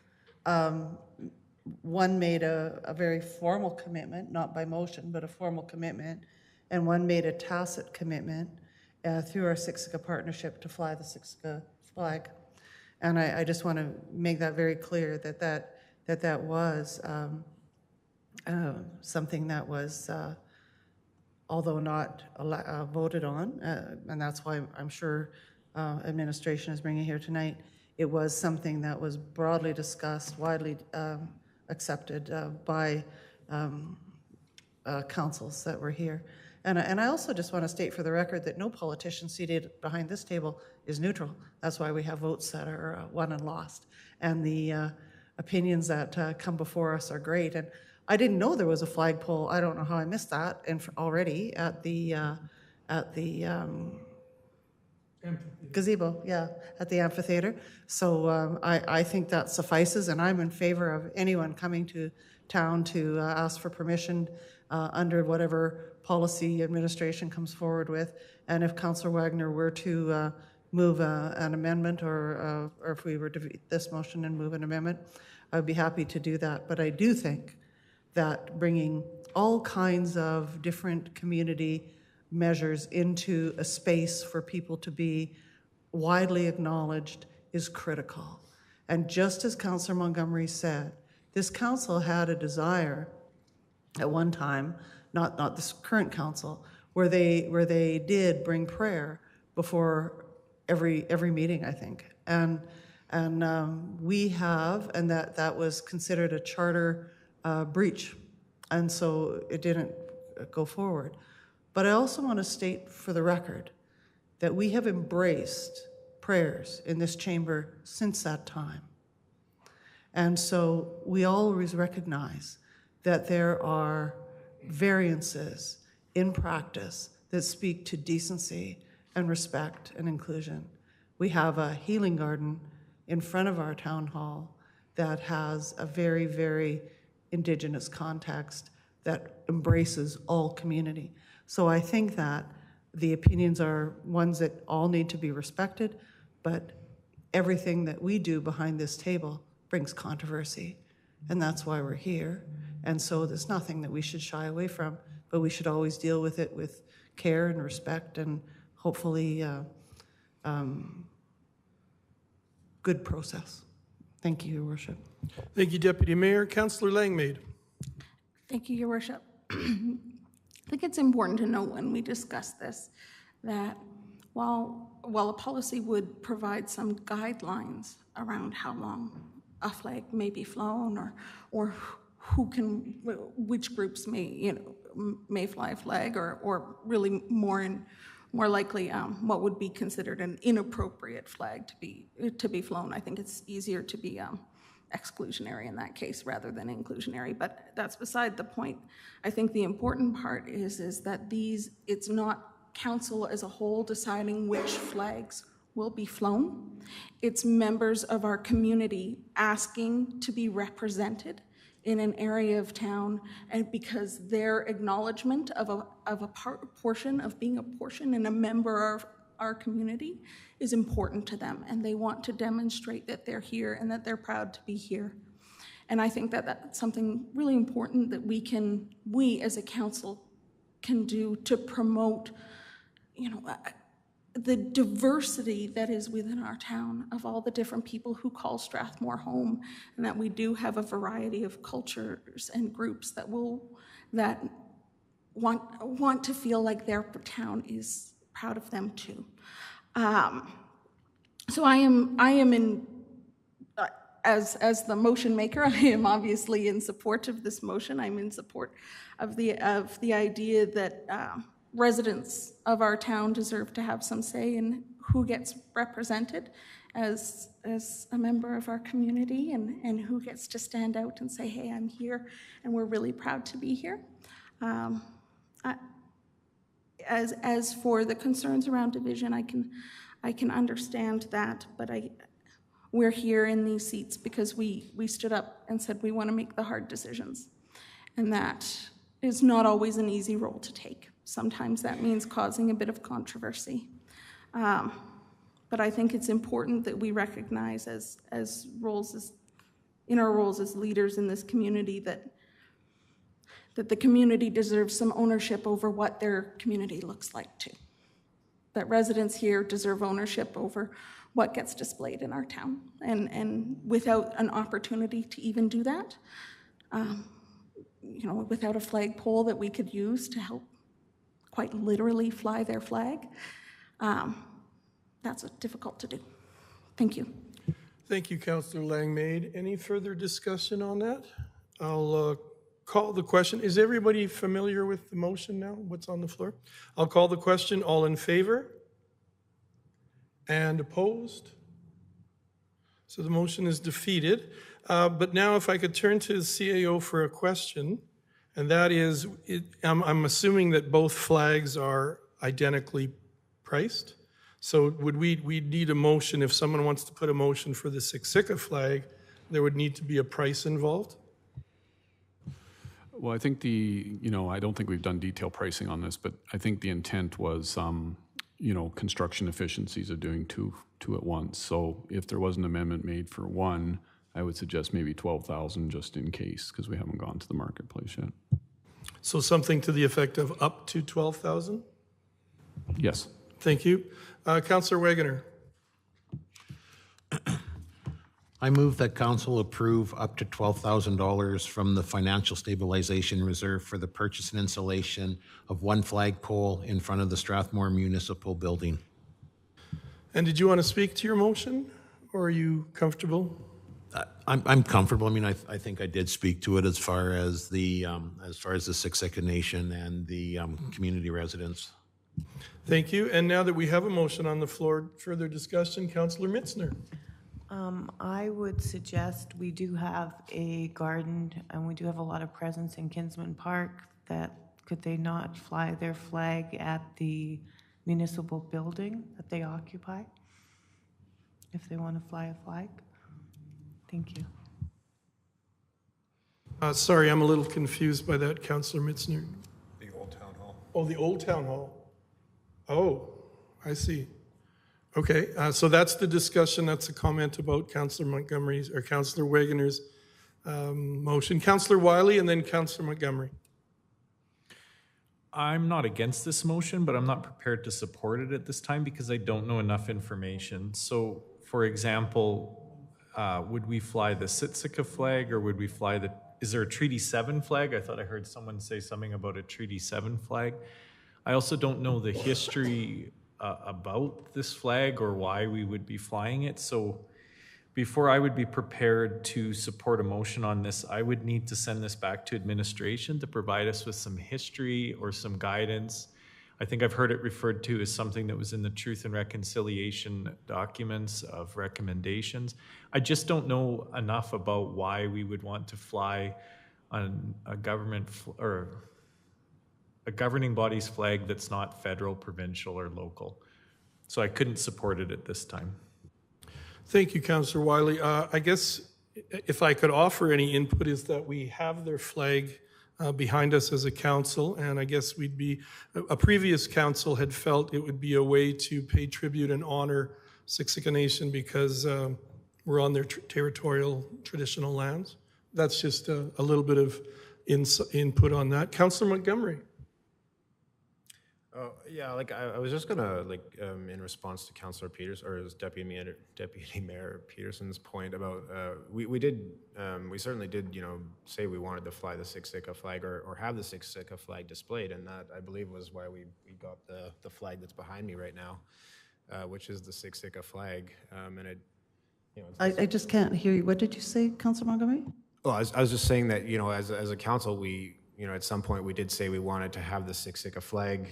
one made a very formal commitment, not by motion, but a formal commitment, and one made a tacit commitment through our Siksika partnership to fly the Siksika flag. And I just want to make that very clear that was something that was, although not voted on, and that's why I'm sure administration is bringing here tonight, it was something that was broadly discussed, widely accepted by councils that were here. And I also just want to state for the record that no politician seated behind this table is neutral. That's why we have votes that are won and lost. And the opinions that come before us are great. And I didn't know there was a flagpole. I don't know how I missed that already at the gazebo, yeah, at the amphitheater. So I think that suffices, and I'm in favor of anyone coming to town to ask for permission under whatever policy administration comes forward with. And if Councillor Wagner were to move an amendment, or if we were to defeat this motion and move an amendment, I'd be happy to do that. But I do think that bringing all kinds of different community measures into a space for people to be widely acknowledged is critical. And just as Councillor Montgomery said, this council had a desire at one time, not this current council, where they did bring prayer before every meeting, I think. And we have, and that was considered a charter breach, and so it didn't go forward. But I also want to state for the record that we have embraced prayers in this chamber since that time. And so we always recognize that there are variances in practice that speak to decency and respect and inclusion. We have a healing garden in front of our town hall that has a very, very Indigenous context that embraces all community. So I think that the opinions are ones that all need to be respected, but everything that we do behind this table brings controversy, and that's why we're here. And so there's nothing that we should shy away from, but we should always deal with it with care and respect and hopefully good process. Thank you, Your Worship. Thank you, Deputy Mayor. Councillor Langmaid. Thank you, Your Worship. I think it's important to note when we discuss this that while a policy would provide some guidelines around how long a flag may be flown or which groups may fly a flag or really more likely what would be considered an inappropriate flag to be flown. I think it's easier to be exclusionary in that case rather than inclusionary, but that's beside the point. I think the important part is that it's not council as a whole deciding which flags will be flown. It's members of our community asking to be represented in an area of town, and because their acknowledgement of a portion of being a portion and a member of our community is important to them, and they want to demonstrate that they're here and that they're proud to be here. And I think that that's something really important that we as a council can do to promote, the diversity that is within our town of all the different people who call Strathmore home, and that we do have a variety of cultures and groups that want to feel like their town is proud of them too. So I am in, as the motion maker, I am obviously in support of this motion. I'm in support of the idea that residents of our town deserve to have some say in who gets represented as a member of our community and who gets to stand out and say, hey, I'm here and we're really proud to be here. As for the concerns around division, I can understand that, but we're here in these seats because we stood up and said we want to make the hard decisions. And that is not always an easy role to take. Sometimes that means causing a bit of controversy. But I think it's important that we recognize as in our roles as leaders in this community that the community deserves some ownership over what their community looks like too. That residents here deserve ownership over what gets displayed in our town. And without an opportunity to even do that, without a flagpole that we could use to help quite literally fly their flag, that's difficult to do. Thank you. Thank you, Councillor Langmaid. Any further discussion on that? I'll call the question. Is everybody familiar with the motion now, what's on the floor? I'll call the question. All in favor? And opposed? So the motion is defeated. But now if I could turn to the CAO for a question, and that is, I'm assuming that both flags are identically priced. So we'd need a motion, if someone wants to put a motion for the Siksika flag, there would need to be a price involved? Well, I think I don't think we've done detailed pricing on this, but I think the intent was, construction efficiencies of doing two at once. So if there was an amendment made for one, I would suggest maybe 12,000 just in case, because we haven't gone to the marketplace yet. So something to the effect of up to 12,000? Yes. Thank you. Councillor Wegener. I move that council approve up to $12,000 from the Financial Stabilization Reserve for the purchase and installation of one flagpole in front of the Strathmore Municipal building. And did you want to speak to your motion, or are you comfortable? I'm comfortable. I mean, I think I did speak to it as far as the Siksika Nation and the community residents. Thank you. And now that we have a motion on the floor, further discussion, Councillor Mitzner. I would suggest we do have a garden and we do have a lot of presence in Kinsman Park. That could they not fly their flag at the municipal building that they occupy if they want to fly a flag? Thank you. Sorry, I'm a little confused by that, Councillor Mitzner. The old town hall. Oh, the old town hall. Oh, I see. Okay, so that's the discussion. That's a comment about Councillor Montgomery's or Councillor Wagoner's motion. Councillor Wiley and then Councillor Montgomery. I'm not against this motion, but I'm not prepared to support it at this time because I don't know enough information. So, for example, would we fly the Siksika flag or would we fly is there a Treaty 7 flag? I thought I heard someone say something about a Treaty 7 flag. I also don't know the history about this flag or why we would be flying it. So before I would be prepared to support a motion on this, I would need to send this back to administration to provide us with some history or some guidance. I think I've heard it referred to as something that was in the Truth and Reconciliation documents of recommendations. I just don't know enough about why we would want to fly on a government or a governing body's flag that's not federal, provincial, or local. So I couldn't support it at this time. Thank you, Councillor Wiley. I guess if I could offer any input is that we have their flag behind us as a council, and I guess a previous council had felt it would be a way to pay tribute and honor Siksika Nation because we're on their territorial traditional lands. That's just a little bit of input on that. Councillor Montgomery. Oh, yeah, like I was just gonna in response to Councillor Peters or Deputy Mayor Peterson's point about we certainly did say we wanted to fly the Siksika flag or have the Siksika flag displayed, and that I believe was why we got the flag that's behind me right now, which is the Siksika flag, and it I just can't hear you. What did you say, Councillor Montgomery? Well, I was just saying that as a council we at some point we did say we wanted to have the Siksika flag.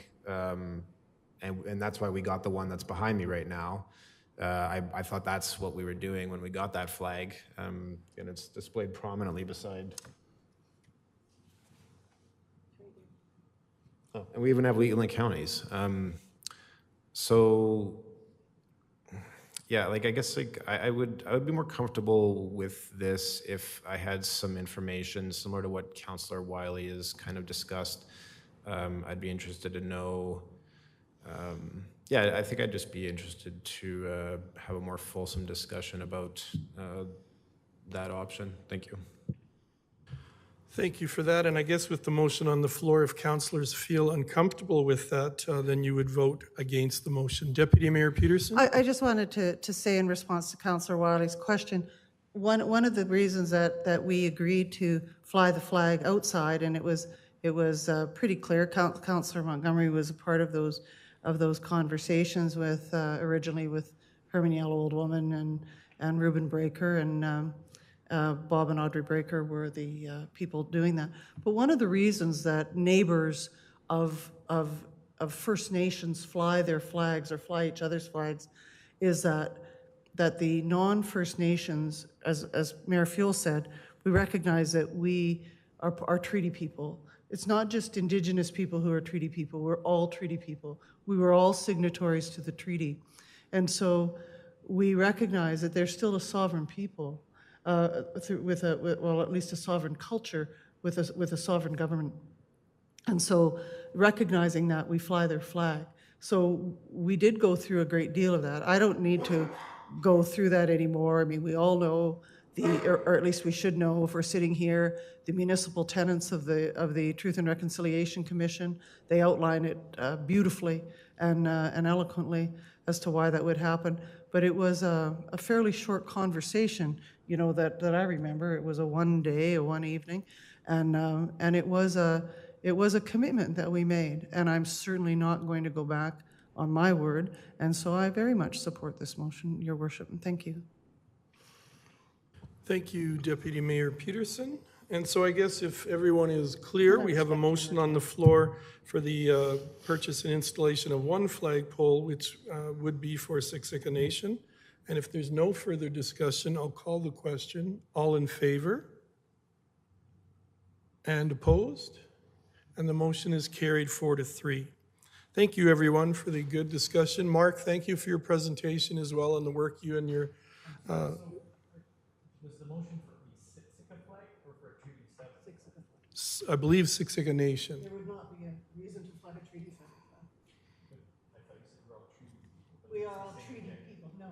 And that's why we got the one that's behind me right now. I thought that's what we were doing when we got that flag, and it's displayed prominently beside. Oh, and we even have Wheatland counties. So, yeah, I guess I would be more comfortable with this if I had some information similar to what Councillor Wiley has kind of discussed. I'd be interested to know. I think I'd just be interested to have a more fulsome discussion about that option. Thank you. Thank you for that. And I guess with the motion on the floor, if councillors feel uncomfortable with that, then you would vote against the motion. Deputy Mayor Peterson? I just wanted to say in response to Councillor Wiley's question, one of the reasons that we agreed to fly the flag outside, and it was pretty clear. Councillor Montgomery was a part of those conversations with originally with Herman Yellow Old Woman and Reuben Breaker and Bob and Audrey Breaker were the people doing that. But one of the reasons that neighbors of First Nations fly their flags or fly each other's flags is that the non-First Nations, as Mayor Fuel said, we recognize that we are treaty people. It's not just Indigenous people who are treaty people. We're all treaty people. We were all signatories to the treaty. And so we recognize that there's still a sovereign people with at least a sovereign culture with a sovereign government. And so recognizing that, we fly their flag. So we did go through a great deal of that. I don't need to go through that anymore. I mean, we all know or at least we should know if we're sitting here, the municipal tenets of the Truth and Reconciliation Commission. They outline it beautifully and eloquently as to why that would happen. But it was a fairly short conversation, that I remember. It was a one evening, and it was a commitment that we made. And I'm certainly not going to go back on my word. And so I very much support this motion, Your Worship, and thank you. Thank you, Deputy Mayor Peterson. And so I guess if everyone is clear, we have a motion on the floor for the purchase and installation of one flagpole, which would be for Siksika Nation. And if there's no further discussion, I'll call the question. All in favor? And opposed? And the motion is carried 4-3. Thank you, everyone, for the good discussion. Mark, thank you for your presentation as well and the work you and your... Was the motion for the Siksika flag or for a Treaty 7? I believe Siksika Nation. There would not be a reason to fly a treaty flag. I thought you said we're all treaty people, We are all treating people, no.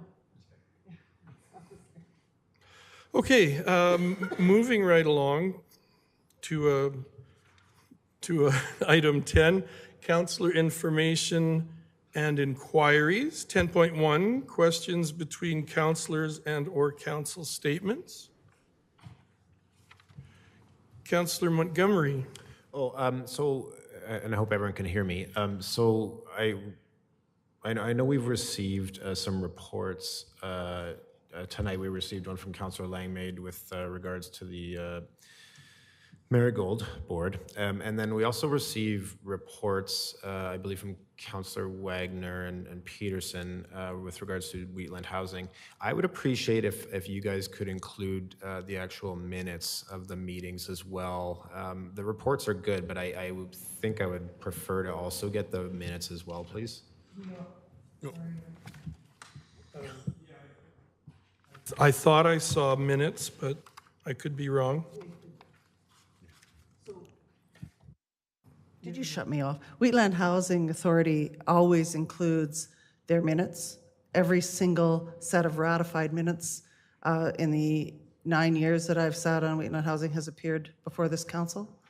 Okay, moving right along to item 10, councillor information and inquiries. 10.1, questions between councillors and or council statements. Councillor Montgomery. And I hope everyone can hear me. So I know we've received some reports. Tonight we received one from Councillor Langmaid with regards to the Marigold board. And then we also receive reports, I believe, from Councillor Wagner and Peterson with regards to wheatland housing. I would appreciate if you guys could include the actual minutes of the meetings as well. The reports are good, but I would think I would prefer to also get the minutes as well, please. No. I thought I saw minutes, but I could be wrong. Did you shut me off? Wheatland Housing Authority always includes their minutes. Every single set of ratified minutes in the 9 years that I've sat on Wheatland Housing has appeared before this council.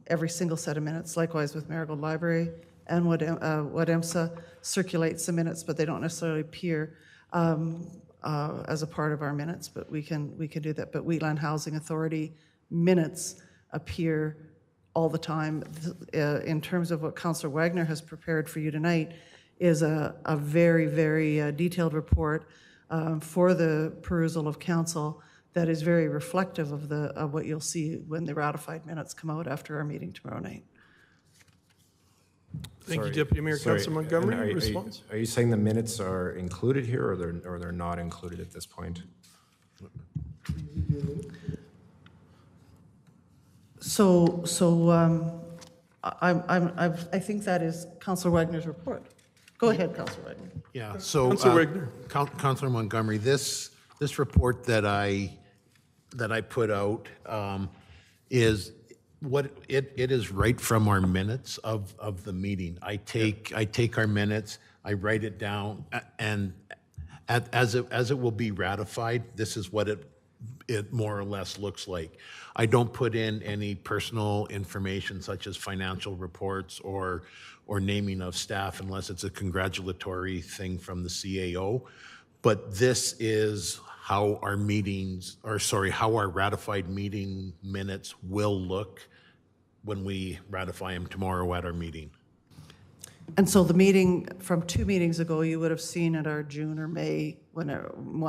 Every single set of minutes, likewise with Marigold Library and what EMSA circulates the minutes, but they don't necessarily appear as a part of our minutes, but we can do that. But Wheatland Housing Authority minutes appear all the time. In terms of what Councillor Wagner has prepared for you tonight is a very, very detailed report for the perusal of council that is very reflective of what you'll see when the ratified minutes come out after our meeting tomorrow night. Thank you, Deputy Mayor. Councillor Montgomery, response? Are you saying the minutes are included here or they're not included at this point? I think that is Councillor Wagner's report. Go ahead, Councillor Wagner. Yeah. So, Councillor Wagner. Councillor Montgomery, this report that I put out is what it is right from our minutes of the meeting. I take our minutes, I write it down, and as it will be ratified, this is what it more or less looks like. I don't put in any personal information such as financial reports or naming of staff unless it's a congratulatory thing from the CAO. But this is how our how our ratified meeting minutes will look when we ratify them tomorrow at our meeting. And so the meeting from 2 meetings ago, you would have seen at our June or May, one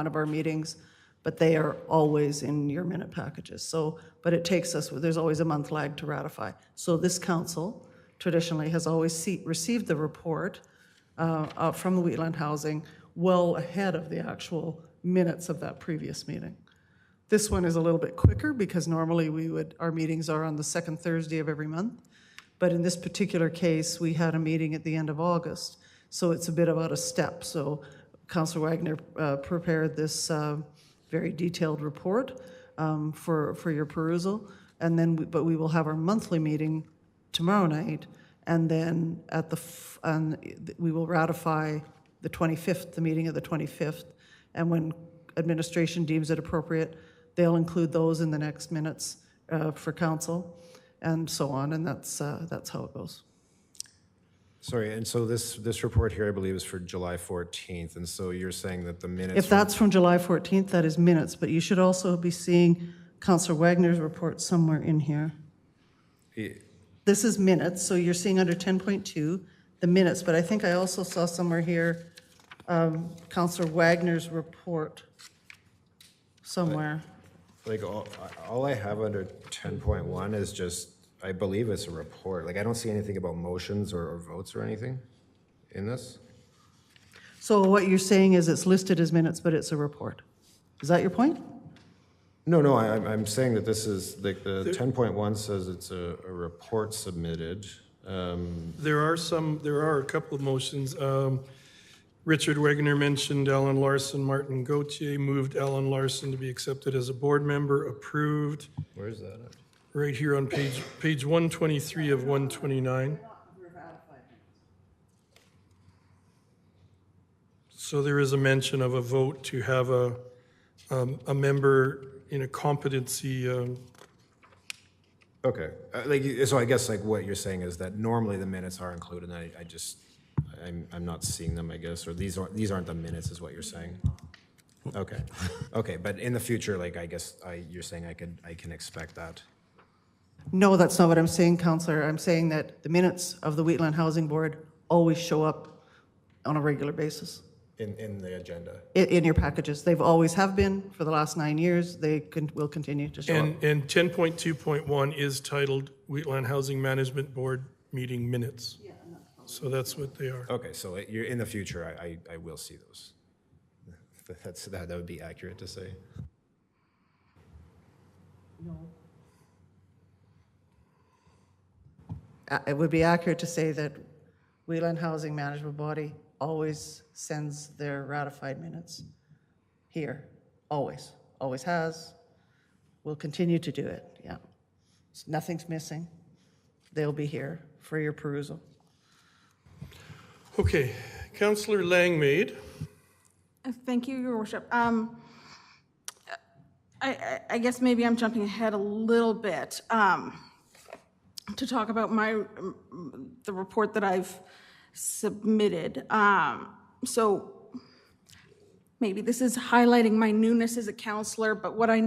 of our meetings, but they are always in your minute packages. So, but it takes us, there's always a month lag to ratify. So this council traditionally has always received the report from the Wheatland Housing well ahead of the actual minutes of that previous meeting. This one is a little bit quicker because normally our meetings are on the second Thursday of every month. But in this particular case, we had a meeting at the end of August. So it's a bit about a step. So Councillor Wagner prepared this very detailed report for your perusal. And then, but we will have our monthly meeting tomorrow night. And then we will ratify the 25th, the meeting of the 25th. And when administration deems it appropriate, they'll include those in the next minutes for council and so on. And that's how it goes. Sorry, and so this report here, I believe, is for July 14th. And so you're saying that the minutes... If that's from July 14th, that is minutes. But you should also be seeing Councillor Wagner's report somewhere in here. This is minutes. So you're seeing under 10.2, the minutes. But I think I also saw somewhere here Councillor Wagner's report somewhere. Like all I have under 10.1 is just, I believe it's a report. Like I don't see anything about motions or votes or anything in this. So what you're saying is it's listed as minutes, but it's a report. Is that your point? No, I'm saying that this is, like the 10.1 says it's a report submitted. There are a couple of motions. Richard Wagner mentioned Alan Larson. Martin Gauthier moved Alan Larson to be accepted as a board member. Approved. Where is that at? Right here on page 123 of 129. So there is a mention of a vote to have a member in a competency. Okay, so I guess what you're saying is that normally the minutes are included, and I'm not seeing them, I guess, or these aren't the minutes, is what you're saying. Okay, okay, but in the future, I guess you're saying I can expect that. No, that's not what I'm saying, Councillor. I'm saying that the minutes of the Wheatland Housing Board always show up on a regular basis. In the agenda. In your packages. They've always have been for the last 9 years. They will continue to show up. And 10.2.1 is titled Wheatland Housing Management Board Meeting Minutes. So that's what they are. Okay, so you're in the future, I will see those. That would be accurate to say. No. It would be accurate to say that Wheatland Housing Management Body always sends their ratified minutes here. Always. Always has. Will continue to do it, yeah. Nothing's missing. They'll be here for your perusal. Okay, Councillor Langmaid. Thank you, Your Worship. I guess maybe I'm jumping ahead a little bit to talk about the report that I've submitted. So maybe this is highlighting my newness as a counselor, but what I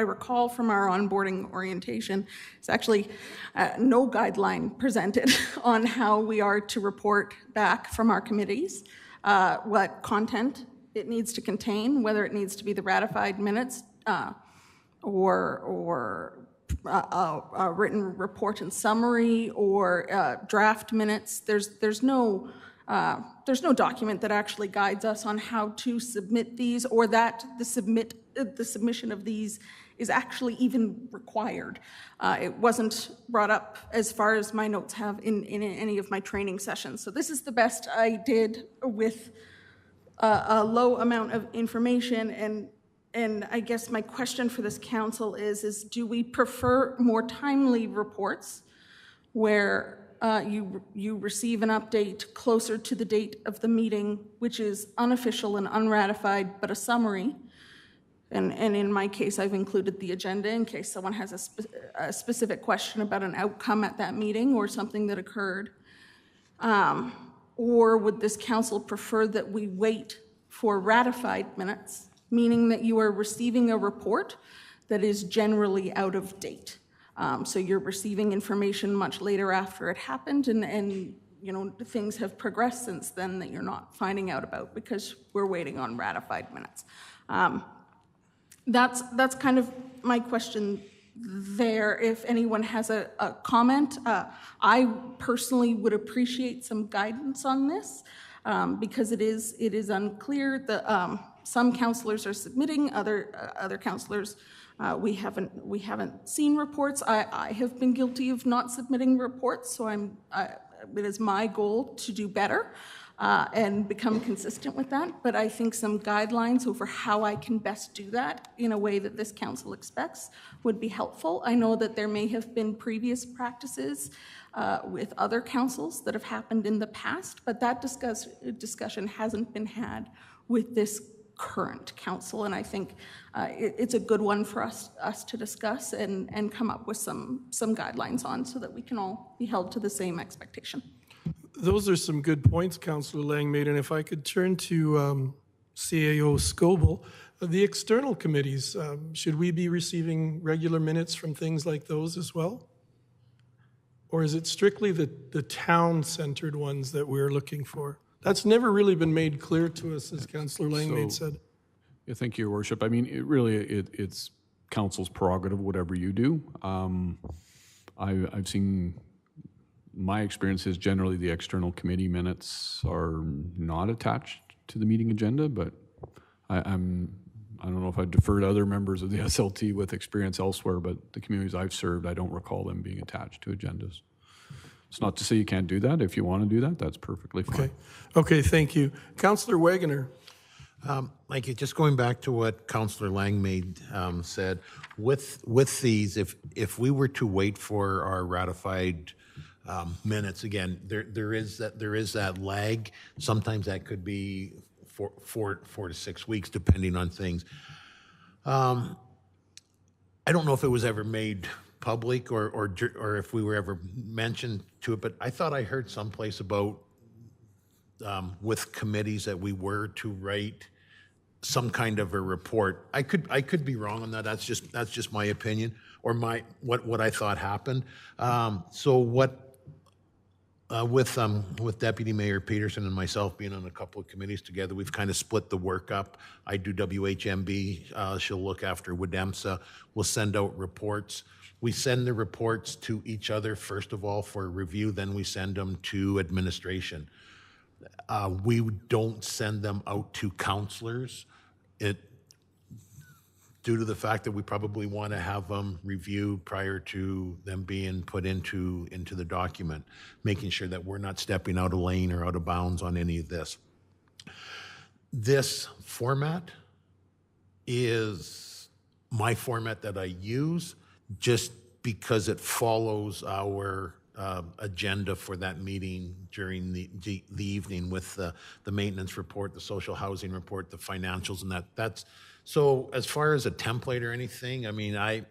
recall from our onboarding orientation is actually no guideline presented on how we are to report back from our committees, what content it needs to contain, whether it needs to be the ratified minutes or a written report and summary or draft minutes. There's no document that actually guides us on how to submit these, or that the submission of these is actually even required. It wasn't brought up as far as my notes have in any of my training sessions. So this is the best I did with a low amount of information. And I guess my question for this council is do we prefer more timely reports where you receive an update closer to the date of the meeting, which is unofficial and unratified, but a summary? And in my case, I've included the agenda in case someone has a specific question about an outcome at that meeting or something that occurred. Or would this council prefer that we wait for ratified minutes, meaning that you are receiving a report that is generally out of date? So you're receiving information much later after it happened, and things have progressed since then that you're not finding out about because we're waiting on ratified minutes. That's kind of my question there. If anyone has a comment, I personally would appreciate some guidance on this because it is unclear. Some councillors are submitting, other councillors we haven't seen reports. I have been guilty of not submitting reports, so it is my goal to do better and become consistent with that. But I think some guidelines over how I can best do that in a way that this council expects would be helpful. I know that there may have been previous practices with other councils that have happened in the past, but that discussion hasn't been had with this current council, and I think it's a good one for us to discuss and come up with some guidelines on so that we can all be held to the same expectation. Those are some good points, Councillor Langmaid, and if I could turn to CAO Scoble, the external committees, should we be receiving regular minutes from things like those as well? Or is it strictly the town-centered ones that we're looking for? That's never really been made clear to us, as Councillor Langmaid said. Yeah, thank you, Your Worship. I mean, it's council's prerogative, whatever you do. I've seen, my experience is generally the external committee minutes are not attached to the meeting agenda, but I don't know if I defer to other members of the SLT with experience elsewhere, but the communities I've served, I don't recall them being attached to agendas. It's not to say you can't do that. If you want to do that, that's perfectly fine. Okay, thank you. Councillor Wagoner. Thank you. Just going back to what Councillor Langmaid said, with these, if we were to wait for our ratified minutes. Again, there is that lag. Sometimes that could be four to 6 weeks, depending on things. I don't know if it was ever made public or if we were ever mentioned to it, but I thought I heard someplace about with committees that we were to write some kind of a report. I could be wrong on that. That's just my opinion or what I thought happened. With Deputy Mayor Peterson and myself being on a couple of committees together, we've kind of split the work up. I do WHMB. She'll look after WDEMSA. We'll send out reports. We send the reports to each other, first of all, for review. Then we send them to administration. We don't send them out to councillors. Due to the fact that we probably want to have them reviewed prior to them being put into the document, making sure that we're not stepping out of lane or out of bounds on any of this. This format is my format that I use just because it follows our agenda for that meeting during the evening with the maintenance report, the social housing report, the financials, and that's. So as far as a template or anything, I mean, I'm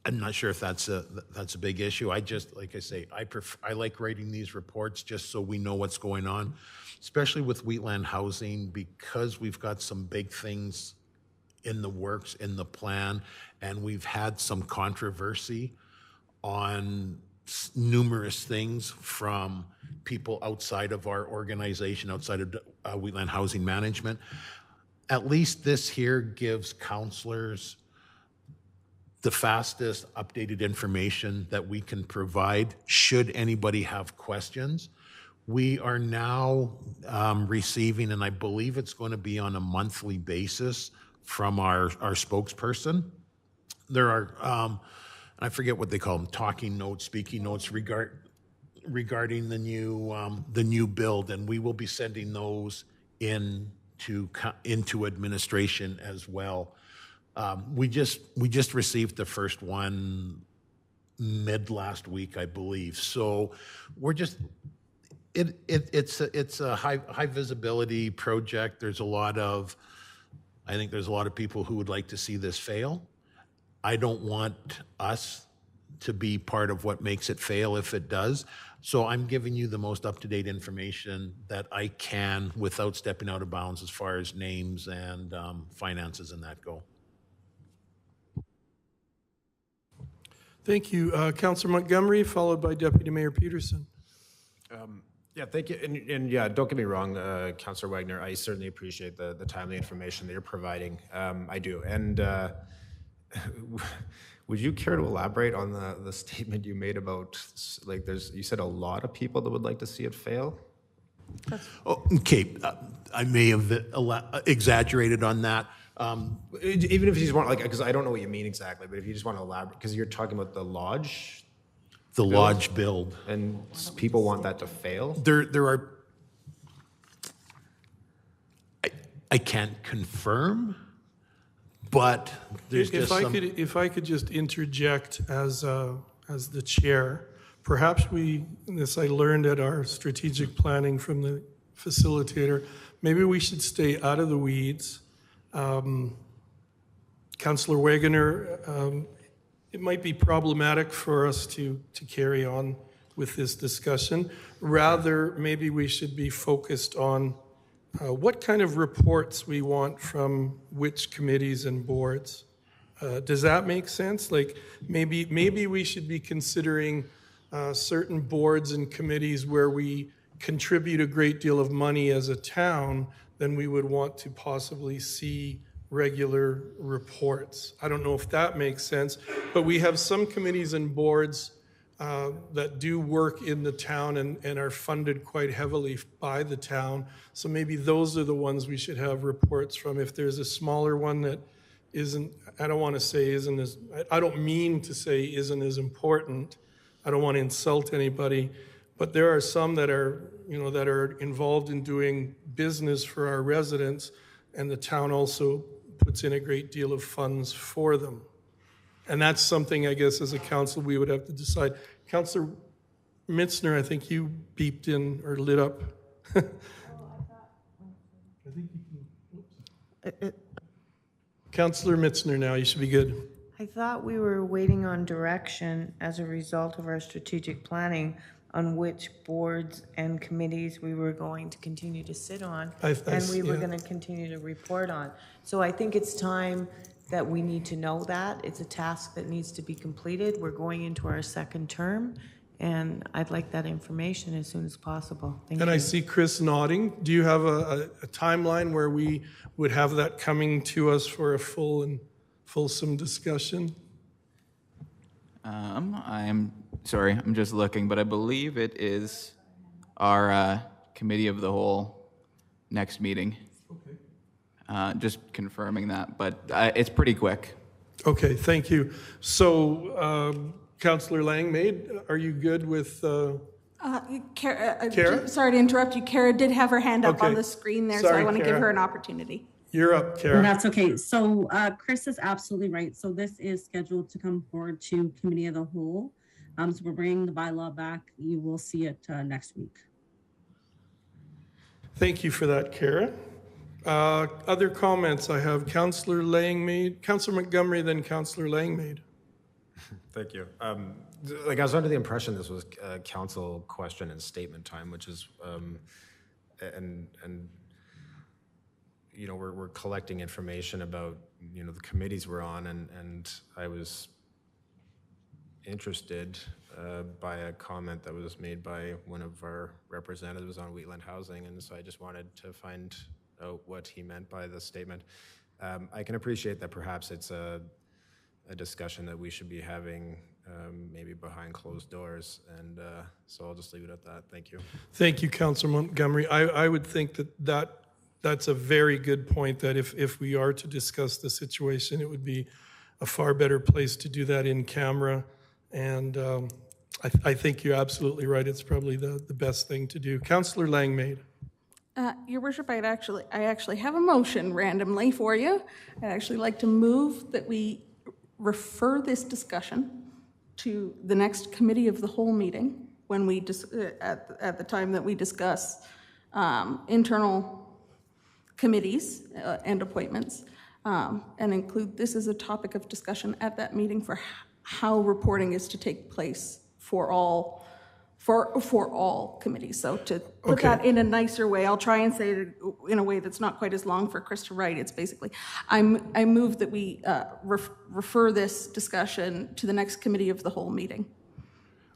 not sure if that's a big issue. I just, like I say, I like writing these reports just so we know what's going on, especially with Wheatland Housing, because we've got some big things in the works, in the plan, and we've had some controversy on numerous things from people outside of our organization, outside of Wheatland Housing Management. At least this here gives councillors the fastest updated information that we can provide should anybody have questions. We are now receiving, and I believe it's going to be on a monthly basis from our spokesperson. There are, I forget what they call them, talking notes, speaking notes regarding the new build, and we will be sending those into administration as well. We just received the first one mid last week, I believe. So we're just it's a high visibility project. I think there's a lot of people who would like to see this fail. I don't want us to be part of what makes it fail if it does. So I'm giving you the most up-to-date information that I can without stepping out of bounds as far as names and finances and that go. Thank you. Councillor Montgomery, followed by Deputy Mayor Peterson. Yeah, thank you. And yeah, don't get me wrong, Councillor Wagner, I certainly appreciate the timely information that you're providing. I do. And would you care to elaborate on the statement you made about, like, you said a lot of people that would like to see it fail? Oh, okay, I may have exaggerated on that. Even if you just want, like, because I don't know what you mean exactly, but if you just want to elaborate, because you're talking about the lodge. The lodge build. And people want that to fail? There are, I can't confirm, but there's just some. If I could just interject as the chair, perhaps this I learned at our strategic planning from the facilitator, maybe we should stay out of the weeds. Councillor Wagner, it might be problematic for us to carry on with this discussion. Rather, maybe we should be focused on what kind of reports we want from which committees and boards. Does that make sense? Like maybe we should be considering certain boards and committees where we contribute a great deal of money as a town, then we would want to possibly see regular reports. I don't know if that makes sense, but we have some committees and boards that do work in the town and are funded quite heavily by the town. So maybe those are the ones we should have reports from. If there's a smaller one that isn't, I don't want to say isn't as, I don't mean to say isn't as important. I don't want to insult anybody, but there are some that are, that are involved in doing business for our residents, and the town also puts in a great deal of funds for them. And that's something, I guess, as a council, we would have to decide. Councillor Mitzner, I think you beeped in or lit up. I think you can. Councillor Mitzner now, you should be good. I thought we were waiting on direction as a result of our strategic planning on which boards and committees we were going to continue to sit on, and we were going to continue to report on. So I think it's time that we need to know that. It's a task that needs to be completed. We're going into our second term, and I'd like that information as soon as possible. Thank you. And I see Chris nodding. Do you have a timeline where we would have that coming to us for a full and fulsome discussion? I'm sorry, I'm just looking, but I believe it is our committee of the whole next meeting. Okay. Just confirming that, but it's pretty quick. Okay, thank you. So, Councillor Langmaid, are you good with... Kara? Sorry to interrupt you. Kara did have her hand up on the screen there, so I want to give her an opportunity. You're up, Kara. That's okay. So Chris is absolutely right. So this is scheduled to come forward to Committee of the Whole. So we're bringing the bylaw back. You will see it next week. Thank you for that, Kara. Other comments? I have Councillor Langmaid, Councillor Montgomery, then Councillor Langmaid. Thank you. Like I was under the impression this was a council question and statement time, which is, and you know, we're collecting information about, you know, the committees we're on, and I was interested by a comment that was made by one of our representatives on Wheatland Housing, and so I just wanted to find out what he meant by the statement. I can appreciate that perhaps it's a discussion that we should be having maybe behind closed doors, and so I'll just leave it at that. Thank you. Thank you, Councillor Montgomery. I would think that's a very good point, that if we are to discuss the situation, it would be a far better place to do that in camera. And I think you're absolutely right. It's probably the best thing to do. Councillor Langmaid. Your Worship, I actually have a motion randomly for you. I'd actually like to move that we refer this discussion to the next Committee of the Whole meeting when we at the time that we discuss internal committees and appointments, and include this as a topic of discussion at that meeting for how reporting is to take place for all committees. So to put that in a nicer way, I'll try and say it in a way that's not quite as long for Chris to write. It's basically, I move that we refer this discussion to the next Committee of the Whole meeting.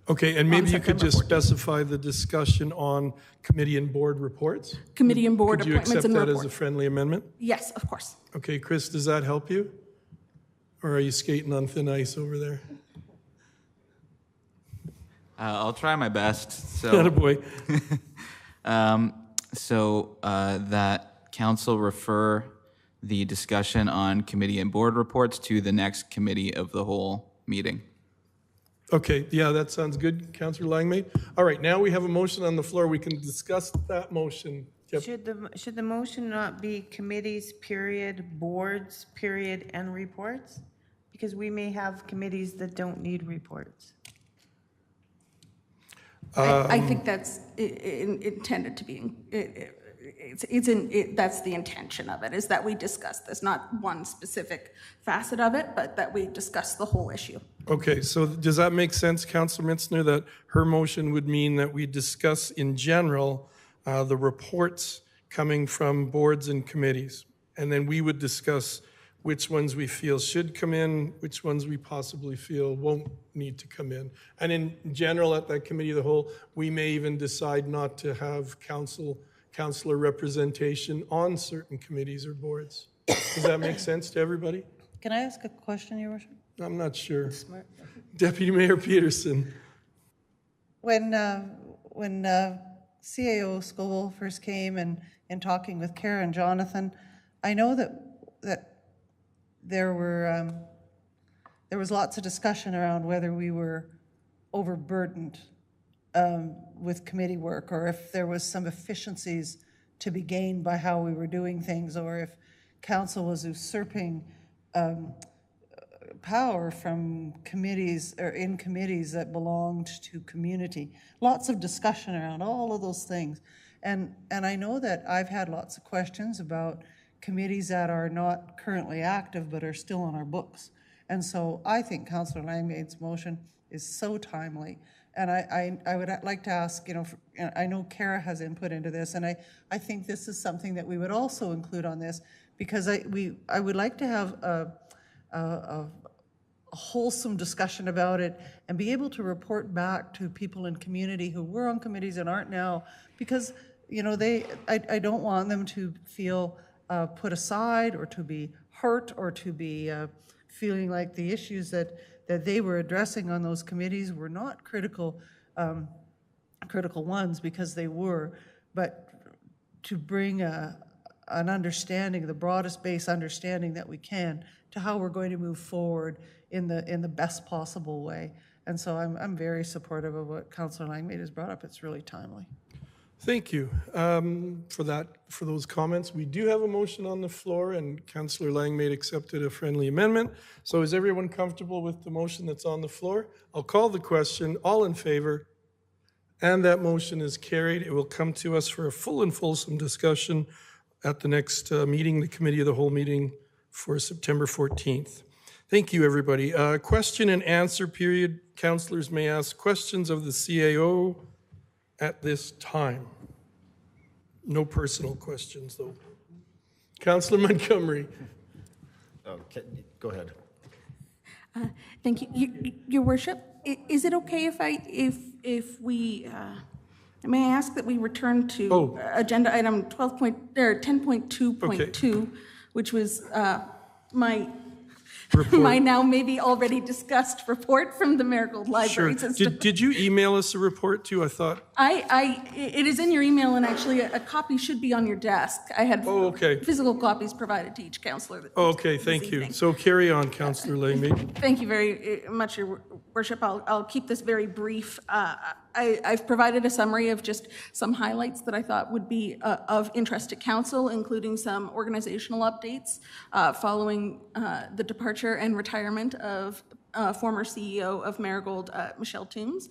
Okay, and maybe you could just specify the discussion on committee and board reports? Committee and board appointments and reports. Could you accept that as a friendly amendment? Yes, of course. Okay, Chris, does that help you? Or are you skating on thin ice over there? I'll try my best. So, attaboy. That council refer the discussion on committee and board reports to the next Committee of the Whole meeting. Okay, yeah, that sounds good, Councillor Langmaid. All right, now we have a motion on the floor. We can discuss that motion. Yep. Should the motion not be committees, period, boards, period, and reports? Because we may have committees that don't need reports. I think that's intended to be, that's the intention of it, is that we discuss this, not one specific facet of it, but that we discuss the whole issue. Okay, so does that make sense, Councillor Mitzner, that her motion would mean that we discuss in general the reports coming from boards and committees, and then we would discuss which ones we feel should come in, which ones we possibly feel won't need to come in. And in general, at that Committee of the Whole, we may even decide not to have councillor representation on certain committees or boards. Does that make sense to everybody? Can I ask a question, Your Worship? I'm not sure. Deputy Mayor Peterson. When CAO Scoville first came and talking with Kara and Jonathan, I know that there was lots of discussion around whether we were overburdened with committee work, or if there was some efficiencies to be gained by how we were doing things, or if council was usurping power from committees or in committees that belonged to community. Lots of discussion around all of those things. And I know that I've had lots of questions about committees that are not currently active but are still on our books. And so I think Councillor Langmaid's motion is so timely. And I would like to ask, I know Kara has input into this, and I think this is something that we would also include on this, because I would like to have a wholesome discussion about it and be able to report back to people in community who were on committees and aren't now, because I don't want them to feel put aside or to be hurt or to be feeling like the issues that they were addressing on those committees were not critical ones, because they were, but to bring an understanding, the broadest base understanding that we can, to how we're going to move forward in the best possible way. And so I'm very supportive of what Councillor Langmaid has brought up. It's really timely. Thank you for those comments. We do have a motion on the floor, and Councillor Langmaid accepted a friendly amendment. So is everyone comfortable with the motion that's on the floor? I'll call the question. All in favor? And that motion is carried. It will come to us for a full and fulsome discussion at the next meeting, the Committee of the Whole meeting for September 14th. Thank you, everybody. Question and answer period. Councillors may ask questions of the CAO at this time. No personal questions, though. Councillor Montgomery. Go ahead. Thank you. Your Worship, is it okay if we may I ask that we return to agenda item 10.2.2, which was my now maybe already discussed report from the Marigold Library System. Did you email us a report too? I thought. It is in your email, and actually a copy should be on your desk. I had physical copies provided to each councillor. Okay, thank you. So carry on, Councillor Langmaid. Thank you very much, Your Worship. I'll keep this very brief. I've provided a summary of just some highlights that I thought would be of interest to Council, including some organizational updates following the departure and retirement of former CEO of Marigold, Michelle Toombs.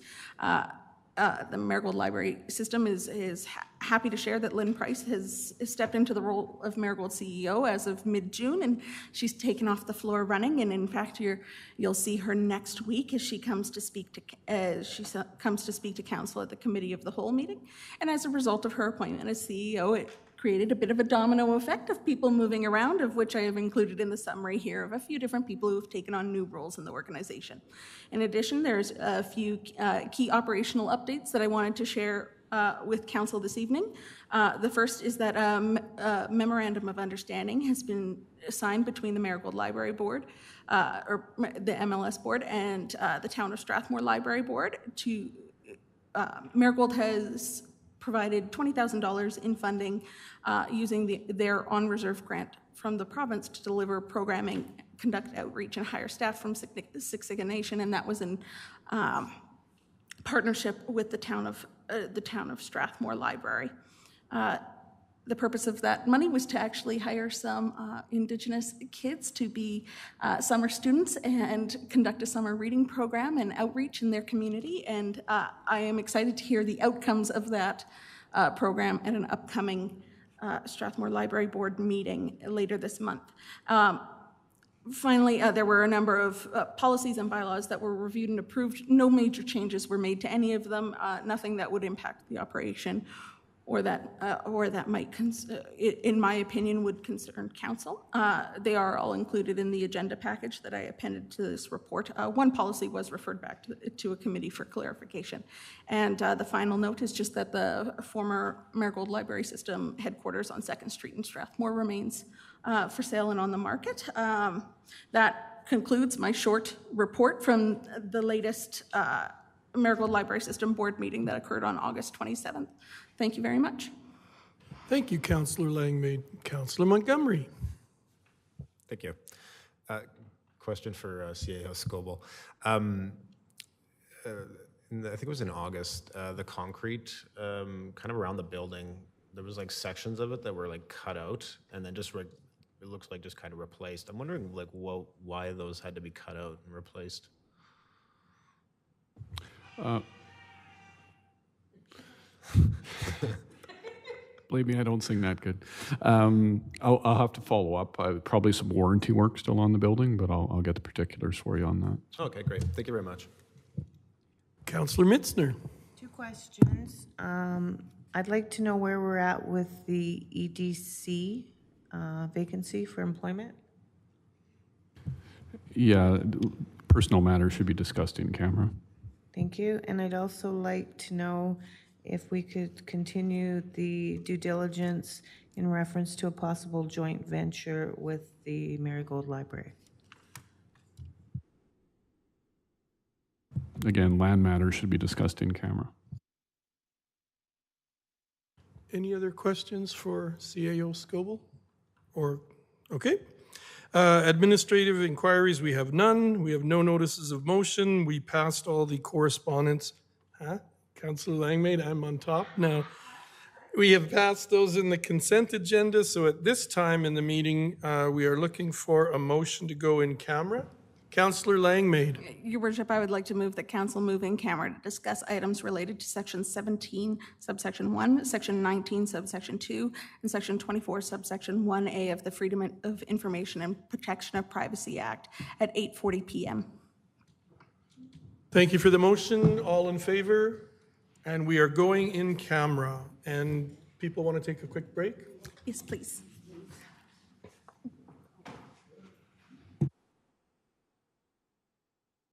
The Marigold Library System is happy to share that Lynn Price has stepped into the role of Marigold CEO as of mid-June, and she's taken off the floor running. And in fact, you'll see her next week as she comes to speak to Council at the Committee of the Whole meeting. And as a result of her appointment as CEO, it created a bit of a domino effect of people moving around, of which I have included in the summary here of a few different people who have taken on new roles in the organization. In addition, there's a few key operational updates that I wanted to share with Council this evening. The first is that a memorandum of understanding has been signed between the Marigold Library Board, or the MLS Board, and the Town of Strathmore Library Board. Marigold has provided $20,000 in funding using their on-reserve grant from the province to deliver programming, conduct outreach, and hire staff from Siksika Nation, and that was in partnership with the town of Strathmore Library. The purpose of that money was to actually hire some Indigenous kids to be summer students and conduct a summer reading program and outreach in their community. And I am excited to hear the outcomes of that program at an upcoming Strathmore Library Board meeting later this month. Finally, there were a number of policies and bylaws that were reviewed and approved. No major changes were made to any of them, nothing that would impact the operation or that might, in my opinion, would concern Council. They are all included in the agenda package that I appended to this report. One policy was referred back to a committee for clarification. And the final note is just that the former Marigold Library System headquarters on 2nd Street in Strathmore remains for sale and on the market. That concludes my short report from the latest Marigold Library System Board meeting that occurred on August 27th. Thank you very much. Thank you, Councillor Langmaid. Councillor Montgomery. Thank you. Question for CAO Scoble. I think it was in August, the concrete kind of around the building, there was like sections of it that were like cut out and then just it looks like just kind of replaced. I'm wondering like why those had to be cut out and replaced. Believe me, I don't sing that good. I'll have to follow up. Probably some warranty work still on the building, but I'll get the particulars for you on that. Okay, great. Thank you very much. Councillor Mitzner. 2 questions. I'd like to know where we're at with the EDC vacancy for employment. Yeah, personal matters should be discussed in camera. Thank you. And I'd also like to know if we could continue the due diligence in reference to a possible joint venture with the Marigold Library. Again, land matters should be discussed in camera. Any other questions for CAO Scoble? Okay. Administrative inquiries, we have none. We have no notices of motion. We passed all the correspondence. Councillor Langmaid, I'm on top now. We have passed those in the consent agenda, so at this time in the meeting, we are looking for a motion to go in camera. Councillor Langmaid. Your Worship, I would like to move that council move in camera to discuss items related to Section 17, subsection 1, Section 19, subsection 2, and Section 24, subsection 1A of the Freedom of Information and Protection of Privacy Act at 8:40 p.m. Thank you for the motion. All in favor? And we are going in camera. And people want to take a quick break? Yes, please.